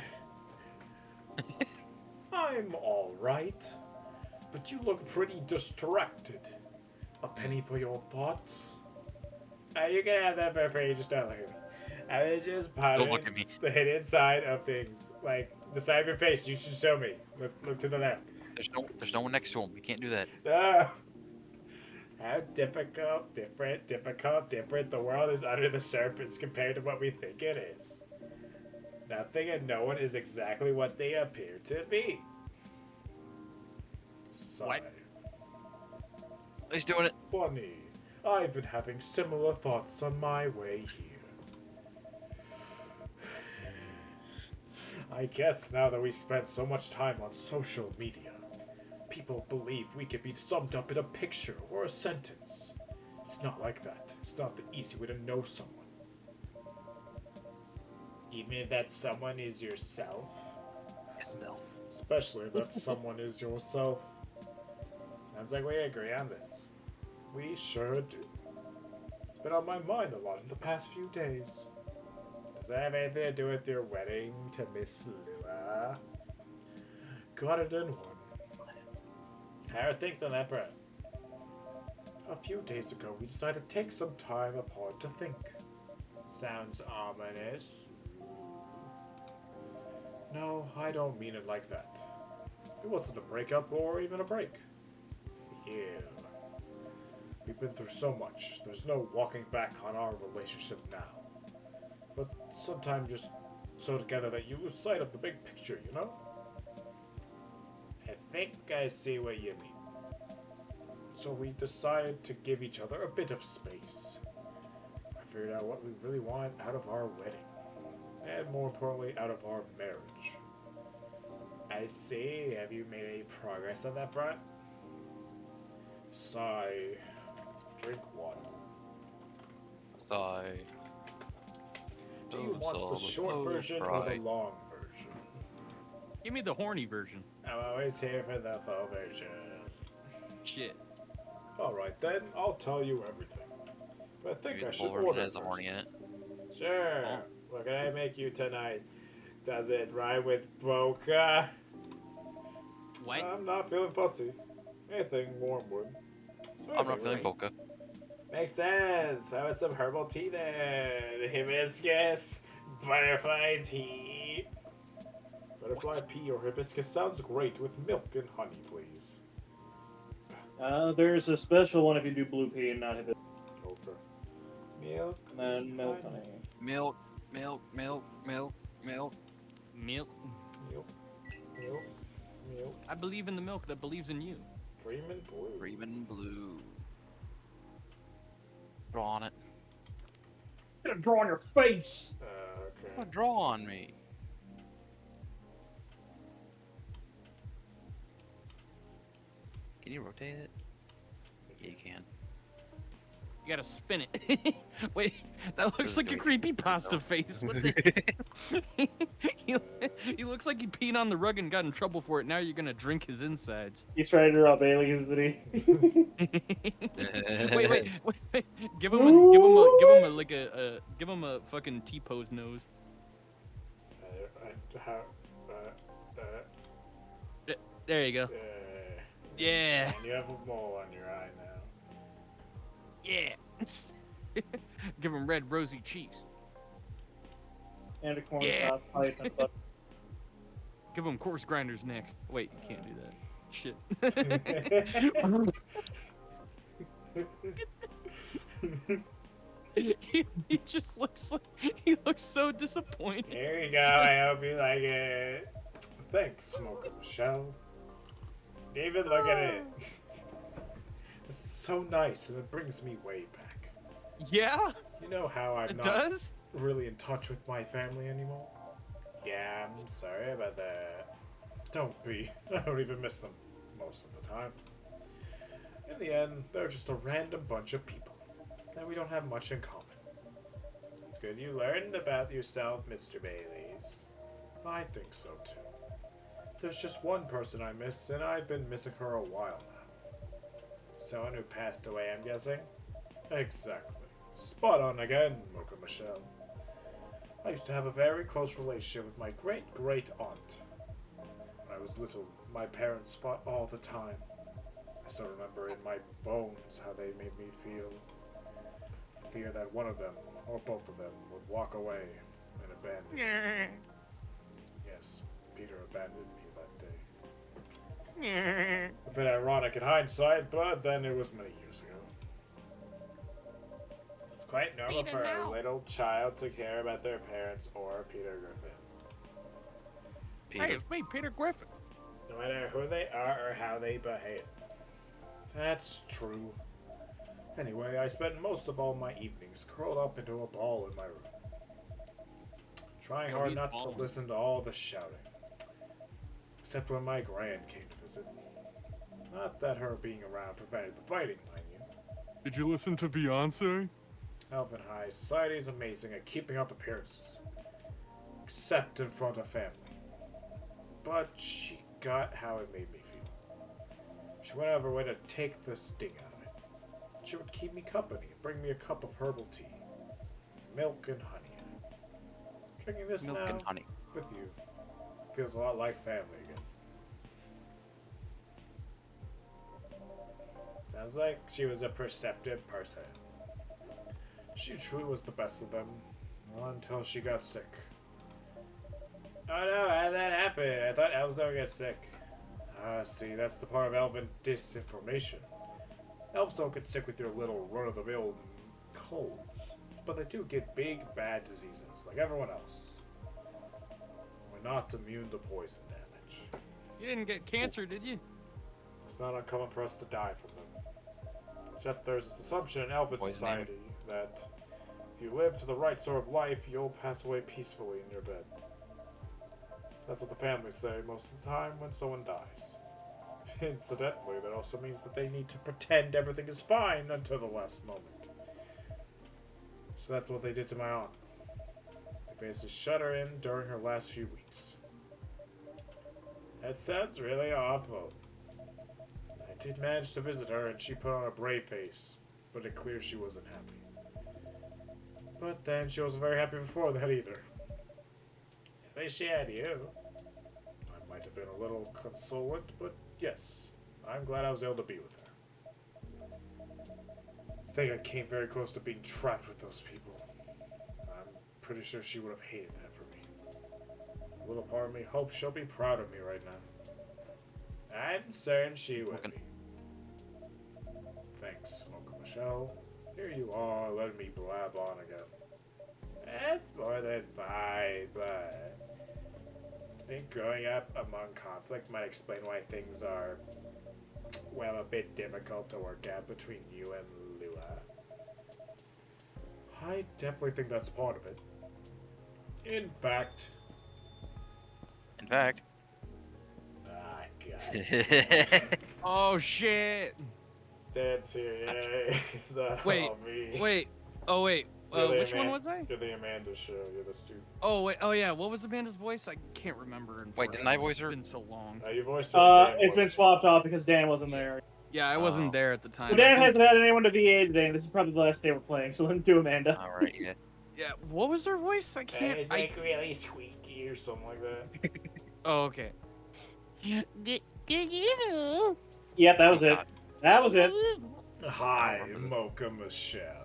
[SPEAKER 2] I'm all right, but you look pretty distracted. A penny for your thoughts? You can have that for free. Just don't look at me. I was just
[SPEAKER 5] Don't
[SPEAKER 2] pondering
[SPEAKER 5] look at me.
[SPEAKER 2] the hidden side of things, like the side of your face. You should show me. Look to the left.
[SPEAKER 5] There's no one next to him. You can't do that.
[SPEAKER 2] Ah. How difficult the world is under the surface compared to what we think it is. Nothing and no one is exactly what they appear to be. Sigh.
[SPEAKER 5] He's doing it.
[SPEAKER 2] Funny. I've been having similar thoughts on my way here. I guess now that we spent so much time on social media, people believe we can be summed up in a picture or a sentence. It's not like that. It's not the easy way to know someone. Even if that someone is yourself.
[SPEAKER 5] Yourself.
[SPEAKER 2] Especially if that someone is yourself. Sounds like we agree on this. We sure do. It's been on my mind a lot in the past few days. Does that have anything to do with your wedding to Miss Lua? Got it in one. How are things on that front? A few days ago, we decided to take some time apart to think. Sounds ominous. No, I don't mean it like that. It wasn't a breakup or even a break. Feel. We've been through so much. There's no walking back on our relationship now. But sometimes just so together that you lose sight of the big picture, you know? I think I see what you mean. So we decided to give each other a bit of space. I figured out what we really want out of our wedding. And more importantly, out of our marriage. I see. Have you made any progress on that front? Sigh. Drink water.
[SPEAKER 5] Sigh.
[SPEAKER 2] Do you want the short version or the long version?
[SPEAKER 8] Give me the horny version.
[SPEAKER 2] I'm always here for the full version.
[SPEAKER 8] Shit.
[SPEAKER 2] Alright then, I'll tell you everything. But I think
[SPEAKER 5] Maybe
[SPEAKER 2] I
[SPEAKER 5] the
[SPEAKER 2] should
[SPEAKER 5] full version
[SPEAKER 2] order
[SPEAKER 5] has the horny
[SPEAKER 2] first.
[SPEAKER 5] in it.
[SPEAKER 2] Sure.
[SPEAKER 5] Oh.
[SPEAKER 2] What can I make you tonight? Does it rhyme with Boca?
[SPEAKER 8] What?
[SPEAKER 2] I'm not feeling fussy. Anything warm would. So
[SPEAKER 5] I'm not feeling
[SPEAKER 2] anyway,
[SPEAKER 5] polka.
[SPEAKER 2] Makes sense. How about some herbal tea then? Hibiscus, butterfly tea. Butterfly pea or hibiscus sounds great with milk and honey, please.
[SPEAKER 3] There's a special one if you do blue pea and not hibiscus.
[SPEAKER 2] Okay. Milk.
[SPEAKER 3] And then milk honey.
[SPEAKER 5] Milk, milk, milk, milk, milk.
[SPEAKER 8] Milk.
[SPEAKER 2] Milk. Milk. Milk.
[SPEAKER 8] I believe in the milk that believes in you.
[SPEAKER 2] Freeman blue.
[SPEAKER 5] Freeman blue. Draw on it.
[SPEAKER 3] Get a draw on your face!
[SPEAKER 2] Okay.
[SPEAKER 5] What draw on me? Can you rotate it? Yeah, you can.
[SPEAKER 8] You gotta spin it. Wait, that looks like a creepy pasta face. What the? he looks like he peed on the rug and got in trouble for it. Now you're gonna drink his insides.
[SPEAKER 3] He's trying to rub aliens, isn't he?
[SPEAKER 8] wait. Give him a fucking T-pose nose. There you go. Yeah.
[SPEAKER 2] And you have a mole on your eye now.
[SPEAKER 8] Yeah. Give him red rosy cheeks.
[SPEAKER 3] And a corn
[SPEAKER 8] Yeah.
[SPEAKER 3] top pipe and butter.
[SPEAKER 8] Give him coarse grinder's neck. Wait, you can't do that. Shit. he just looks like he looks so disappointed.
[SPEAKER 2] Here you go. I hope you like it. Thanks, Smoker Michelle. Even look at it. It's so nice, and it brings me way back.
[SPEAKER 8] Yeah,
[SPEAKER 2] You know how I'm
[SPEAKER 8] it
[SPEAKER 2] not
[SPEAKER 8] does.
[SPEAKER 2] really in touch with my family anymore? Yeah, I'm sorry about that. Don't be. I don't even miss them most of the time. In the end, they're just a random bunch of people, and we don't have much in common. It's good you learned about yourself, Mr. Baileys. I think so too. There's just one person I miss, and I've been missing her a while now. Someone who passed away, I'm guessing? Exactly. Spot on again, Mocha Michelle. I used to have a very close relationship with my great-great-aunt. When I was little, my parents fought all the time. I still remember in my bones how they made me feel. Fear that one of them, or both of them, would walk away and abandon me. Yes, Peter abandoned me that day. A bit ironic in hindsight, but then it was many years ago. It's quite normal for a little child to care about their parents or Peter Griffin.
[SPEAKER 8] Hey, it's me, Peter Griffin.
[SPEAKER 2] No matter who they are or how they behave. That's true. Anyway, I spent most of all my evenings curled up into a ball in my room. Trying hard
[SPEAKER 8] he's
[SPEAKER 2] not
[SPEAKER 8] balling.
[SPEAKER 2] to listen to all the shouting. Except when my gran came to visit. Not that her being around prevented the fighting, mind you.
[SPEAKER 9] Did you listen to Beyonce?
[SPEAKER 2] Elven High Society is amazing at keeping up appearances. Except in front of family. But she got how it made me feel. She went out of her way to take the sting out of it. She would keep me company and bring me a cup of herbal tea. With milk and honey in it. drinking this
[SPEAKER 10] Milk
[SPEAKER 2] now
[SPEAKER 10] and honey.
[SPEAKER 2] with you. Feels a lot like family again. Sounds like she was a perceptive person. She truly was the best of them. Well, until she got sick. Oh no, how did that happen? I thought elves don't get sick. Ah, see, that's the part of elven disinformation. Elves don't get sick with your little run-of-the-mill colds. But they do get big, bad diseases, like everyone else. We're not immune to poison damage.
[SPEAKER 8] You didn't get cancer, did you?
[SPEAKER 2] It's not uncommon for us to die from them. Except there's this assumption in elven
[SPEAKER 10] Poisoning.
[SPEAKER 2] society that if you live to the right sort of life, you'll pass away peacefully in your bed. That's what the families say most of the time when someone dies. Incidentally, that also means that they need to pretend everything is fine until the last moment. So that's what they did to my aunt. They basically shut her in during her last few weeks. That sounds really awful. I did manage to visit her and she put on a brave face, but it clear she wasn't happy. But then she wasn't very happy before that either. At least she had you. I might have been a little consolent, but yes, I'm glad I was able to be with her. I think I came very close to being trapped with those people. I'm pretty sure she would have hated that for me. A little part of me hopes she'll be proud of me right now. I'm certain she would be. Thanks, Smoke Michelle. Here you are, letting me blab on again. That's more than fine, but I think growing up among conflict might explain why things are, well, a bit difficult to work out between you and Lua. I definitely think that's part of it. In fact... Ah, God.
[SPEAKER 8] Oh shit!
[SPEAKER 2] Dad's here, yay. It's not
[SPEAKER 8] Wait,
[SPEAKER 2] all me.
[SPEAKER 8] wait. Oh wait.
[SPEAKER 2] You're the
[SPEAKER 8] Which one was I?
[SPEAKER 2] You're the Amanda show. You're the suit.
[SPEAKER 8] Oh wait. Oh yeah. What was Amanda's voice? I can't remember.
[SPEAKER 10] Wait, didn't I voice her?
[SPEAKER 8] It's been so long.
[SPEAKER 2] You voiced her.
[SPEAKER 3] It's been swapped off because Dan wasn't there.
[SPEAKER 8] Yeah, I wasn't there at the time.
[SPEAKER 3] Well, Dan hasn't had anyone to VA today, and this is probably the last day we're playing, so let him do Amanda.
[SPEAKER 10] Alright, yeah.
[SPEAKER 8] Yeah. What was her voice? I can't.
[SPEAKER 2] It's like really squeaky or something like that.
[SPEAKER 8] Oh okay.
[SPEAKER 3] Yep, that was it. That was it.
[SPEAKER 2] Hi, Mocha Michelle.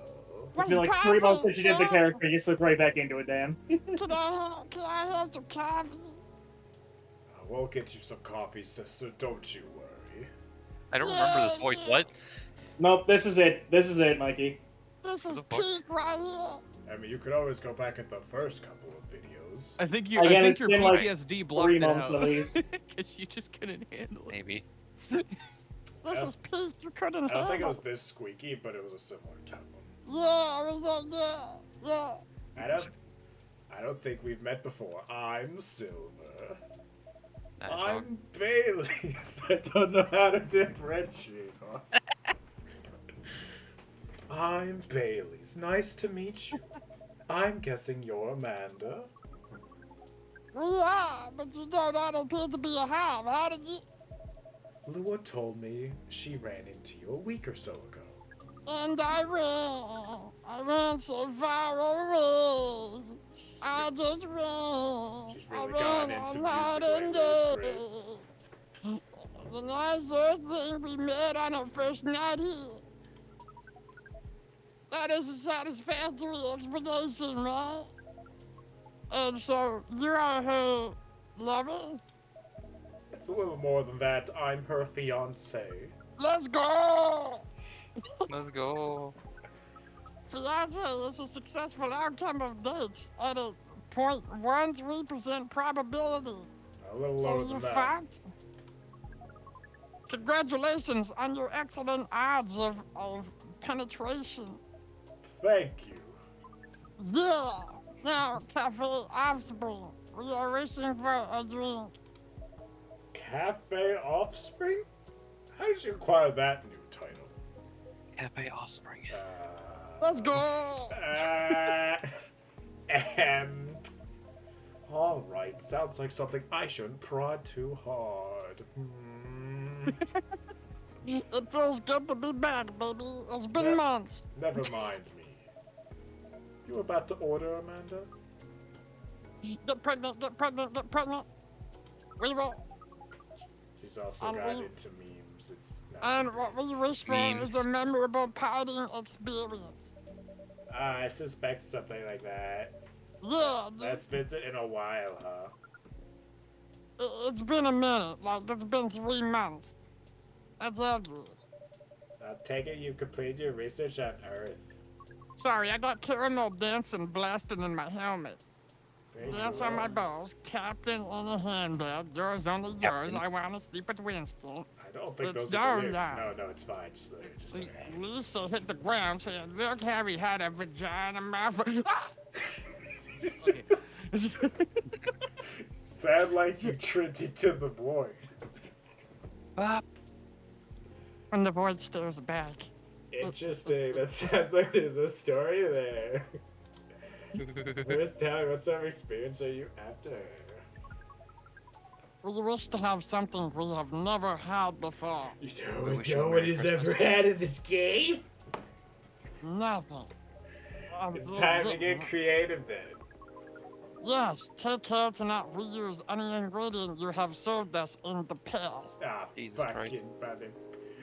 [SPEAKER 3] It's been like 3 months since you did the character, you slipped right back into it, Dan.
[SPEAKER 11] Can I have some coffee?
[SPEAKER 2] We'll get you some coffee, sister. Don't you worry.
[SPEAKER 10] I don't remember this voice. What?
[SPEAKER 3] Nope, this is it. This is it, Mikey.
[SPEAKER 11] This is
[SPEAKER 10] the fuck?
[SPEAKER 11] peak right here.
[SPEAKER 2] I mean, you could always go back at the first couple of videos.
[SPEAKER 8] I think
[SPEAKER 3] Again,
[SPEAKER 8] I think
[SPEAKER 3] it's
[SPEAKER 8] your
[SPEAKER 3] been, like,
[SPEAKER 8] PTSD blocked
[SPEAKER 3] 3
[SPEAKER 8] it
[SPEAKER 3] months
[SPEAKER 8] out
[SPEAKER 3] at least.
[SPEAKER 8] because you just couldn't handle it.
[SPEAKER 10] Maybe.
[SPEAKER 11] This is peak. You couldn't
[SPEAKER 2] I don't think it
[SPEAKER 11] handle.
[SPEAKER 2] was this squeaky, but it was a similar tone.
[SPEAKER 11] Yeah, it was like yeah.
[SPEAKER 2] I don't think we've met before. I'm Silver.
[SPEAKER 10] That's
[SPEAKER 2] I'm Bailey's. I don't know how to differentiate us. I'm Bailey's. Nice to meet you. I'm guessing you're Amanda.
[SPEAKER 11] Yeah, but you don't appear to be a hive. How did you?
[SPEAKER 2] Lua told me she ran into you a week or so ago.
[SPEAKER 11] And I ran so far away. I just ran.
[SPEAKER 2] She's really
[SPEAKER 11] I
[SPEAKER 2] gone
[SPEAKER 11] ran
[SPEAKER 2] into
[SPEAKER 11] all night
[SPEAKER 2] music
[SPEAKER 11] and
[SPEAKER 2] lately. It's great.
[SPEAKER 11] the nicest thing we met on our first night here. That is a satisfactory explanation, right? And so, you are her lover?
[SPEAKER 2] It's a little more than that. I'm her fiance.
[SPEAKER 11] Let's go!
[SPEAKER 10] Let's go.
[SPEAKER 11] Fiance is a successful outcome of dates at a 0.13% probability.
[SPEAKER 2] A little
[SPEAKER 11] So
[SPEAKER 2] lower
[SPEAKER 11] you
[SPEAKER 2] than that.
[SPEAKER 11] fucked? Congratulations on your excellent odds of penetration.
[SPEAKER 2] Thank you.
[SPEAKER 11] Yeah! Now, Cafe Offspring, we are wishing for a drink.
[SPEAKER 2] Cafe Offspring? How did you acquire that new title?
[SPEAKER 10] Cafe Offspring.
[SPEAKER 11] Let's go!
[SPEAKER 2] Alright, sounds like something I shouldn't prod too hard.
[SPEAKER 11] It feels good to be back, baby. It's been months.
[SPEAKER 2] Never mind me. You were about to order, Amanda?
[SPEAKER 11] Get pregnant, get pregnant, get pregnant. We will.
[SPEAKER 2] She's also
[SPEAKER 11] And
[SPEAKER 2] got
[SPEAKER 11] we-
[SPEAKER 2] into memes. It's not
[SPEAKER 11] And
[SPEAKER 2] great.
[SPEAKER 11] what we wish for is
[SPEAKER 5] Memes.
[SPEAKER 11] a memorable partying experience.
[SPEAKER 2] I suspect something like that.
[SPEAKER 11] Yeah, dude.
[SPEAKER 2] Let's visit in a while, huh?
[SPEAKER 11] It's been a minute. Like, it's been 3 months. That's ugly.
[SPEAKER 2] I'll take it you completed your research on Earth.
[SPEAKER 11] Sorry, I got caramel dancing blasting in my helmet.
[SPEAKER 2] Very
[SPEAKER 11] Dance
[SPEAKER 2] cool.
[SPEAKER 11] on my balls, captain in a handbag. Yours, only yours.
[SPEAKER 10] Captain.
[SPEAKER 11] I want to sleep with Winston.
[SPEAKER 2] I don't think
[SPEAKER 11] It's
[SPEAKER 2] those are
[SPEAKER 11] down
[SPEAKER 2] the lyrics.
[SPEAKER 11] now.
[SPEAKER 2] No, it's fine. Just let it hang.
[SPEAKER 11] Lisa hit the ground saying, look, Harry had a vagina mouth. Ah!
[SPEAKER 2] Sound like you tripped into the void.
[SPEAKER 11] When the void stares back.
[SPEAKER 2] Interesting. That sounds like there's a story there. Where's Tally? What sort of experience are you after?
[SPEAKER 11] We wish to have something we have never had before.
[SPEAKER 2] You
[SPEAKER 5] We
[SPEAKER 2] know,
[SPEAKER 5] wish you
[SPEAKER 2] no
[SPEAKER 5] a
[SPEAKER 2] one
[SPEAKER 5] Merry
[SPEAKER 2] has
[SPEAKER 5] Christmas.
[SPEAKER 2] ever had in this game?
[SPEAKER 11] Nothing.
[SPEAKER 2] It's time to get creative then.
[SPEAKER 11] Yes, take care to not reuse any ingredient you have served us in the past.
[SPEAKER 2] Ah,
[SPEAKER 5] Jesus
[SPEAKER 2] fucking
[SPEAKER 5] Christ.
[SPEAKER 2] brother.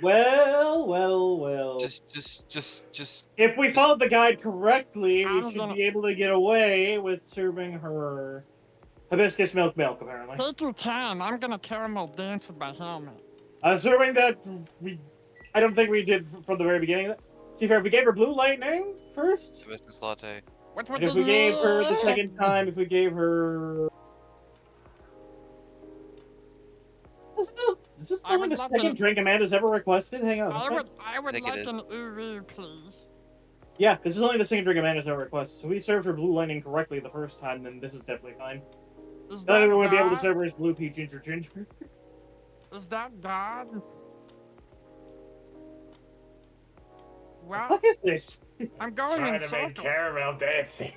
[SPEAKER 7] Well.
[SPEAKER 5] Just.
[SPEAKER 3] If we followed the guide correctly, we
[SPEAKER 11] I'm
[SPEAKER 3] should
[SPEAKER 11] gonna-
[SPEAKER 3] be able to get away with serving her hibiscus milk, apparently.
[SPEAKER 11] Take your time. I'm gonna caramel dance with my helmet.
[SPEAKER 3] Assuming that I don't think we did from the very beginning. To be fair, if we gave her blue lightning first,
[SPEAKER 5] Hibiscus latte.
[SPEAKER 11] What
[SPEAKER 3] and
[SPEAKER 11] would
[SPEAKER 3] if we gave her the
[SPEAKER 11] second?
[SPEAKER 3] second time, if we gave her... Is this
[SPEAKER 11] I
[SPEAKER 3] only
[SPEAKER 11] would
[SPEAKER 3] the
[SPEAKER 11] love
[SPEAKER 3] second
[SPEAKER 11] to-
[SPEAKER 3] drink Amanda's ever requested? Hang on.
[SPEAKER 11] I would
[SPEAKER 5] think it
[SPEAKER 11] like
[SPEAKER 5] is.
[SPEAKER 11] an uru, please.
[SPEAKER 3] Yeah, this is only the second drink Amanda's ever requested. So we served her blue lightning correctly the first time, then this is definitely fine.
[SPEAKER 11] Is
[SPEAKER 3] Now
[SPEAKER 11] that
[SPEAKER 3] we're going to be able to
[SPEAKER 11] God?
[SPEAKER 3] serve her as blue pea ginger.
[SPEAKER 11] Is that God? Well,
[SPEAKER 3] What is this?
[SPEAKER 11] I'm going
[SPEAKER 2] Trying
[SPEAKER 11] in
[SPEAKER 2] to make
[SPEAKER 11] circles.
[SPEAKER 2] caramel dancing.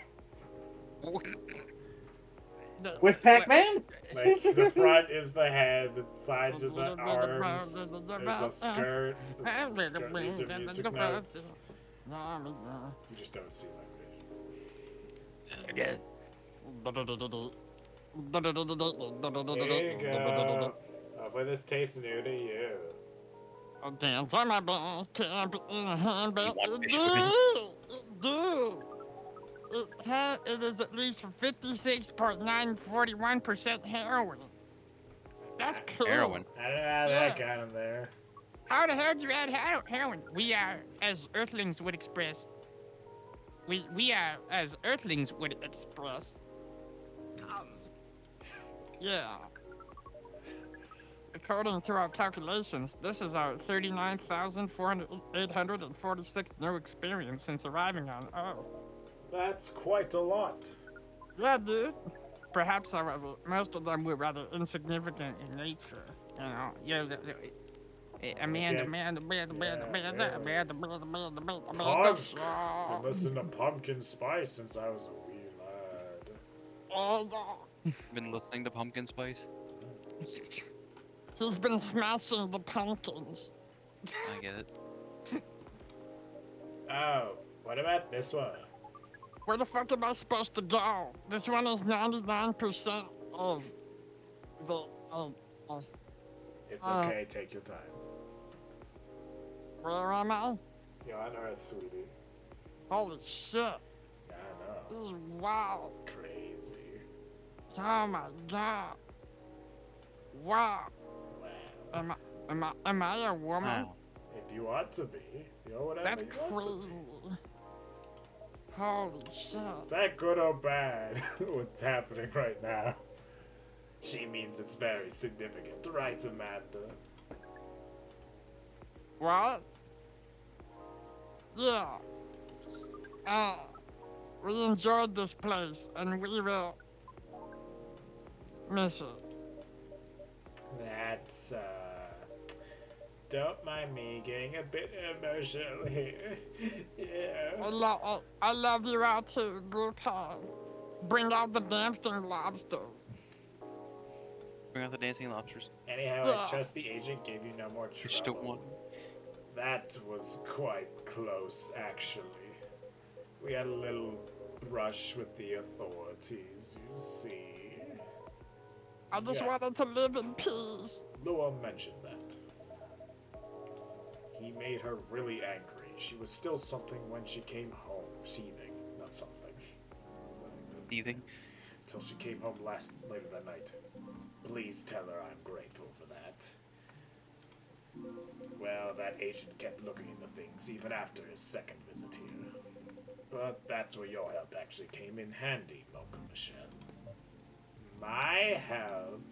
[SPEAKER 3] With Pac-Man?
[SPEAKER 2] Like, the front is the head, the sides are the arms, there's a skirt, these are music notes. You just don't see my vision.
[SPEAKER 10] Again.
[SPEAKER 2] Here you go. Hopefully this tastes new to you.
[SPEAKER 11] Dance on my balls, camp in a handbag.
[SPEAKER 10] You want
[SPEAKER 11] It
[SPEAKER 10] fish with me?
[SPEAKER 11] do. It is at least 56.941% heroin. That's cool.
[SPEAKER 5] Heroin.
[SPEAKER 2] I don't know how that got in there.
[SPEAKER 11] How the hell did you add heroin? We are, as Earthlings would express. We are, as Earthlings would express. Yeah. According to our calculations, this is our 39,846 new experience since arriving on Earth.
[SPEAKER 2] That's quite a lot.
[SPEAKER 11] Yeah, dude. Perhaps, however, most of them were rather insignificant in nature. You know, Amanda.
[SPEAKER 2] Punk! Been listening to Pumpkin Spice since I was a wee lad.
[SPEAKER 5] Been listening to Pumpkin Spice.
[SPEAKER 11] He's been smashing the pumpkins.
[SPEAKER 5] I get it.
[SPEAKER 2] Oh, what about this one?
[SPEAKER 11] Where the fuck am I supposed to go? This one is 99% of the.
[SPEAKER 2] It's okay, take your time.
[SPEAKER 11] Where am I?
[SPEAKER 2] You're on Earth, sweetie.
[SPEAKER 11] Holy shit.
[SPEAKER 2] I know.
[SPEAKER 11] This is wild.
[SPEAKER 2] Crazy.
[SPEAKER 11] Oh my god. Wow.
[SPEAKER 2] Wow.
[SPEAKER 11] Am I a woman?
[SPEAKER 10] Wow.
[SPEAKER 2] If you want to be, you're whatever
[SPEAKER 11] That's
[SPEAKER 2] you want to be.
[SPEAKER 11] crazy. Holy shit.
[SPEAKER 2] Is that good or bad? What's happening right now? She means it's very significant, right, Amanda?
[SPEAKER 11] What? Yeah. We enjoyed this place and we will miss it.
[SPEAKER 2] That's, don't mind me getting a bit emotional here. Yeah.
[SPEAKER 11] I love you all too, Blue Pie. Bring out the dancing lobsters.
[SPEAKER 5] Bring out the dancing lobsters.
[SPEAKER 2] Anyhow, I trust the agent gave you no more
[SPEAKER 5] You just don't
[SPEAKER 2] trouble.
[SPEAKER 5] want.
[SPEAKER 2] That was quite close, actually. We had a little brush with the authorities, you see.
[SPEAKER 11] I just
[SPEAKER 2] Yeah.
[SPEAKER 11] wanted to live in peace.
[SPEAKER 2] No one mentioned that. He made her really angry. She was still something when she came home. Seething, not something.
[SPEAKER 10] Teething.
[SPEAKER 2] Till she came home later that night. Please tell her I'm grateful for that. Well, that agent kept looking into things even after his second visit here. But that's where your help actually came in handy, Mocha Michelle. My help?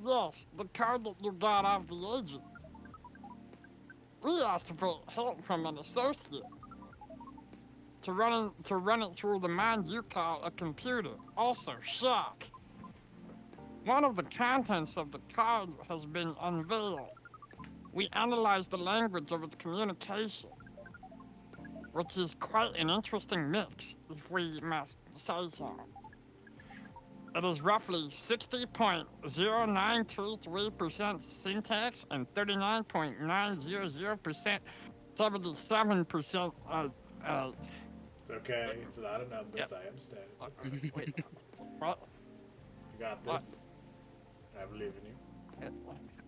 [SPEAKER 11] Yes, the card that you got off the agent. We asked for help from an associate to run it through the mind you call a computer. Also, shock. One of the contents of the card has been unveiled. We analyzed the language of its communication, which is quite an interesting mix, if we must say so. It is roughly 60.0923% syntax and 39.900%, 77%.
[SPEAKER 2] It's okay. It's a lot of numbers.
[SPEAKER 10] Yep.
[SPEAKER 2] I understand. It's okay.
[SPEAKER 11] Wait, what?
[SPEAKER 2] You got this. I believe in you.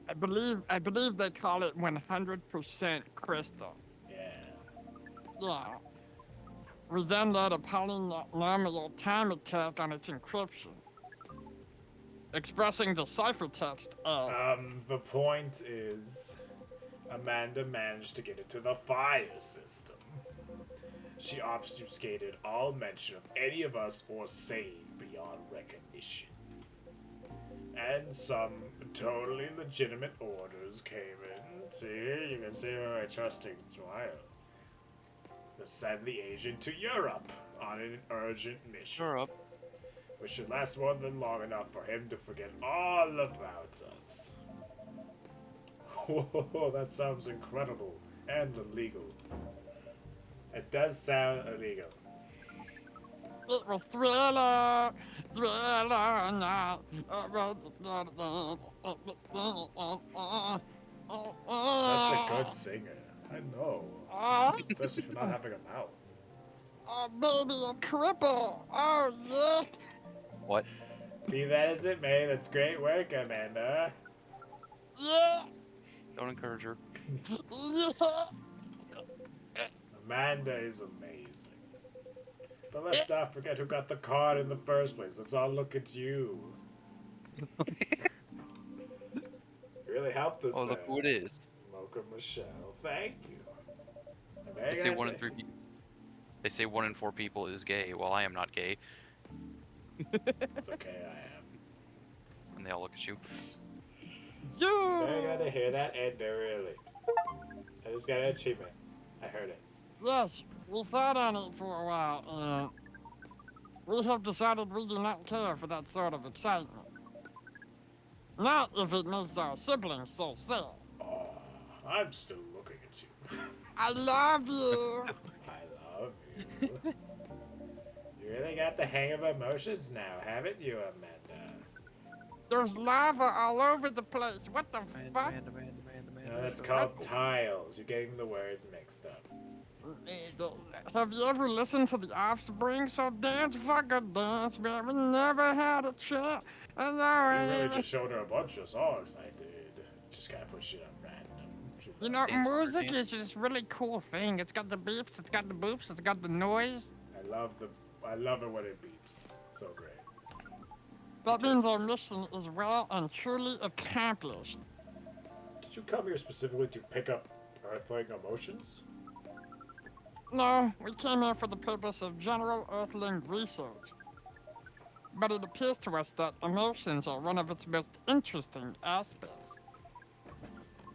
[SPEAKER 11] I believe they call it 100% crystal.
[SPEAKER 2] Yeah.
[SPEAKER 11] Yeah. We then led a polynomial time attack on its encryption, expressing the ciphertext as
[SPEAKER 2] The point is, Amanda managed to get into the fire system. She obfuscated all mention of any of us or sane beyond recognition. And some totally legitimate orders came in. See, you can see my trusting smile. To send the agent to Europe on an urgent mission.
[SPEAKER 10] Europe.
[SPEAKER 2] Which should last more than long enough for him to forget all about us. Whoa, that sounds incredible and illegal. It does sound illegal.
[SPEAKER 11] it was thriller, now.
[SPEAKER 2] Such a good singer. I know. Especially for not having a mouth.
[SPEAKER 11] Baby, a cripple. Oh, yeah.
[SPEAKER 10] What?
[SPEAKER 2] Be that as it may, that's great work, Amanda.
[SPEAKER 11] Yeah.
[SPEAKER 10] Don't encourage her.
[SPEAKER 11] Yeah.
[SPEAKER 2] Amanda is amazing. But let's not forget who got the card in the first place. Let's all look at you. You really helped us
[SPEAKER 10] Oh,
[SPEAKER 2] there.
[SPEAKER 10] look who it is.
[SPEAKER 2] Mocha Michelle, thank you.
[SPEAKER 10] They say 1 in 3 people. They say 1 in 4 people is gay. Well, I am not gay.
[SPEAKER 2] It's okay, I am.
[SPEAKER 10] And they all look at you.
[SPEAKER 2] They're gonna hear that, and they're really. I just got an achievement. I heard it.
[SPEAKER 11] Yes, we thought on it for a while, and we have decided we do not care for that sort of excitement. Not if it makes our siblings so sad.
[SPEAKER 2] Oh, I'm still looking at you.
[SPEAKER 11] I love you.
[SPEAKER 2] I love you. You really got the hang of emotions now, haven't you, Amanda?
[SPEAKER 11] There's lava all over the place. What the fuck?
[SPEAKER 2] No, that's called tiles. You're getting the words mixed up.
[SPEAKER 11] Have you ever listened to The Offspring? So dance, fucking dance, man. We never had a chance. I know.
[SPEAKER 2] You really just showed her a bunch of songs. I did. Just kind of put shit on random.
[SPEAKER 11] You know,
[SPEAKER 10] Dance
[SPEAKER 11] music
[SPEAKER 10] routine.
[SPEAKER 11] is just really cool thing. It's got the beeps, it's got the boops, it's got the noise.
[SPEAKER 2] I love it when it beeps. So great.
[SPEAKER 11] That means our mission is well and truly accomplished.
[SPEAKER 2] Did you come here specifically to pick up Earthling emotions?
[SPEAKER 11] No, we came here for the purpose of general Earthling research. But it appears to us that emotions are one of its most interesting aspects.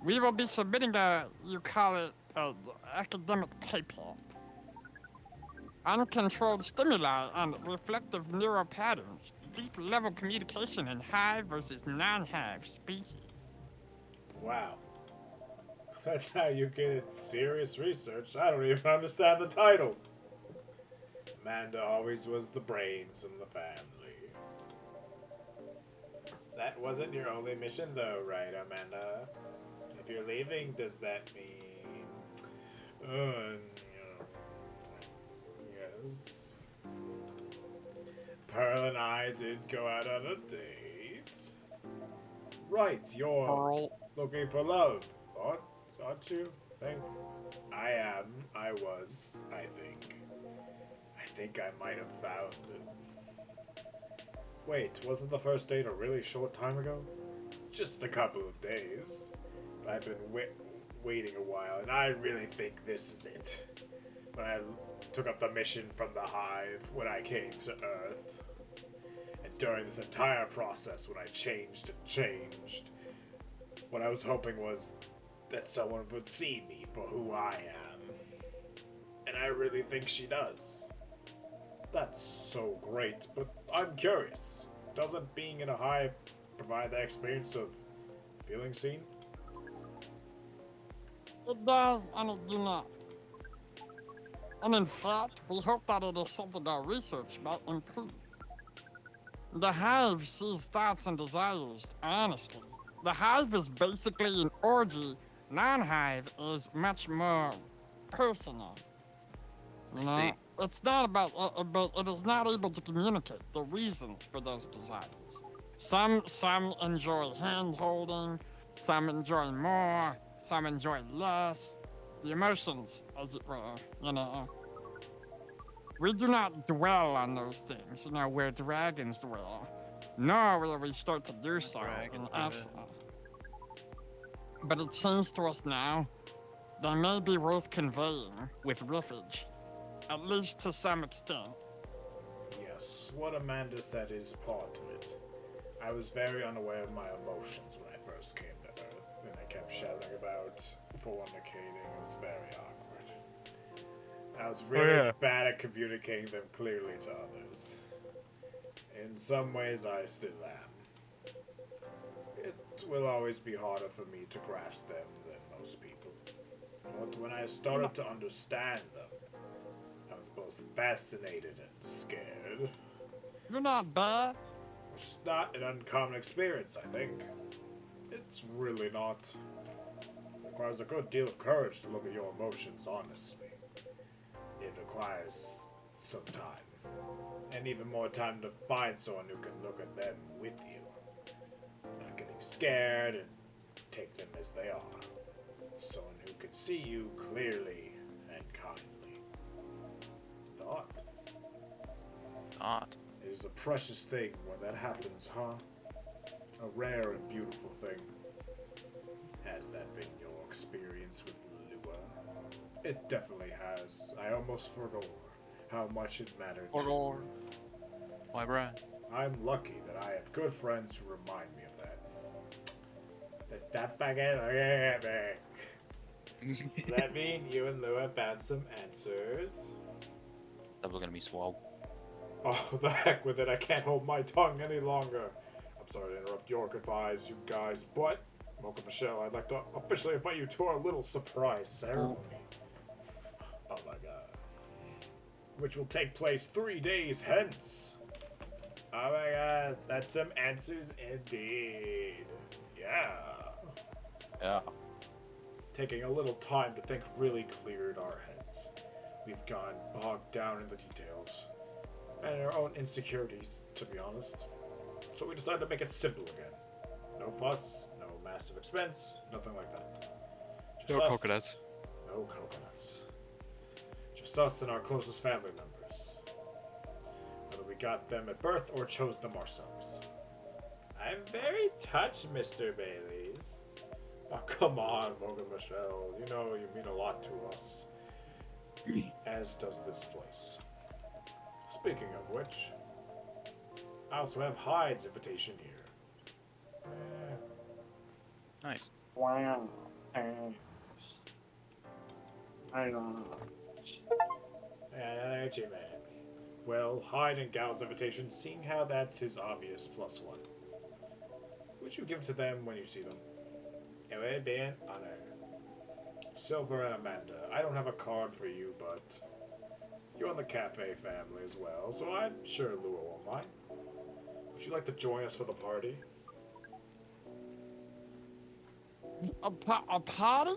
[SPEAKER 11] We will be submitting you call it, academic paper. Uncontrolled stimuli and reflective neural patterns, deep-level communication in hive versus non-hive species.
[SPEAKER 2] Wow. That's how you get in serious research. I don't even understand the title. Amanda always was the brains in the family. That wasn't your only mission though, right, Amanda? If you're leaving, does that mean... was. Pearl and I did go out on a date. Right, you're
[SPEAKER 10] Pearl.
[SPEAKER 2] looking for love, aren't you? Think I am. I was. I think. I think I might have found it. Wait, wasn't the first date a really short time ago? Just a couple of days. I've been waiting a while, and I really think this is it. When I took up the mission from the Hive, when I came to Earth, and during this entire process, when I changed and changed, what I was hoping was that someone would see me for who I am. And I really think she does. That's so great, but I'm curious. Doesn't being in a hive provide the experience of feeling seen?
[SPEAKER 11] It does, and it do not. And in fact, we hope that it is something our research might improve. The Hive sees thoughts and desires honestly. The Hive is basically an orgy. Non-Hive is much more personal. You know,
[SPEAKER 10] See.
[SPEAKER 11] it's not about, but it is not able to communicate the reasons for those desires. Some enjoy hand holding, some enjoy more, some enjoy less. The emotions, as it were, you know. We do not dwell on those things, you know, where dragons dwell. Nor will we start to do so in Absalom. But it seems to us now, they may be worth conveying with riffage, at least to some extent.
[SPEAKER 2] Yes, what Amanda said is part of it. I was very unaware of my emotions when I first came to Earth, and I kept shouting about fornicating. It was very awkward. I was really bad at communicating them clearly to others. In some ways, I still am. It will always be harder for me to grasp them than most people. But when I started to understand them, I was both fascinated and scared.
[SPEAKER 11] You're not bad.
[SPEAKER 2] Which is not an uncommon experience, I think. It's really not. It requires a good deal of courage to look at your emotions honestly. It requires some time. And even more time to find someone who can look at them with you. Not getting scared and take them as they are. Someone who can see you clearly and kindly. Thought. It is a precious thing when that happens, huh? A rare and beautiful thing. Has that been your experience with Lua? It definitely has. I almost forgot how much it mattered to me.
[SPEAKER 10] Why, Brian?
[SPEAKER 2] I'm lucky that I have good friends who remind me of that. Stop fucking looking at me. Does that mean you and Lua found some answers?
[SPEAKER 10] That was gonna be swole.
[SPEAKER 2] Oh, the heck with it. I can't hold my tongue any longer. I'm sorry to interrupt your goodbyes, you guys, but Mocha Michelle, I'd like to officially invite you to our little surprise ceremony. Oh my god. Which will take place 3 days hence. Oh my god, that's some answers indeed. Yeah.
[SPEAKER 10] Yeah.
[SPEAKER 2] Taking a little time to think really cleared our heads. We've gone bogged down in the details. And our own insecurities, to be honest. So we decided to make it simple again. No fuss, no massive expense, nothing like that. Just
[SPEAKER 10] No
[SPEAKER 2] us.
[SPEAKER 10] coconuts.
[SPEAKER 2] No coconuts. Just us and our closest family members. Whether we got them at birth or chose them ourselves. I'm very touched, Mr. Baileys. Oh, come on, Morgan Michelle. You know you mean a lot to us. As does this place. Speaking of which, I also have Hyde's invitation here.
[SPEAKER 10] Nice.
[SPEAKER 3] Wow. Thanks. I don't know.
[SPEAKER 2] Energy man. Well, Hyde and Gal's invitation, seeing how that's his obvious +1. Would you give it to them when you see them? It would be an honor. Silver and Amanda, I don't have a card for you, but you're in the cafe family as well, so I'm sure Lua won't mind. Would you like to join us for the party?
[SPEAKER 11] A party?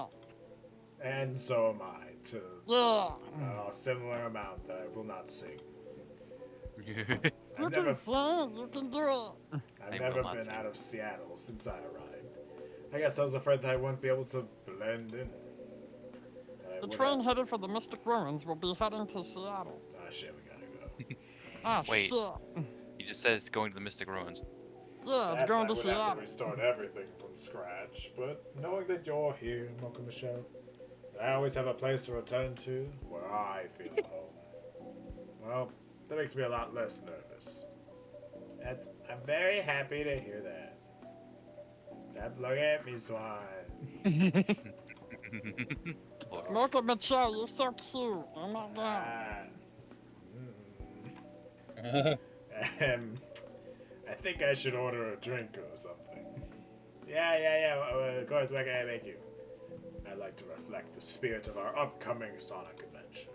[SPEAKER 11] that.
[SPEAKER 2] And so am I, to
[SPEAKER 11] Yeah.
[SPEAKER 2] a similar amount that I will not sing.
[SPEAKER 11] You
[SPEAKER 2] I've
[SPEAKER 11] can
[SPEAKER 2] never,
[SPEAKER 11] sing. You can do it.
[SPEAKER 2] I've
[SPEAKER 10] I
[SPEAKER 2] never
[SPEAKER 10] will not
[SPEAKER 2] been
[SPEAKER 10] sing.
[SPEAKER 2] out of Seattle since I arrived. I guess I was afraid that I wouldn't be able to blend in. That I
[SPEAKER 11] The
[SPEAKER 2] would
[SPEAKER 11] train
[SPEAKER 2] have-
[SPEAKER 11] headed for the Mystic Ruins will be heading to Seattle.
[SPEAKER 2] Ah, shit, we gotta go.
[SPEAKER 11] Ah,
[SPEAKER 10] Wait.
[SPEAKER 11] shit.
[SPEAKER 10] You just said it's going to the Mystic Ruins.
[SPEAKER 11] Yeah, it's
[SPEAKER 2] That
[SPEAKER 11] going
[SPEAKER 2] I
[SPEAKER 11] to
[SPEAKER 2] would have
[SPEAKER 11] Seattle.
[SPEAKER 2] to restart everything from scratch, but knowing that you're here, Mocha Michelle, I always have a place to return to where I feel at home. Well, that makes me a lot less nervous. I'm very happy to hear that. Stop looking at me, Swan.
[SPEAKER 10] Look,
[SPEAKER 11] Look at Michelle, you're so cute. Oh my god.
[SPEAKER 2] I think I should order a drink or something. Yeah. Of course, what can I make you? I'd like to reflect the spirit of our upcoming Sonic adventure.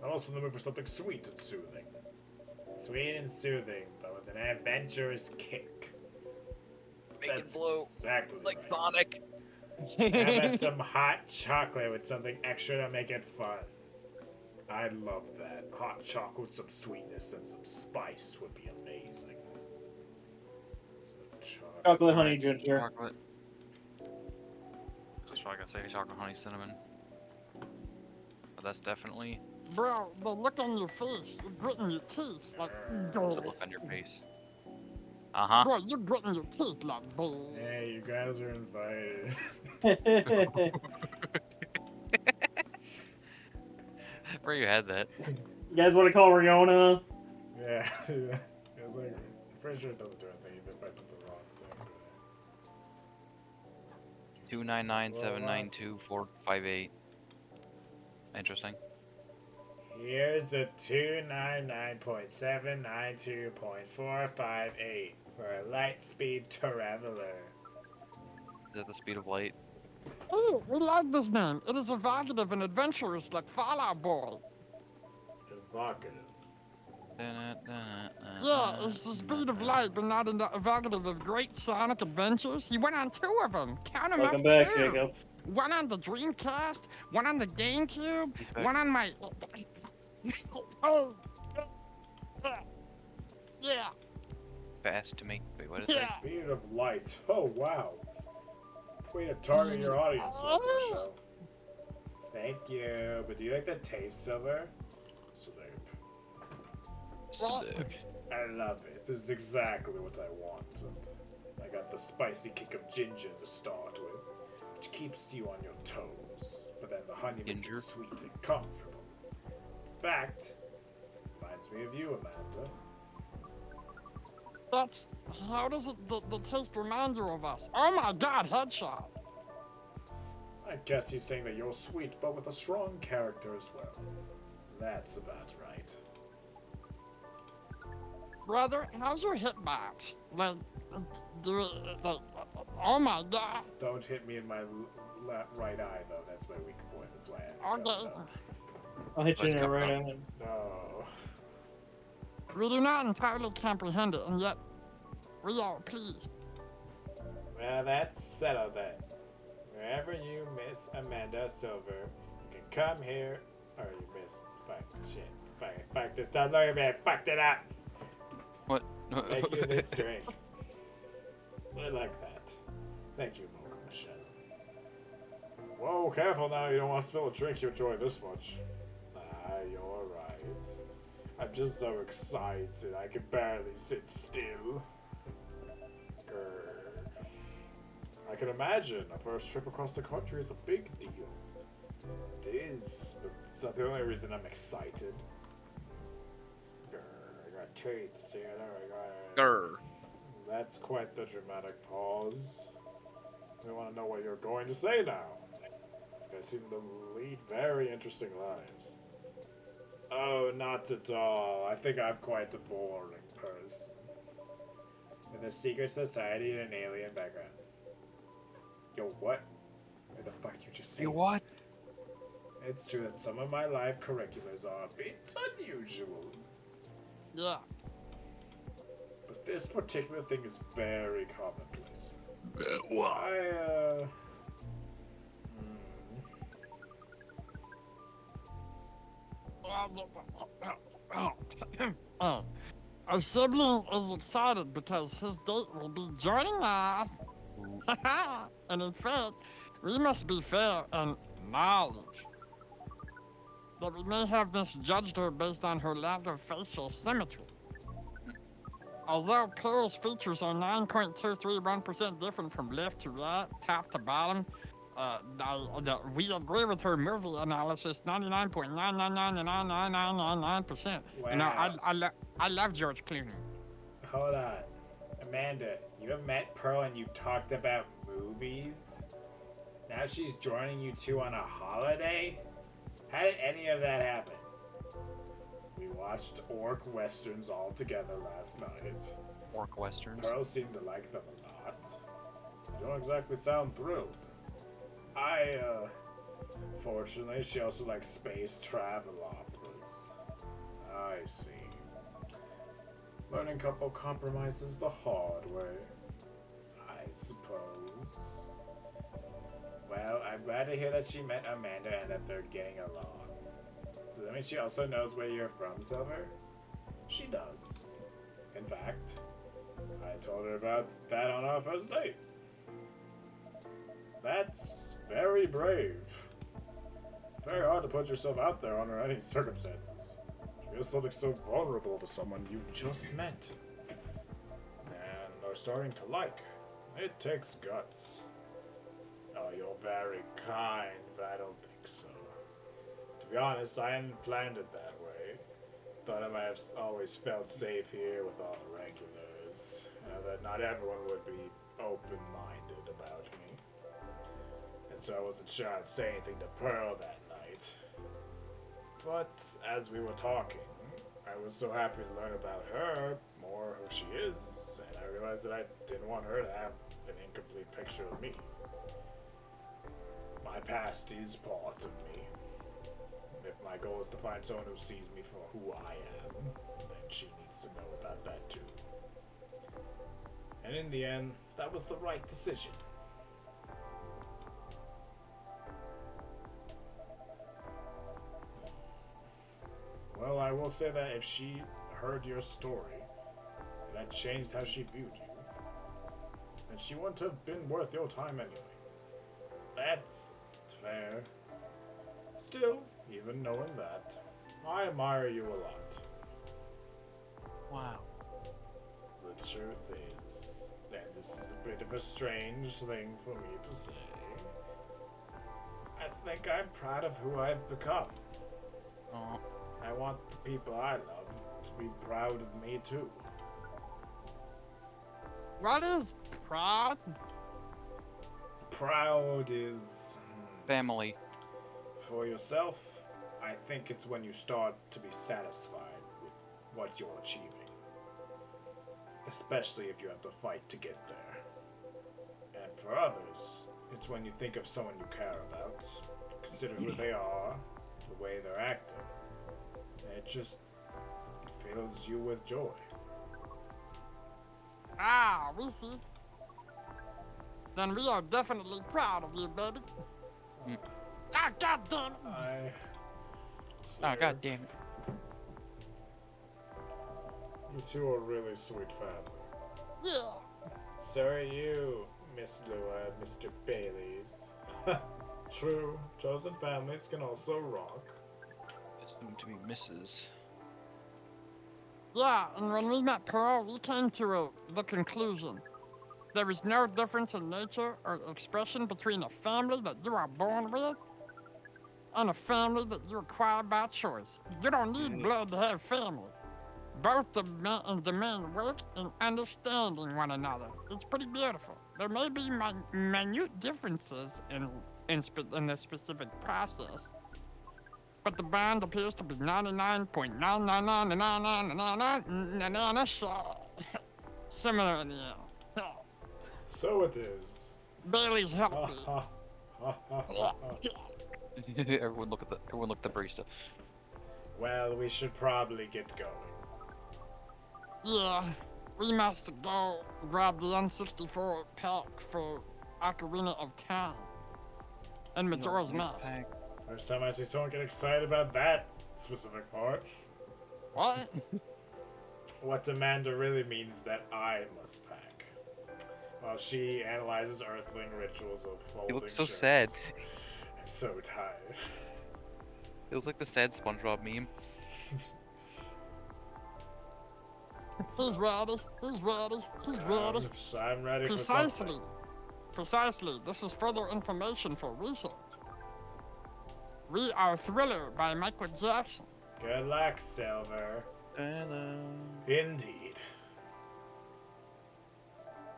[SPEAKER 2] I'm also in the mood for something sweet and soothing. Sweet and soothing, but with an adventurous kick.
[SPEAKER 10] make
[SPEAKER 2] That's
[SPEAKER 10] it blow
[SPEAKER 2] exactly
[SPEAKER 10] like
[SPEAKER 2] right.
[SPEAKER 10] Sonic.
[SPEAKER 2] How about some hot chocolate with something extra to make it fun? I love that. Hot chocolate with some sweetness and some spice would be amazing. So
[SPEAKER 3] Chocolate, honey,
[SPEAKER 10] Alright, some
[SPEAKER 3] ginger.
[SPEAKER 10] chocolate. That's what I gotta say, chocolate, honey, cinnamon. But that's definitely
[SPEAKER 11] Bro, the look on your face, you're gritting your teeth. Like,
[SPEAKER 10] the
[SPEAKER 11] go.
[SPEAKER 10] look on your face. Uh-huh.
[SPEAKER 11] Bro, you're gritting your teeth like, babe.
[SPEAKER 2] Hey, you guys are invited.
[SPEAKER 10] Where you had that?
[SPEAKER 3] You guys want to call Riona?
[SPEAKER 2] Yeah. It's like, I'm pretty sure it doesn't do anything even if I put the wrong thing.
[SPEAKER 10] 299792458. Interesting.
[SPEAKER 2] Here's a 299.792.458 for a light speed traveler.
[SPEAKER 10] Is that the speed of light?
[SPEAKER 11] Ooh, we like this name. It is evocative and adventurous like Fallout Boy.
[SPEAKER 2] Evocative.
[SPEAKER 11] Yeah, it's the speed of light, but not in the evocative of great Sonic adventures. He went on 2 of them. Count them up,
[SPEAKER 3] Welcome back,
[SPEAKER 11] 2.
[SPEAKER 3] Jacob.
[SPEAKER 11] One on the Dreamcast, one on the GameCube,
[SPEAKER 10] He's back.
[SPEAKER 11] one on my... Oh! Yeah,
[SPEAKER 10] Fast to make. Wait, what is
[SPEAKER 11] yeah.
[SPEAKER 10] that?
[SPEAKER 2] Speed of light. Oh, wow. Way to target your audience with this show. Thank you. But do you like the taste, Silver? Slurp.
[SPEAKER 10] Slip.
[SPEAKER 2] I love it. This is exactly what I want. And I got the spicy kick of ginger to start with, which keeps you on your toes. But then the honey makes
[SPEAKER 10] Ginger?
[SPEAKER 2] it sweet and comfortable. In fact, reminds me of you, Amanda.
[SPEAKER 11] That's how does the taste remind you of us? Oh my God, headshot.
[SPEAKER 2] I guess he's saying that you're sweet, but with a strong character as well. That's about right.
[SPEAKER 11] Brother, how's your hitbox? Like, do it, like, oh my God.
[SPEAKER 2] Don't hit me in my right eye, though. That's my weak point. That's why I haven't
[SPEAKER 11] Okay.
[SPEAKER 2] gotten up.
[SPEAKER 3] I'll hit you
[SPEAKER 10] Let's
[SPEAKER 3] in the
[SPEAKER 10] go.
[SPEAKER 3] right eye.
[SPEAKER 2] No.
[SPEAKER 11] We do not entirely comprehend it, and yet we are pleased.
[SPEAKER 2] Well, that's settled then. Wherever you miss Amanda Silver, you can come here. Or you missed. Fuck. Shit. Fuck this. Don't look at me. I fucked it up.
[SPEAKER 10] What?
[SPEAKER 2] Thank you this drink. I like that. Thank you, Mocha Michelle. Whoa, careful now. You don't want to spill a drink you enjoy this much. Ah, you're right. I'm just so excited. I can barely sit still. Grr. I can imagine a first trip across the country is a big deal. It is, but it's not the only reason I'm excited. Grr, I got teeth together.
[SPEAKER 10] Grr.
[SPEAKER 2] That's quite the dramatic pause. We want to know what you're going to say now. You guys seem to lead very interesting lives. Oh, not at all. I think I'm quite a boring person. With a secret society and an alien background. Yo, what? What the fuck you just say?
[SPEAKER 10] You what?
[SPEAKER 2] It's true that some of my life curriculums are a bit unusual.
[SPEAKER 11] Yeah.
[SPEAKER 2] But this particular thing is very commonplace.
[SPEAKER 11] Our sibling is excited because his date will be joining us. And in fact, we must be fair and acknowledge that we may have misjudged her based on her lack of facial symmetry. Although Pearl's features are 9.231% different from left to right, top to bottom, we agree with her movie analysis 99.9999999%. You know, I love George Clooney.
[SPEAKER 2] Hold on. Amanda, you have met Pearl and you talked about movies? Now she's joining you two on a holiday? How did any of that happen? We watched orc westerns all together last night.
[SPEAKER 10] Orc westerns?
[SPEAKER 2] Pearl seemed to like them a lot. You don't exactly sound thrilled. Fortunately, she also likes space travel operas. I see. Learning couple compromises the hard way, I suppose. Well, I'm glad to hear that she met Amanda and that they're getting along. Does that mean she also knows where you're from, Silver? She does. In fact, I told her about that on our first date. That's very brave. It's very hard to put yourself out there under any circumstances. To feel something so vulnerable to someone you just met. And are starting to like. It takes guts. Oh, you're very kind, but I don't think so. To be honest, I hadn't planned it that way. Thought I might have always felt safe here with all the regulars. That not everyone would be open-minded about me. And so I wasn't sure I'd say anything to Pearl that night. But as we were talking, I was so happy to learn about her, more who she is, and I realized that I didn't want her to have an incomplete picture of me. My past is part of me. If my goal is to find someone who sees me for who I am, then she needs to know about that too. And in the end, that was the right decision. Well, I will say that if she heard your story, and that changed how she viewed you, then she wouldn't have been worth your time anyway. That's fair. Still, even knowing that, I admire you a lot.
[SPEAKER 5] Wow.
[SPEAKER 2] The truth is, and this is a bit of a strange thing for me to say, I think I'm proud of who I've become.
[SPEAKER 5] Oh,
[SPEAKER 2] I want the people I love to be proud of me too.
[SPEAKER 11] What is proud?
[SPEAKER 2] Proud is
[SPEAKER 5] family.
[SPEAKER 2] for yourself. I think it's when you start to be satisfied with what you're achieving. Especially if you have to fight to get there. And for others, it's when you think of someone you care about, consider who they are, the way they're acting. And it just fills you with joy.
[SPEAKER 11] Ah, we see. Then we are definitely proud of you, baby. Ah, goddamn it!
[SPEAKER 5] Oh, god damn it.
[SPEAKER 2] You two are really sweet family.
[SPEAKER 11] Yeah.
[SPEAKER 2] So are you, Miss Lua, Mr. Bailey's. True, chosen families can also rock.
[SPEAKER 5] It's them to be misses.
[SPEAKER 11] Yeah, and when we met Pearl, we came to the conclusion. There is no difference in nature or expression between a family that you are born with and a family that you acquire by choice. You don't need blood to have family. Both demand work and understanding one another. It's pretty beautiful. There may be minute differences in the specific process, but the bond appears to be 99.9999999 similar in the end.
[SPEAKER 2] So it is.
[SPEAKER 11] Bailey's healthy.
[SPEAKER 5] Everyone look at the barista.
[SPEAKER 2] Well, we should probably get going.
[SPEAKER 11] Yeah, we must go grab the N64 pack for Ocarina of Time and Majora's Mask.
[SPEAKER 2] First time I see someone get excited about that specific part.
[SPEAKER 11] What?
[SPEAKER 2] What Amanda really means is that I must pack. While she analyzes Earthling rituals of folding
[SPEAKER 5] You look so
[SPEAKER 2] shirts.
[SPEAKER 5] sad.
[SPEAKER 2] I'm so tired.
[SPEAKER 5] Feels like the sad SpongeBob meme.
[SPEAKER 11] He's ready. He's ready. He's ready.
[SPEAKER 2] I'm ready
[SPEAKER 11] Precisely.
[SPEAKER 2] for something.
[SPEAKER 11] Precisely. This is further information for research. We are Thriller by Michael Jackson.
[SPEAKER 2] Good luck, Silver.
[SPEAKER 5] Hello.
[SPEAKER 2] Indeed.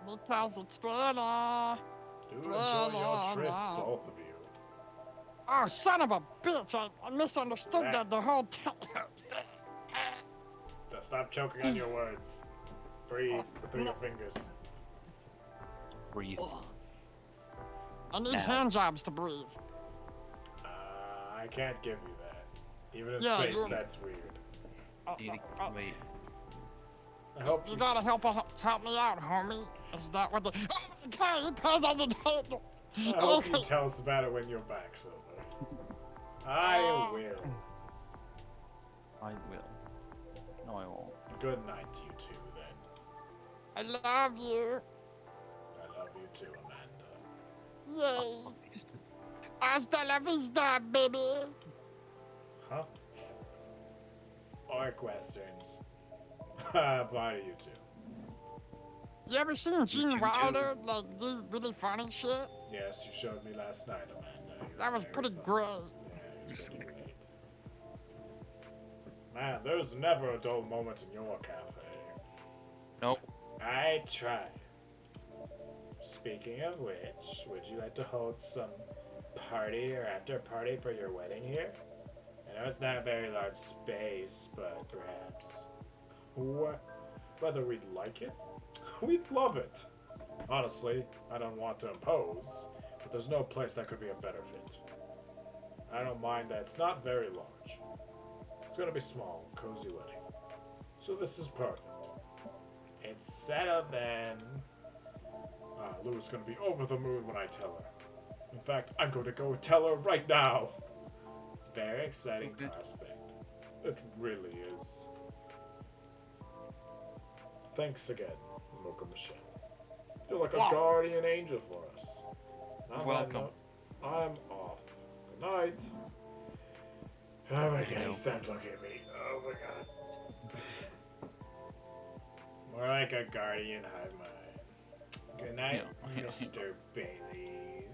[SPEAKER 11] Because it's Thriller.
[SPEAKER 2] Do enjoy your trip, both of you.
[SPEAKER 11] Oh, son of a bitch! I misunderstood that the whole time.
[SPEAKER 2] Stop choking on your words. Breathe through your fingers.
[SPEAKER 5] Breathe.
[SPEAKER 11] I need hand jobs to breathe.
[SPEAKER 2] I can't give you that. Even in
[SPEAKER 11] Yeah,
[SPEAKER 2] space,
[SPEAKER 11] you-
[SPEAKER 2] that's weird.
[SPEAKER 5] Wait.
[SPEAKER 2] I hope
[SPEAKER 11] You gotta help me out, homie. Is that what the? Oh my God! You put on the handle.
[SPEAKER 2] I hope you tell us about it when you're back, Silver. I will.
[SPEAKER 5] I will. No, I won't.
[SPEAKER 2] Good night to you two, then.
[SPEAKER 11] I love you.
[SPEAKER 2] I love you too, Amanda.
[SPEAKER 11] Yay! Hasta la vista, baby.
[SPEAKER 2] Huh? Orc westerns. Bye to you two.
[SPEAKER 11] You ever seen Gene Wilder like do really funny shit?
[SPEAKER 2] Yes, you showed me last night, Amanda.
[SPEAKER 11] That was pretty great.
[SPEAKER 2] Yeah, it was pretty great. Man, there's never a dull moment in your cafe.
[SPEAKER 5] Nope.
[SPEAKER 2] I try. Speaking of which, would you like to hold some party or after party for your wedding here? I know it's not a very large space, but perhaps. Whether we'd like it? We'd love it. Honestly, I don't want to impose, but there's no place that could be a better fit. I don't mind that it's not very large. It's gonna be small, cozy wedding. So this is perfect. It's settled then. Lou's gonna be over the moon when I tell her. In fact, I'm going to go tell her right now. It's a very exciting prospect. It really is. Thanks again, Mocha Michelle. You're like a guardian angel for us. On that
[SPEAKER 5] Welcome.
[SPEAKER 2] note, I'm off. Good night. Oh my god,
[SPEAKER 10] Hello.
[SPEAKER 2] stop looking at me. Oh my god. More like a guardian hive mind. Good night,
[SPEAKER 10] Yeah.
[SPEAKER 2] Mr. Bailey's.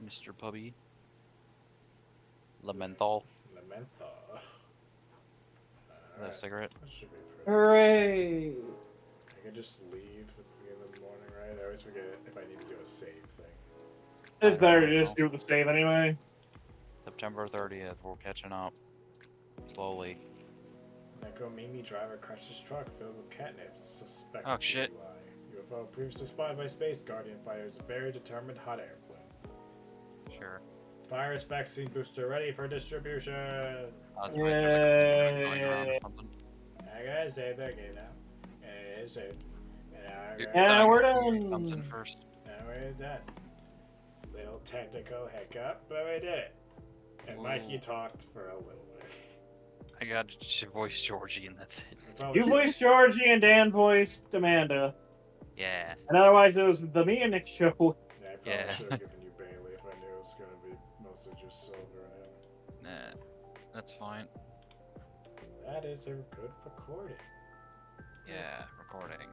[SPEAKER 10] Mr. Puppy. Lamenthal.
[SPEAKER 2] Lamenta.
[SPEAKER 10] Is that a cigarette?
[SPEAKER 2] That should be pretty.
[SPEAKER 7] Hooray!
[SPEAKER 2] I can just leave at the beginning of the morning, right? I always forget if I need to do a save thing.
[SPEAKER 3] It's
[SPEAKER 10] I
[SPEAKER 3] better
[SPEAKER 10] don't
[SPEAKER 3] to just
[SPEAKER 10] know.
[SPEAKER 3] do the save anyway.
[SPEAKER 10] September 30th. We're catching up. Slowly.
[SPEAKER 2] Neko Mimi driver crashes truck filled with catnip. Suspect
[SPEAKER 10] Oh, shit.
[SPEAKER 2] UFO previously spotted by Space Guardian fires a very determined hot air balloon.
[SPEAKER 10] Sure.
[SPEAKER 2] Virus vaccine booster ready for distribution.
[SPEAKER 10] That's right. There's like a pandemic going around or
[SPEAKER 3] Yay.
[SPEAKER 10] something.
[SPEAKER 2] I gotta save the game now. And it is saved. And now I
[SPEAKER 10] Dude,
[SPEAKER 2] gotta-
[SPEAKER 3] Yeah, we're
[SPEAKER 10] Comes in
[SPEAKER 3] done.
[SPEAKER 10] first.
[SPEAKER 2] now we're done. Little technical hiccup, but we did it. And
[SPEAKER 10] Ooh.
[SPEAKER 2] Mikey talked for a little bit.
[SPEAKER 10] I got to voice Georgie and that's it.
[SPEAKER 2] We probably
[SPEAKER 3] You
[SPEAKER 2] should-
[SPEAKER 3] voiced Georgie and Dan voiced Amanda.
[SPEAKER 10] Yeah.
[SPEAKER 3] And otherwise it was the me and Nick show.
[SPEAKER 2] Yeah, I probably
[SPEAKER 10] Yeah.
[SPEAKER 2] should have given you Bailey if I knew it was gonna be mostly just Silver and him.
[SPEAKER 10] Nah. That's fine.
[SPEAKER 2] That is a good recording.
[SPEAKER 10] Yeah. Recording.